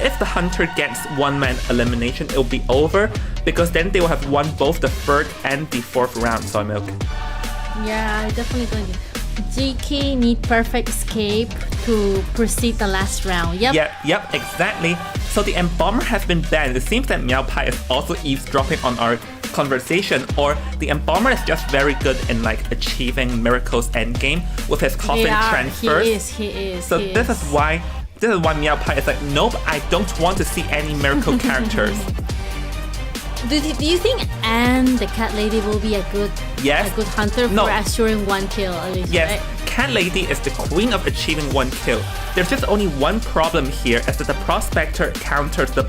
A: if the Hunter gets 1-man elimination, it'll be over, because then they will have won both the third and the fourth round, Soy Milk.
B: Yeah, definitely going to. GK need perfect escape to proceed the last round.
A: Yep, exactly. So the Embomber has been banned. It seems that Meow Pie is also eavesdropping on our conversation, or the Embomber is just very good in like achieving Miracle's endgame with his coffin transfers.
B: He is.
A: So this is why Meow Pie is like, nope, I don't want to see any Miracle characters.
B: Do you think Anne, the cat lady, will be a good hunter for assuring 1 kill at least?
A: Yes,
B: right?
A: Cat Lady is the queen of achieving 1 kill. There's just only one problem here, is that the Prospector counters the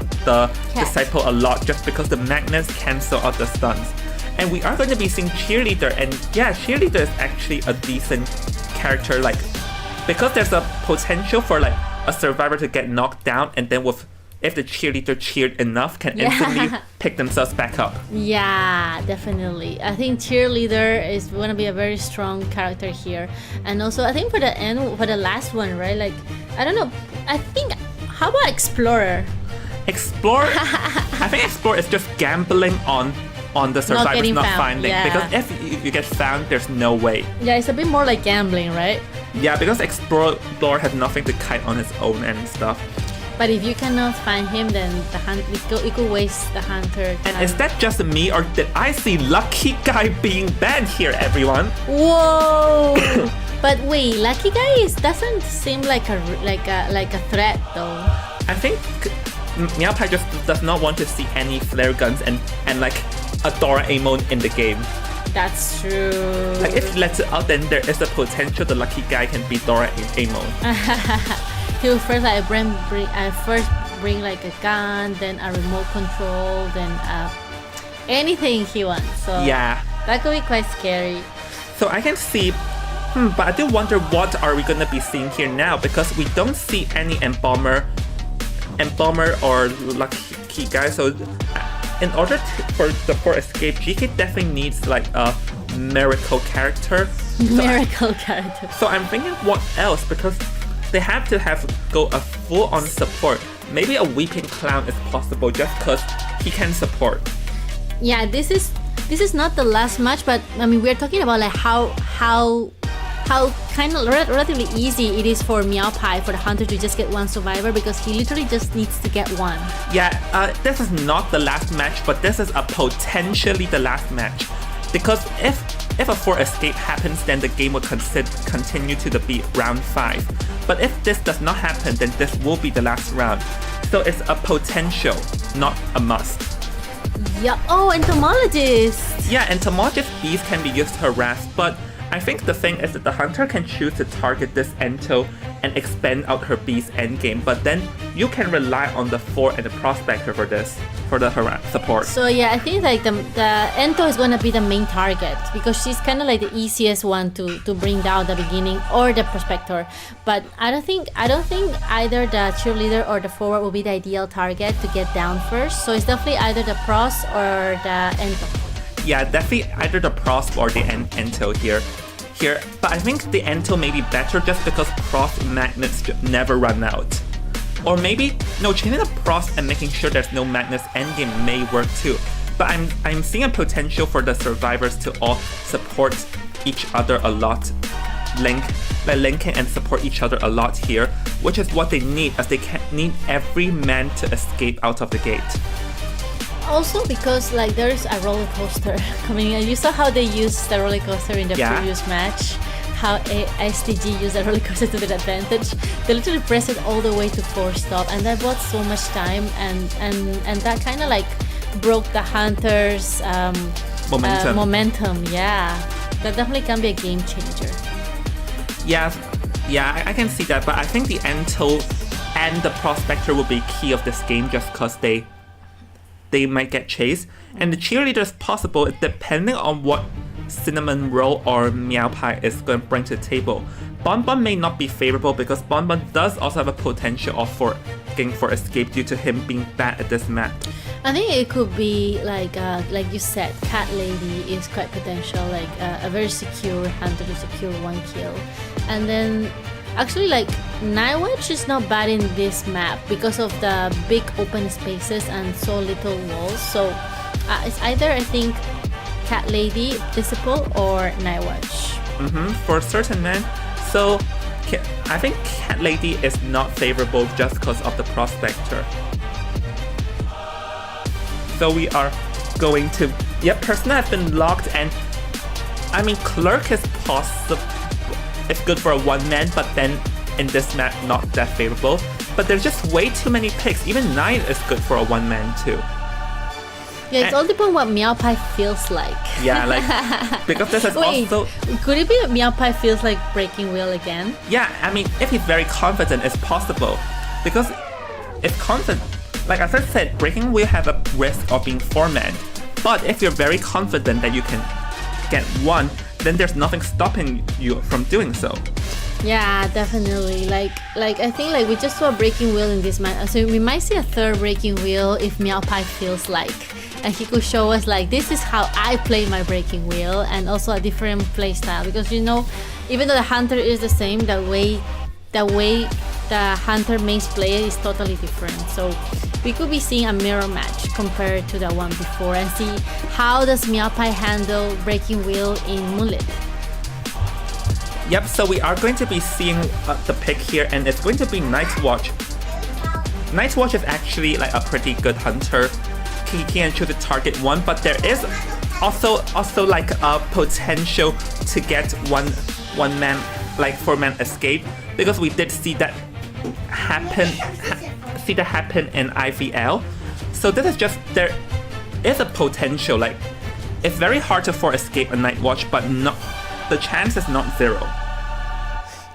A: Disciple a lot just because the magnets cancel out the stuns. And we are going to be seeing Cheerleader, and yeah, Cheerleader is actually a decent character, like, because there's a potential for like a survivor to get knocked down, and then if the Cheerleader cheered enough, can instantly pick themselves back up.
B: Yeah, definitely. I think Cheerleader is going to be a very strong character here. And also, I think for the last one, right? Like, I don't know. I think, how about Explorer?
A: Explorer? I think Explorer is just gambling on the survivors not finding. Yeah. Because if you get found, there's no way.
B: Yeah, it's a bit more like gambling, right?
A: Yeah, because Explorer has nothing to kite on its own and stuff.
B: But if you cannot find him, then it could waste the hunter time.
A: And is that just me, or did I see Lucky Guy being banned here, everyone?
B: Whoa! But wait, Lucky Guy doesn't seem like a threat though.
A: I think Meow Pie just does not want to see any flare guns and like a Doraemon in the game.
B: That's true.
A: Like if he lets it out, then there is a potential the Lucky Guy can be Doraemon.
B: He will first bring like a gun, then a remote control, then anything he wants. So
A: yeah,
B: that could be quite scary.
A: So I can see, but I do wonder what are we gonna be seeing here now, because we don't see any Embomber or Lucky Guy. So in order for escape, GK definitely needs like a Miracle character.
B: Character.
A: So I'm thinking what else, because they have to go a full-on support. Maybe a Weeping Clown is possible just because he can support.
B: Yeah, this is not the last match, but I mean we're talking about like how kind of relatively easy it is for Meow Pie, for the hunter to just get 1 survivor, because he literally just needs to get 1.
A: Yeah, this is not the last match, but this is a potentially the last match. Because if a 4 escape happens, then the game will continue to be round 5. But if this does not happen, then this will be the last round. So it's a potential, not a must.
B: Yeah. Oh, entomologist.
A: Yeah, entomologist bees can be used to harass, but I think the thing is that the hunter can choose to target this Ento and expand out her beast endgame, but then you can rely on the Fort and the Prospector for the support.
B: So yeah, I think like the Ento is gonna be the main target, because she's kind of like the easiest one to bring down the beginning, or the Prospector. But I don't think either the Cheerleader or the Forward will be the ideal target to get down first. So it's definitely either the Pros or the Ento.
A: Yeah, definitely either the Pros or the Ento here. But I think the Ento may be better just because Pros magnets never run out. Or maybe, no, changing the Pros and making sure there's no magnets endgame may work too. But I'm seeing a potential for the survivors to all support each other a lot. Linking and support each other a lot here, which is what they need, as they need every man to escape out of the gate.
B: Also because like there's a roller coaster coming in. You saw how they used the roller coaster in the previous match, how STG used the roller coaster to their advantage. They literally pressed it all the way to 4-stop, and that bought so much time, and that kind of like broke the Hunter's
A: momentum.
B: Yeah, that definitely can be a game changer.
A: Yeah, Yeah, I can see that, but I think the Ento and the Prospector will be key of this game just because they might get chased. And the cheerleader is possible depending on what Cinnamon Roll or Meow Pie is going to bring to the table. Bon Bon may not be favorable because Bon Bon does also have a potential of for escape due to him being bad at this map.
B: I think it could be like you said, Cat Lady is quite potential, like a very secure hunter to secure 1 kill. And then actually like Night Watch is not bad in this map because of the big open spaces and so little walls. So it's either I think Cat Lady, Disciple, or Night Watch.
A: For certain men. So I think Cat Lady is not favorable just because of the Prospector. So we are going to... Yep, Persona has been locked, and I mean Clerk is possible. It's good for a 1-man, but then in this map not that favorable. But there's just way too many picks. Even 9 is good for a 1-man too.
B: Yeah, it's all depends what Meow Pie feels like.
A: Yeah, like because this is also...
B: Could it be that Meow Pie feels like Breaking Wheel again?
A: Yeah, I mean, if he's very confident, it's possible. Because if confident, like as I said, Breaking Wheel have a risk of being 4-man. But if you're very confident that you can get 1, then there's nothing stopping you from doing so.
B: Yeah, definitely. Like I think like we just saw a Breaking Wheel in this match, so we might see a 3rd Breaking Wheel if Meow Pie feels like, and he could show us like this is how I play my Breaking Wheel, and also a different play style, because you know, even though the hunter is the same, the way the hunter mains play is totally different. So we could be seeing a mirror match compared to the one before, and see how does Meow Pie handle Breaking Wheel in Moonlit.
A: Yep, so we are going to be seeing the pick here, and it's going to be Night Watch. Night Watch is actually like a pretty good hunter. He can choose a target 1, but there is also like a potential to get one man, like 4-man escape, because we did see that happen in IVL. So this is just, there is a potential, like it's very hard to escape a Night Watch, but not, the chance is not 0.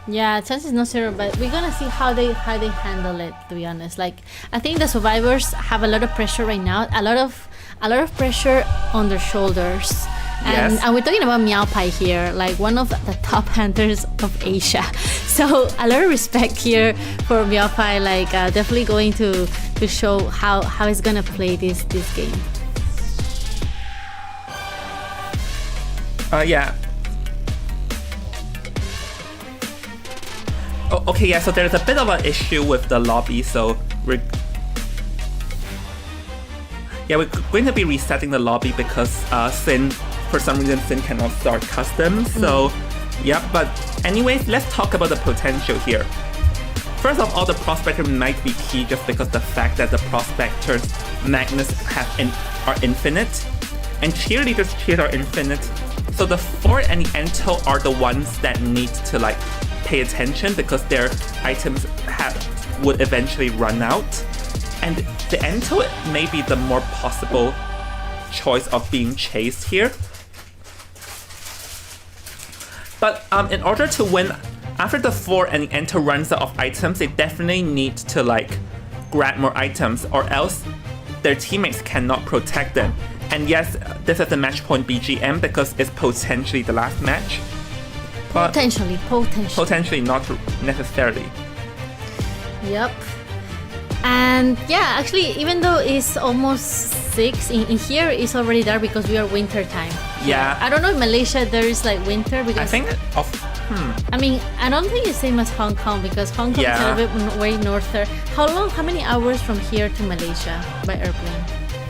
B: Yeah, chance is not 0, but we're gonna see how they handle it, to be honest. Like I think the survivors have a lot of pressure right now, a lot of pressure on their shoulders. And,
A: yes.
B: and we're talking about Meow Pie here, like one of the top hunters of Asia. So a lot of respect here for Meow Pie, like definitely going to show how he's gonna play this game.
A: Yeah. Oh, okay, yeah, so there's a bit of an issue with the lobby, so we're going to be resetting the lobby because Sin, for some reason, Sin cannot start custom, so yeah, but anyways, let's talk about the potential here. First of all, the Prospector might be key just because the fact that the Prospector's Magnus are infinite, and Cheerleader's cheers are infinite, so the 4 and the Ento are the ones that need to like pay attention because their items would eventually run out. And the Ento may be the more possible choice of being chased here. But in order to win, after the 4 and the Ento runs out of items, they definitely need to like grab more items, or else their teammates cannot protect them. And yes, this is a match point BGM because it's potentially the last match. But potentially, not necessarily.
B: Yep. And yeah, actually, even though it's almost 6, in here it's already dark because we are winter time.
A: Yeah.
B: I don't know in Malaysia there is like winter because
A: I think
B: I mean, I don't think it's same as Hong Kong because Hong Kong is a little bit way norther. How many hours from here to Malaysia by airplane?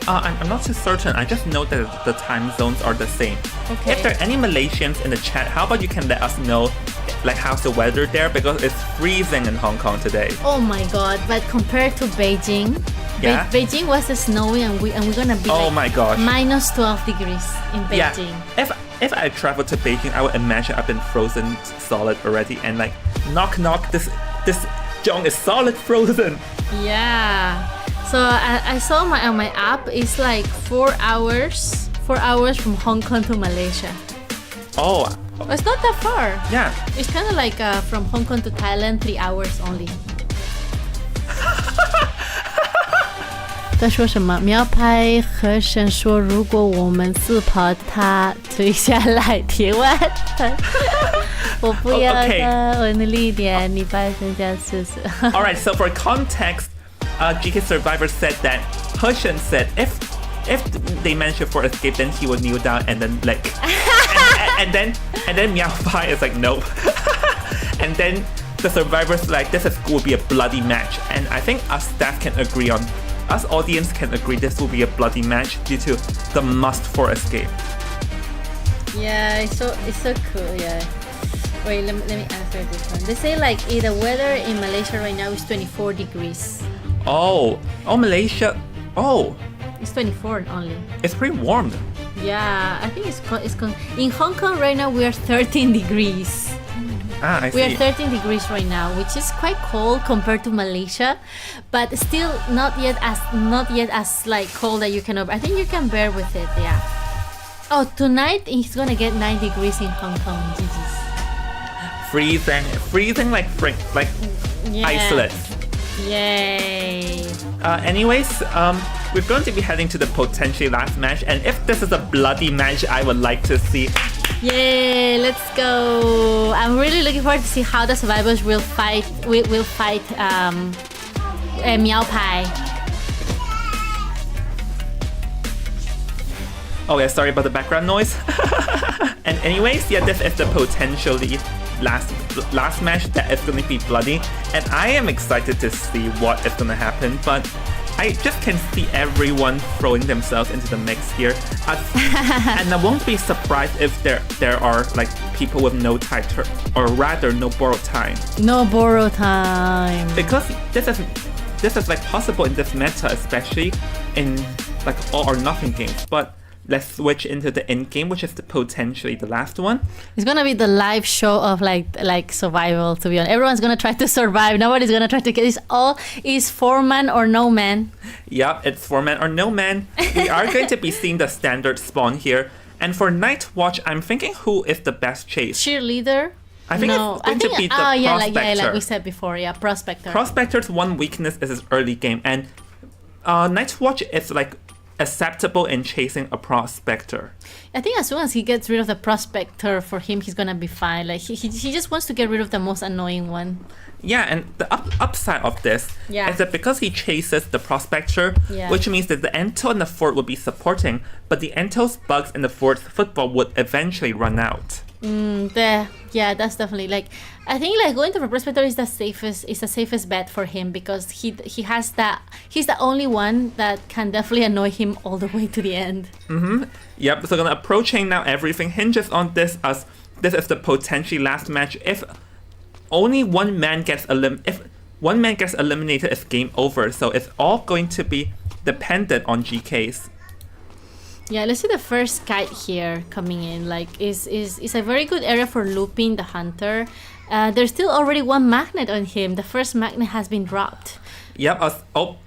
A: I'm not too certain. I just know that the time zones are the same.
B: Okay.
A: If there are any Malaysians in the chat, how about you can let us know like how's the weather there, because it's freezing in Hong Kong today.
B: Oh my god, but compared to Beijing,
A: Yeah.
B: Beijing was snowy and we're gonna be
A: Oh my gosh.
B: minus 12 degrees in Beijing.
A: Yeah. If I travel to Beijing, I would imagine I've been frozen solid already, and like knock knock, this Jong is solid frozen.
B: Yeah. So I saw on my app, it's like 4 hours from Hong Kong to Malaysia.
A: Oh,
B: It's not that far.
A: Yeah.
B: It's kind of like from Hong Kong to Thailand, 3 hours only. 在说什么？苗拍和神说，如果我们自跑，他推下来铁腕。我不要的，我努力一点，你把人家试试。
A: All right. So for context, GK Survivor said that Hushan said if they manage to force escape, then he will kneel down and then lick. and then Meow Pie is like nope. And then the survivors like this will be a bloody match, and I think us staff can agree on. Us audience can agree this will be a bloody match due to the must for escape.
B: Yeah, it's so cool. Yeah. Wait, let me answer this one. They say like the weather in Malaysia right now is 24 degrees.
A: Oh, Malaysia. Oh,
B: It's 24 only.
A: it's pretty warm.
B: Yeah, I think in Hong Kong right now we are 13 degrees.
A: I see.
B: We are 13 degrees right now, which is quite cold compared to Malaysia, but still not yet as like cold that you can. I think you can bear with it. Yeah. Oh, tonight it's gonna get 9 degrees in Hong Kong. GG's.
A: Freezing like
B: Yeah.
A: Iceland.
B: Yay.
A: Anyways, we're going to be heading to the potentially last match, and if this is a bloody match, I would like to see.
B: Yay! Let's go. I'm really looking forward to see how the survivors will fight. Will fight Meow Pie.
A: Oh yeah, sorry about the background noise. And anyways, yeah, this is the potentially last match that is going to be bloody, and I am excited to see what is going to happen, but I just can see everyone throwing themselves into the mix here. And I won't be surprised if there are like people with no time or rather no borrowed time.
B: No borrow time.
A: Because this is like possible in this meta, especially in like all or nothing games. But let's switch into the end game, which is potentially the last one.
B: It's gonna be the live show of like survival. To be honest, everyone's gonna try to survive. Nobody's gonna try to get. It's 4-man or no man.
A: Yep, it's 4-man or no man. We are going to be seeing the standard spawn here. And for Night Watch, I'm thinking who is the best chase?
B: Cheerleader.
A: I think it's going to be the Prospector.
B: Like we said before, yeah, Prospector.
A: Prospector's one weakness is his early game, and Night Watch is like acceptable in chasing a Prospector.
B: I think as soon as he gets rid of the Prospector, for him he's gonna be fine. Like he just wants to get rid of the most annoying one.
A: Yeah, and the upside of this is that because he chases the Prospector, which means that the Ento and the Fort will be supporting, but the Ento's bugs and the Fort's football would eventually run out.
B: Yeah, that's definitely like I think like going to the Prospector is the safest bet for him, because he has that he's the only one that can definitely annoy him all the way to the end.
A: Yep, so gonna approaching now, everything hinges on this, as this is the potentially last match. If only one man gets eliminated, it's game over. So it's all going to be dependent on GKs.
B: Yeah, let's see the first kite here coming in. Like, is a very good area for looping the hunter. There's still already one magnet on him. The first magnet has been dropped.
A: Yep.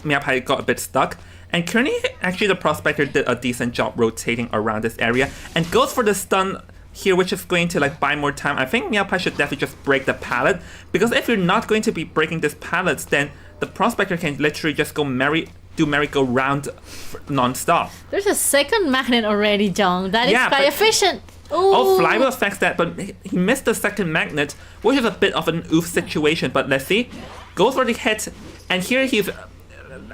A: Meow Pie got a bit stuck. And currently, actually, the Prospector did a decent job rotating around this area and goes for the stun here, which is going to like buy more time. I think Meow Pie should definitely just break the pallet, because if you're not going to be breaking this pallets, then the Prospector can literally just go do merry-go-round non-stop.
B: There's a second magnet already, Jong. That is quite efficient.
A: Oh, Flywheel affects that, but he missed the second magnet, which is a bit of an oof situation. But let's see. Goes for the hit, and here he's...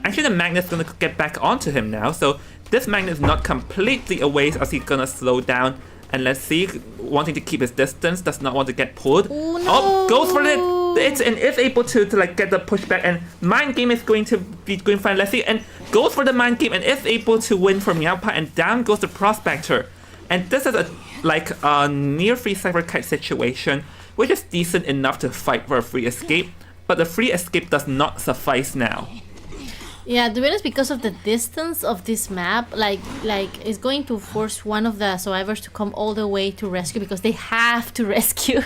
A: Actually, the magnet's going to get back onto him now, so this magnet is not completely a waste, as he's going to slow down. And let's see, wanting to keep his distance, does not want to get pulled.
B: Oh, no.
A: Goes for it. And is able to like get the pushback, and Mind Game is going to be going fine. Let's see, and goes for the Mind Game and is able to win for Meow Pie, and down goes the Prospector. And this is a near free Cypher Kite situation, which is decent enough to fight for a free escape, but the free escape does not suffice now.
B: Yeah, to be honest, because of the distance of this map, like it's going to force one of the survivors to come all the way to rescue, because they have to rescue.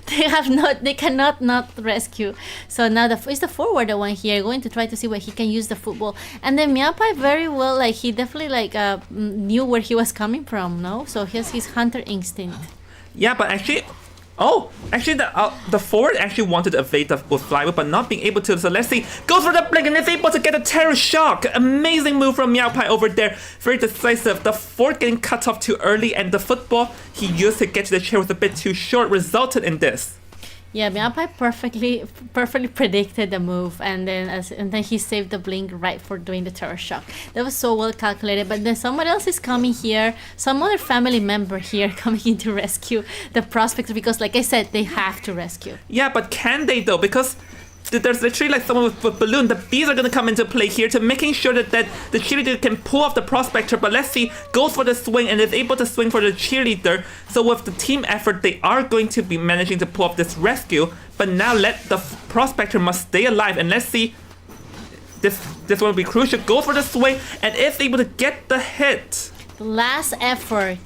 B: They cannot not rescue. So now it's the forwarder one here going to try to see where he can use the football. And then Meow Pie very well, like he definitely knew where he was coming from, no? So he has his hunter instinct.
A: Yeah, but actually, the forward actually wanted to evade with flywheel, but not being able to. So let's see, goes for the blink and is able to get a terror shock. Amazing move from Meowpai over there, very decisive. The forward getting cut off too early, and the football he used to get to the chair was a bit too short, resulted in this.
B: Yeah, Meowpai perfectly predicted the move, and then he saved the blink right for doing the terror shock. That was so well calculated. But then someone else is coming here, some other family member here coming in to rescue the prospector, because like I said, they have to rescue.
A: Yeah, but can they though? Because there's literally like someone with balloon. The bees are gonna come into play here to making sure that the cheerleader can pull off the prospector. But let's see, goes for the swing and is able to swing for the cheerleader. So with the team effort, they are going to be managing to pull off this rescue. But now the prospector must stay alive. And let's see, this one will be crucial. Goes for the swing and is able to get the hit.
B: The last effort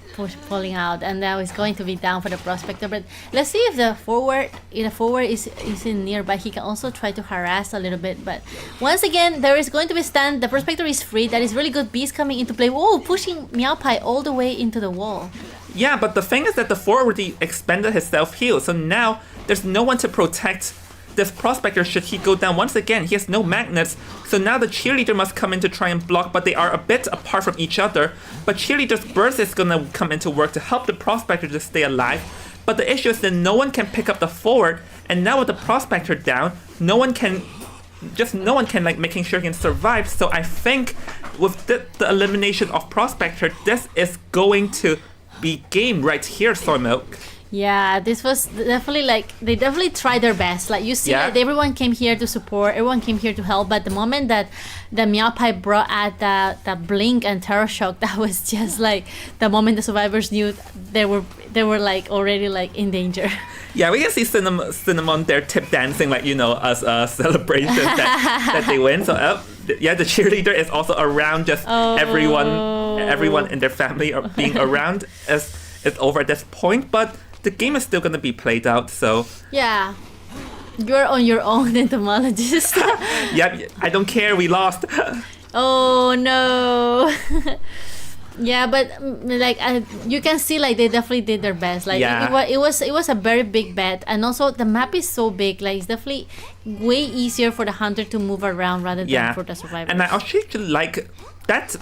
B: pulling out, and now it's going to be down for the prospector. But let's see if the forward is in nearby. He can also try to harass a little bit. But once again, there is going to be stand. The prospector is free. That is really good. Bees coming into play. Whoa, pushing Meowpai all the way into the wall.
A: Yeah, but the thing is that the forward already expended his self-heal. So now there's no one to protect this prospector should he go down. Once again, he has no magnets, so now the cheerleader must come in to try and block, but they are a bit apart from each other. But cheerleader's burst is gonna come into work to help the prospector to stay alive. But the issue is that no one can pick up the forward, and now with the prospector down, no one can like making sure he can survive. So I think with the elimination of prospector, this is going to be game right here, Soy Milk.
B: Yeah, this was definitely like, they definitely tried their best. Like you see,
A: Yeah.
B: like, everyone came here to support, everyone came here to help. But the moment that the Meowpai brought out the blink and terror shock, that was just like the moment the survivors knew they were like already like in danger.
A: Yeah, we can see Cinnamon there tip dancing like, as a celebration that they win. So yeah, the cheerleader is also around, just everyone in their family are being around as it's over at this point, but the game is still going to be played out, so...
B: Yeah. You're on your own, entomologist.
A: Yep, I don't care, we lost.
B: Oh, no. Yeah, but like you can see, like they definitely did their best. Like
A: Yeah.
B: it was a very big bet, and also the map is so big. Like it's definitely way easier for the hunter to move around rather than for the survivor.
A: And I actually like that.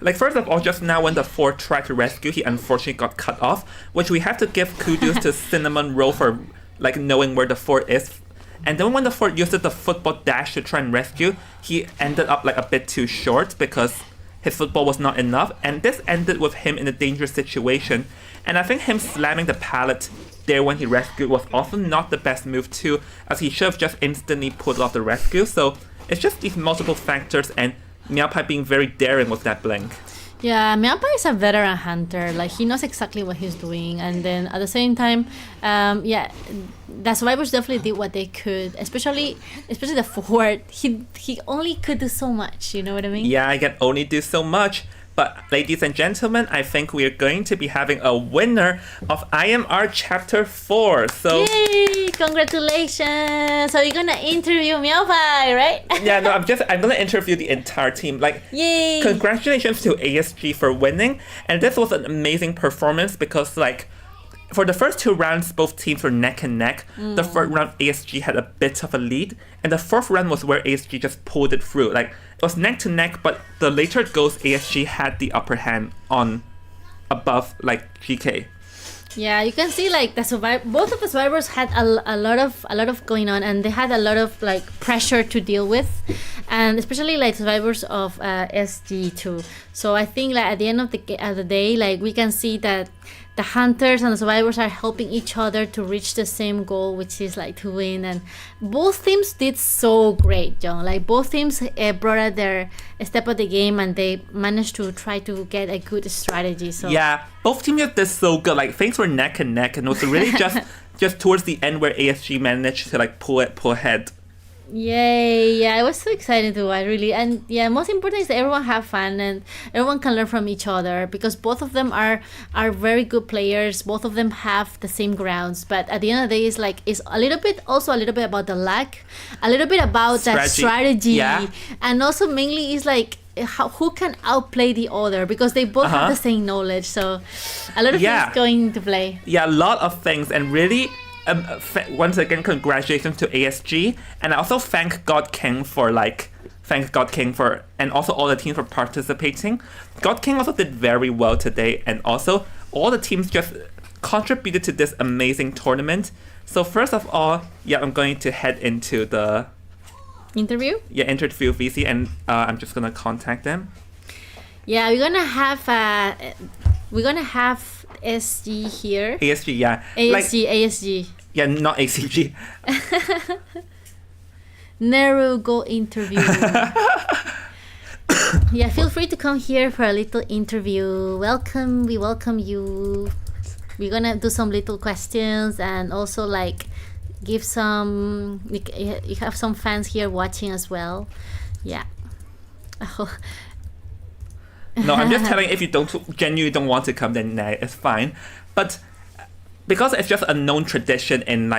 A: Like, first of all, just now when the Ford tried to rescue, he unfortunately got cut off, which we have to give kudos to Cinnamon Roll for, like, knowing where the Ford is. And then when the Ford used the football dash to try and rescue, he ended up, like, a bit too short because his football was not enough. And this ended with him in a dangerous situation. And I think him slamming the pallet there when he rescued was also not the best move too, as he should have just instantly pulled off the rescue. So it's just these multiple factors, and Meowpai being very daring with that blink.
B: Yeah, Meowpai is a veteran hunter. Like he knows exactly what he's doing, and then at the same time, the survivors definitely did what they could. Especially the forward. He only could do so much. You know what I mean?
A: Yeah, I can only do so much. But ladies and gentlemen, I think we are going to be having a winner of IMR Chapter 4. So
B: yay! Congratulations! So you're gonna interview Meowpai, right?
A: Yeah, no, I'm gonna interview the entire team. Like,
B: yay!
A: Congratulations to ASG for winning. And this was an amazing performance because, like, for the first two rounds, both teams were neck and neck. The third round, ASG had a bit of a lead. And the fourth round was where ASG just pulled it through. Like, it was neck to neck, but the later it goes, ASG had the upper hand on above, like, GK.
B: Yeah, you can see like both of the survivors had a lot of going on, and they had a lot of like pressure to deal with, and especially like survivors of SG too. So I think like at the end of the day, like we can see that the hunters and the survivors are helping each other to reach the same goal, which is like to win. And both teams did so great, John. Like both teams brought out their step of the game, and they managed to try to get a good strategy. So
A: yeah, both teams did so good. Like things were neck and neck, and it was really just towards the end where ASG managed to like pull ahead.
B: Yay! Yeah, I was so excited to watch, really. And yeah, most important is that everyone have fun and everyone can learn from each other, because both of them are very good players. Both of them have the same grounds, but at the end of the day, it's a little bit about the luck, a little bit about that strategy,
A: yeah.
B: and also mainly is like who can outplay the other, because they both have the same knowledge. So a lot of things going into play.
A: Yeah, a lot of things, and really, once again, congratulations to ASG, and I also thank God King for and also all the teams for participating. God King also did very well today, and also all the teams just contributed to this amazing tournament. So first of all, I'm going to head into the
B: interview
A: VC, and I'm just gonna contact them.
B: Yeah, we're gonna have SG here.
A: ASG, yeah.
B: ASG.
A: Yeah, not ACG.
B: Narugo interview. Yeah, feel free to come here for a little interview. Welcome, we welcome you. We're gonna do some little questions and also give some. You have some fans here watching as well. Yeah.
A: No, I'm just telling. If you genuinely don't want to come, then it's fine. But because it's just a known tradition in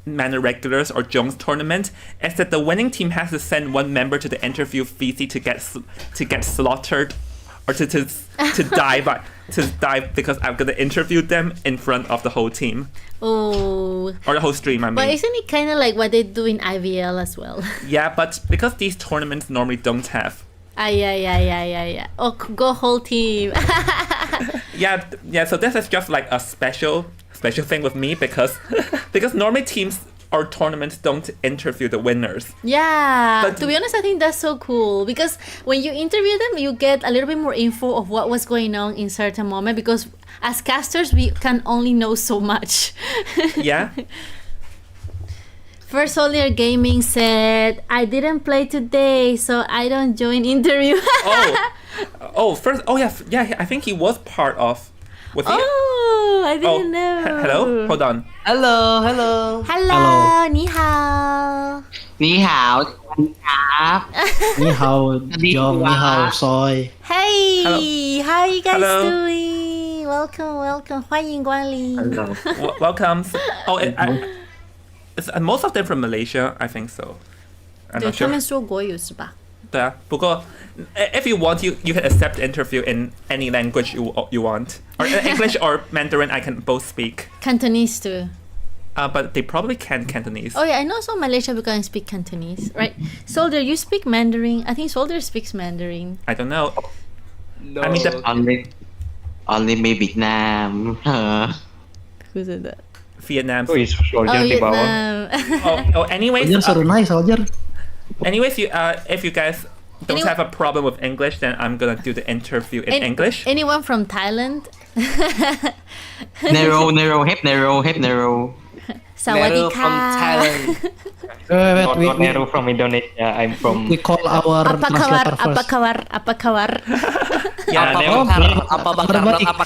A: Manor Regulars or Jones tournament, is that the winning team has to send one member to the interview VC to get slaughtered, or to die because I'm gonna interview them in front of the whole team.
B: Oh.
A: Or the whole stream, I mean.
B: But isn't it kind of like what they do in IVL as well?
A: Yeah, but because these tournaments normally don't have.
B: Yeah. Oh, go whole team.
A: Yeah. So this is just like a special thing with me because normally teams or tournaments don't interview the winners.
B: Yeah,
A: but
B: to be honest, I think that's so cool because when you interview them, you get a little bit more info of what was going on in certain moment, because as casters, we can only know so much.
A: Yeah.
B: First Soldier Gaming said, I didn't play today, so I don't join interview. Yeah, I think he was part of. Was he? Oh, I didn't know.
A: Hello? Hold on.
K: Hello.
B: Hello, 你好.
K: 你好ครับ你好 Jom 你好 Soy.
B: Hey,
A: Hello.
B: how are you guys
A: Hello.
B: doing? Welcome. 欢迎光临.
A: Welcome. It's most of them from Malaysia, I think so. I'm
B: 对
A: not
B: 他
A: sure.
B: 们说国语是吧？
A: 对啊，不过 if you want, you can accept the interview in any language you want, or English or Mandarin. I can both speak.
B: Cantonese too.
A: But they probably can Cantonese.
B: Oh yeah, I know some Malaysia people can speak Cantonese, right? Soldier, you speak Mandarin. I think Soldier speaks Mandarin.
A: I don't know.
K: No.
A: I mean,
K: only me Vietnam.
B: Who said that?
A: Vietnam.
K: Oh,
B: Vietnam.
A: Anyways.
K: Soldier.
A: Anyways, if you guys don't have a problem with English, then I'm gonna do the interview in English.
B: Anyone from Thailand?
K: Nero, hep Nero.
B: สวัสดีค่ะ
K: Not Nero from Indonesia. I'm from. We call our
B: Apa kabar?
A: Yeah,
L: apa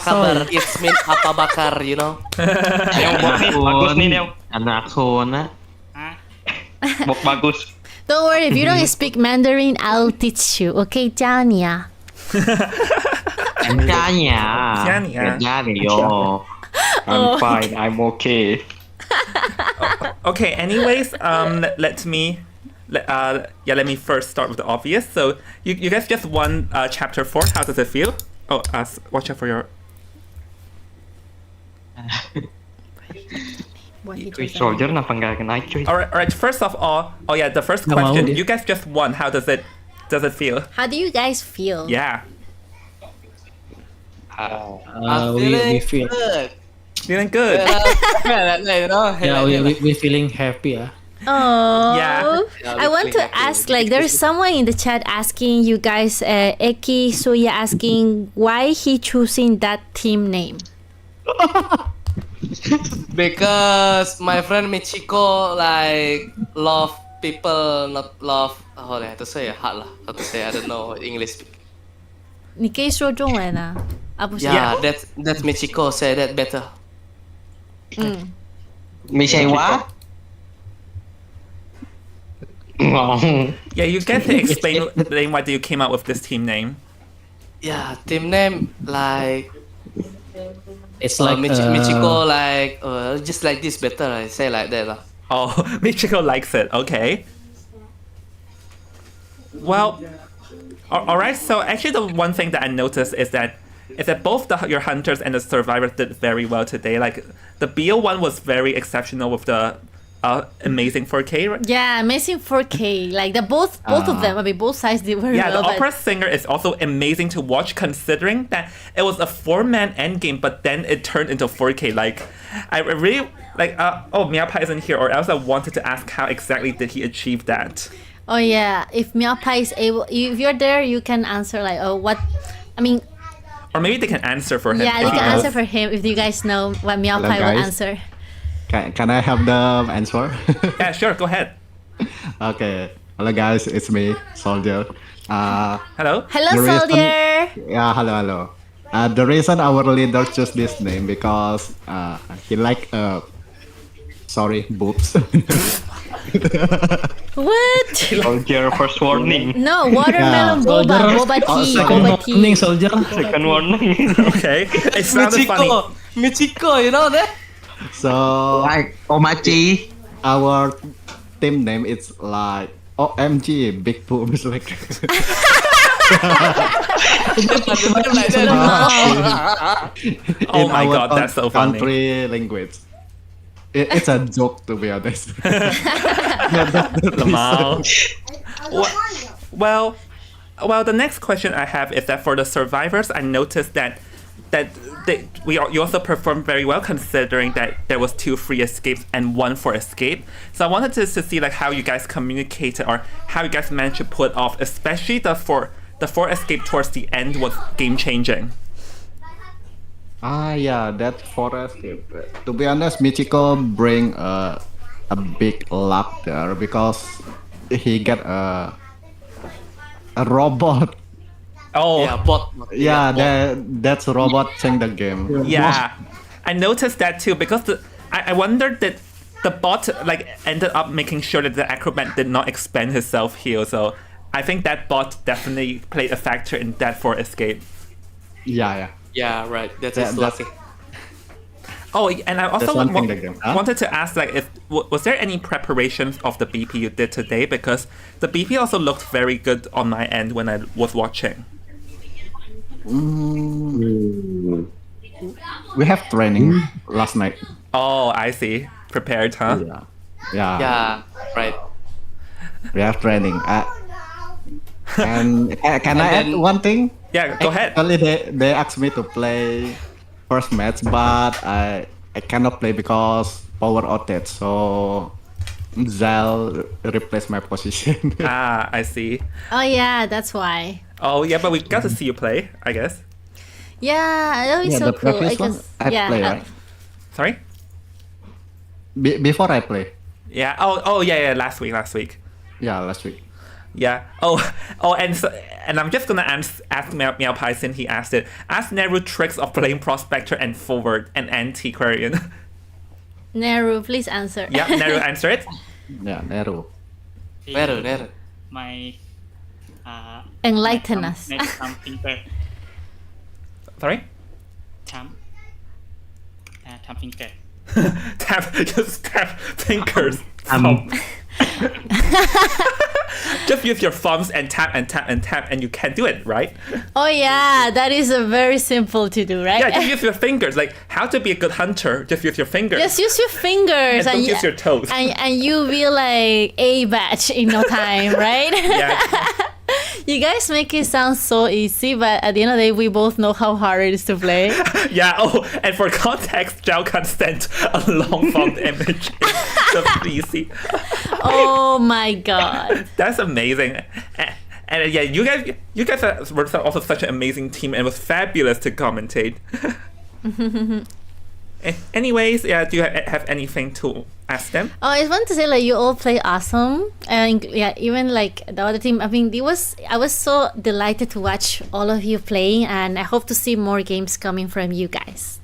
L: kabar? It's mean apa bakar, you know.
K: Bagus nih Neo. Anak Sona. Bagus.
B: Don't worry, if you don't speak Mandarin, I'll teach you. Okay, 教你啊。
K: I'm fine. I'm okay.
A: Okay. Anyways, let me first start with the obvious. So you guys just won chapter 4. How does it feel? Oh, watch out for your.
K: Soldier kenapa nggak kena cuy?
A: Alright. First of all, the first question. You guys just won. How does it feel?
B: How do you guys feel?
A: Yeah.
L: We feel good.
A: Feeling good.
L: Yeah,
K: we feeling happy.
B: Oh,
A: Yeah.
B: I want to ask, there's someone in the chat asking you guys, Eki Suya asking why he choosing that team name.
L: Because my friend Michiko love people, not love. How to say it? Hard lah. How to say? I don't know English.
B: 你可以说中文啊，啊不是
L: Yeah, that's Michiko say that better.
K: ไม่ใช่วะ
A: Yeah, you get to explain why you came up with this team name.
L: Yeah, team name
K: It's like
L: Michiko just like this better. I say like that lah.
A: Oh, Michiko likes it. Okay. Well, All right. So actually, the one thing that I noticed is that both your hunters and the survivors did very well today. Like the Beal one was very exceptional with the amazing 4K. Right?
B: Yeah, amazing 4K. Like the both of them. I mean, both sides did very well.
A: Yeah, the opera singer is also amazing to watch, considering that it was a 4-man endgame, but then it turned into 4K. Like, I really like. Meow Pie isn't here, or else I wanted to ask how exactly did he achieve that.
B: Oh yeah, if Meow Pie is able, if you're there, you can answer like, oh, what? I mean,
A: or maybe they can answer for him.
B: Yeah, you can answer for him if you guys know what Meow Pie will answer.
M: Can I have the answer?
A: Yeah, sure. Go ahead.
M: Okay. Hello guys, it's me, Soldier.
A: Hello.
B: Hello, Soldier.
M: Yeah, hello. The reason our leader chose this name because he like boobs.
B: What?
N: Soldier, first warning.
B: No, watermelon boba tea. Boba tea.
K: Warning, Soldier.
N: Second warning.
A: Okay. It sounded funny.
L: Michiko, you know that?
M: So
N: like Omachi.
M: Our team name is like OMG, big boobs like.
A: Oh my god, that's so funny.
M: Country language. It's a joke, to be honest.
A: Well, the next question I have is that for the survivors, I noticed that you also performed very well, considering that there was 2 free escapes and 1 for escape. So I wanted to see like how you guys communicated or how you guys managed to put off, especially the 4 escape towards the end was game changing.
M: Yeah, that 4 escape. To be honest, Michiko bring a big luck there because he get a robot.
A: Oh,
L: yeah, bot.
M: Yeah, that's a robot change the game.
A: Yeah, I noticed that too because I wondered that the bot like ended up making sure that the acrobat did not expand his self heal. So I think that bot definitely played a factor in that 4 escape.
M: Yeah.
L: Yeah, right. That's lucky.
A: Oh, and I also
M: Huh?
A: wanted to ask, like, if was there any preparations of the BP you did today? Because the BP also looked very good on my end when I was watching.
M: We have training last night.
A: Oh, I see. Prepared, huh?
M: Yeah,
L: right.
M: We have training. And can I add one thing?
A: Yeah, go ahead.
M: Actually, they asked me to play first match, but I cannot play because power outage. So Zal replaced my position.
A: I see.
B: Oh yeah, that's why.
A: Oh yeah, but we got to see you play, I guess.
B: Yeah, that was so
M: the
B: cool.
M: previous one I play, right?
A: Sorry?
M: Before I play.
A: Yeah. Oh yeah. Last week.
M: Yeah, last week.
A: Yeah. And I'm just gonna ask Meow Pie since he asked it. Ask Neru tricks of playing Prospector and Forward and Antiquarian.
B: Neru, please answer.
A: Yeah, Neru, answer it.
M: Yeah, Neru.
L: Neru.
O: My
B: enlighten us.
O: Thumb finger.
A: Sorry?
O: Thumb finger.
A: Just tap fingers. Just use your thumbs and tap, and you can do it, right?
B: Oh yeah, that is very simple to do, right?
A: Yeah, just use your fingers. Like how to be a good hunter, just use your fingers.
B: Just use your fingers
A: and don't use your toes.
B: And you will like A batch in no time, right?
A: Yeah.
B: You guys make it sound so easy, but at the end of the day, we both know how hard it is to play.
A: Yeah, and for context, Zhao can send a long form image. It's easy.
B: Oh my god.
A: That's amazing. And yeah, you guys were also such an amazing team, and it was fabulous to commentate. Anyways, yeah, do you have anything to ask them?
B: Oh, I just want to say like you all play awesome, and yeah, even like the other team. I mean, I was so delighted to watch all of you playing, and I hope to see more games coming from you guys.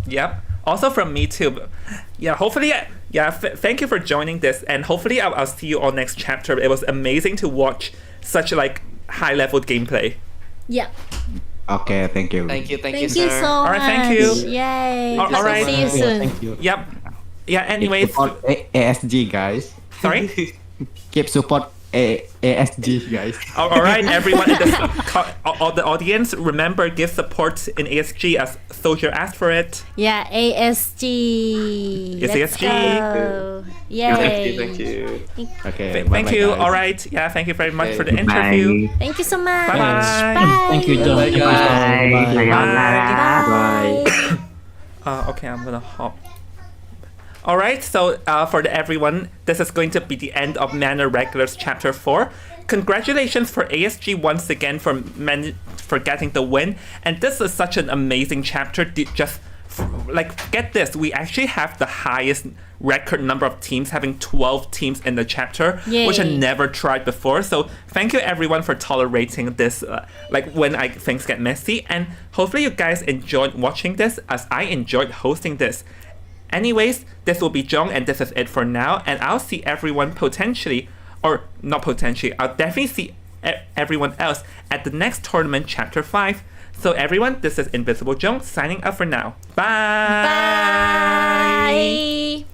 A: Yep. Also from me too. Yeah. Hopefully, yeah. Thank you for joining this, and hopefully I'll see you all next chapter. It was amazing to watch such like high level gameplay.
B: Yeah.
M: Okay, thank you.
L: Thank you,
B: Thank
L: sir.
B: you so
A: All right, thank you.
B: much. Yay.
A: All right.
B: See you soon.
M: Thank you.
A: Yep. Yeah. Anyways.
M: Keep support ASG guys.
A: Sorry.
M: Keep support ASG, guys.
A: All right, everyone in all the audience, remember give support in ASG as Soldier asked for it.
B: Yeah, ASG.
A: It's
B: Let's
A: ASG.
B: go. Yay.
L: Thank you.
M: Okay.
A: Thank you.
M: guys.
A: All right. Yeah, thank you very much for the
N: Bye.
A: interview.
B: Thank you so much.
A: Bye-bye.
B: Bye.
K: Thank you, John.
L: Bye,
K: Thank you,
L: guys.
K: Bye.
B: Bye.
A: Okay, I'm gonna hop. All right, so for everyone, this is going to be the end of Manor Regulars Chapter 4. Congratulations for ASG once again for getting the win. And this is such an amazing chapter. Get this, we actually have the highest record number of teams, having 12 teams in the chapter, which I
B: Yay.
A: never tried before. So thank you everyone for tolerating this, when things get messy. And hopefully you guys enjoyed watching this as I enjoyed hosting this. Anyways, this will be Jong, and this is it for now. And I'll see everyone potentially, or not potentially, I'll definitely see everyone else at the next tournament, Chapter 5. So everyone, this is Invisible Jong signing up for now. Bye!
B: Bye.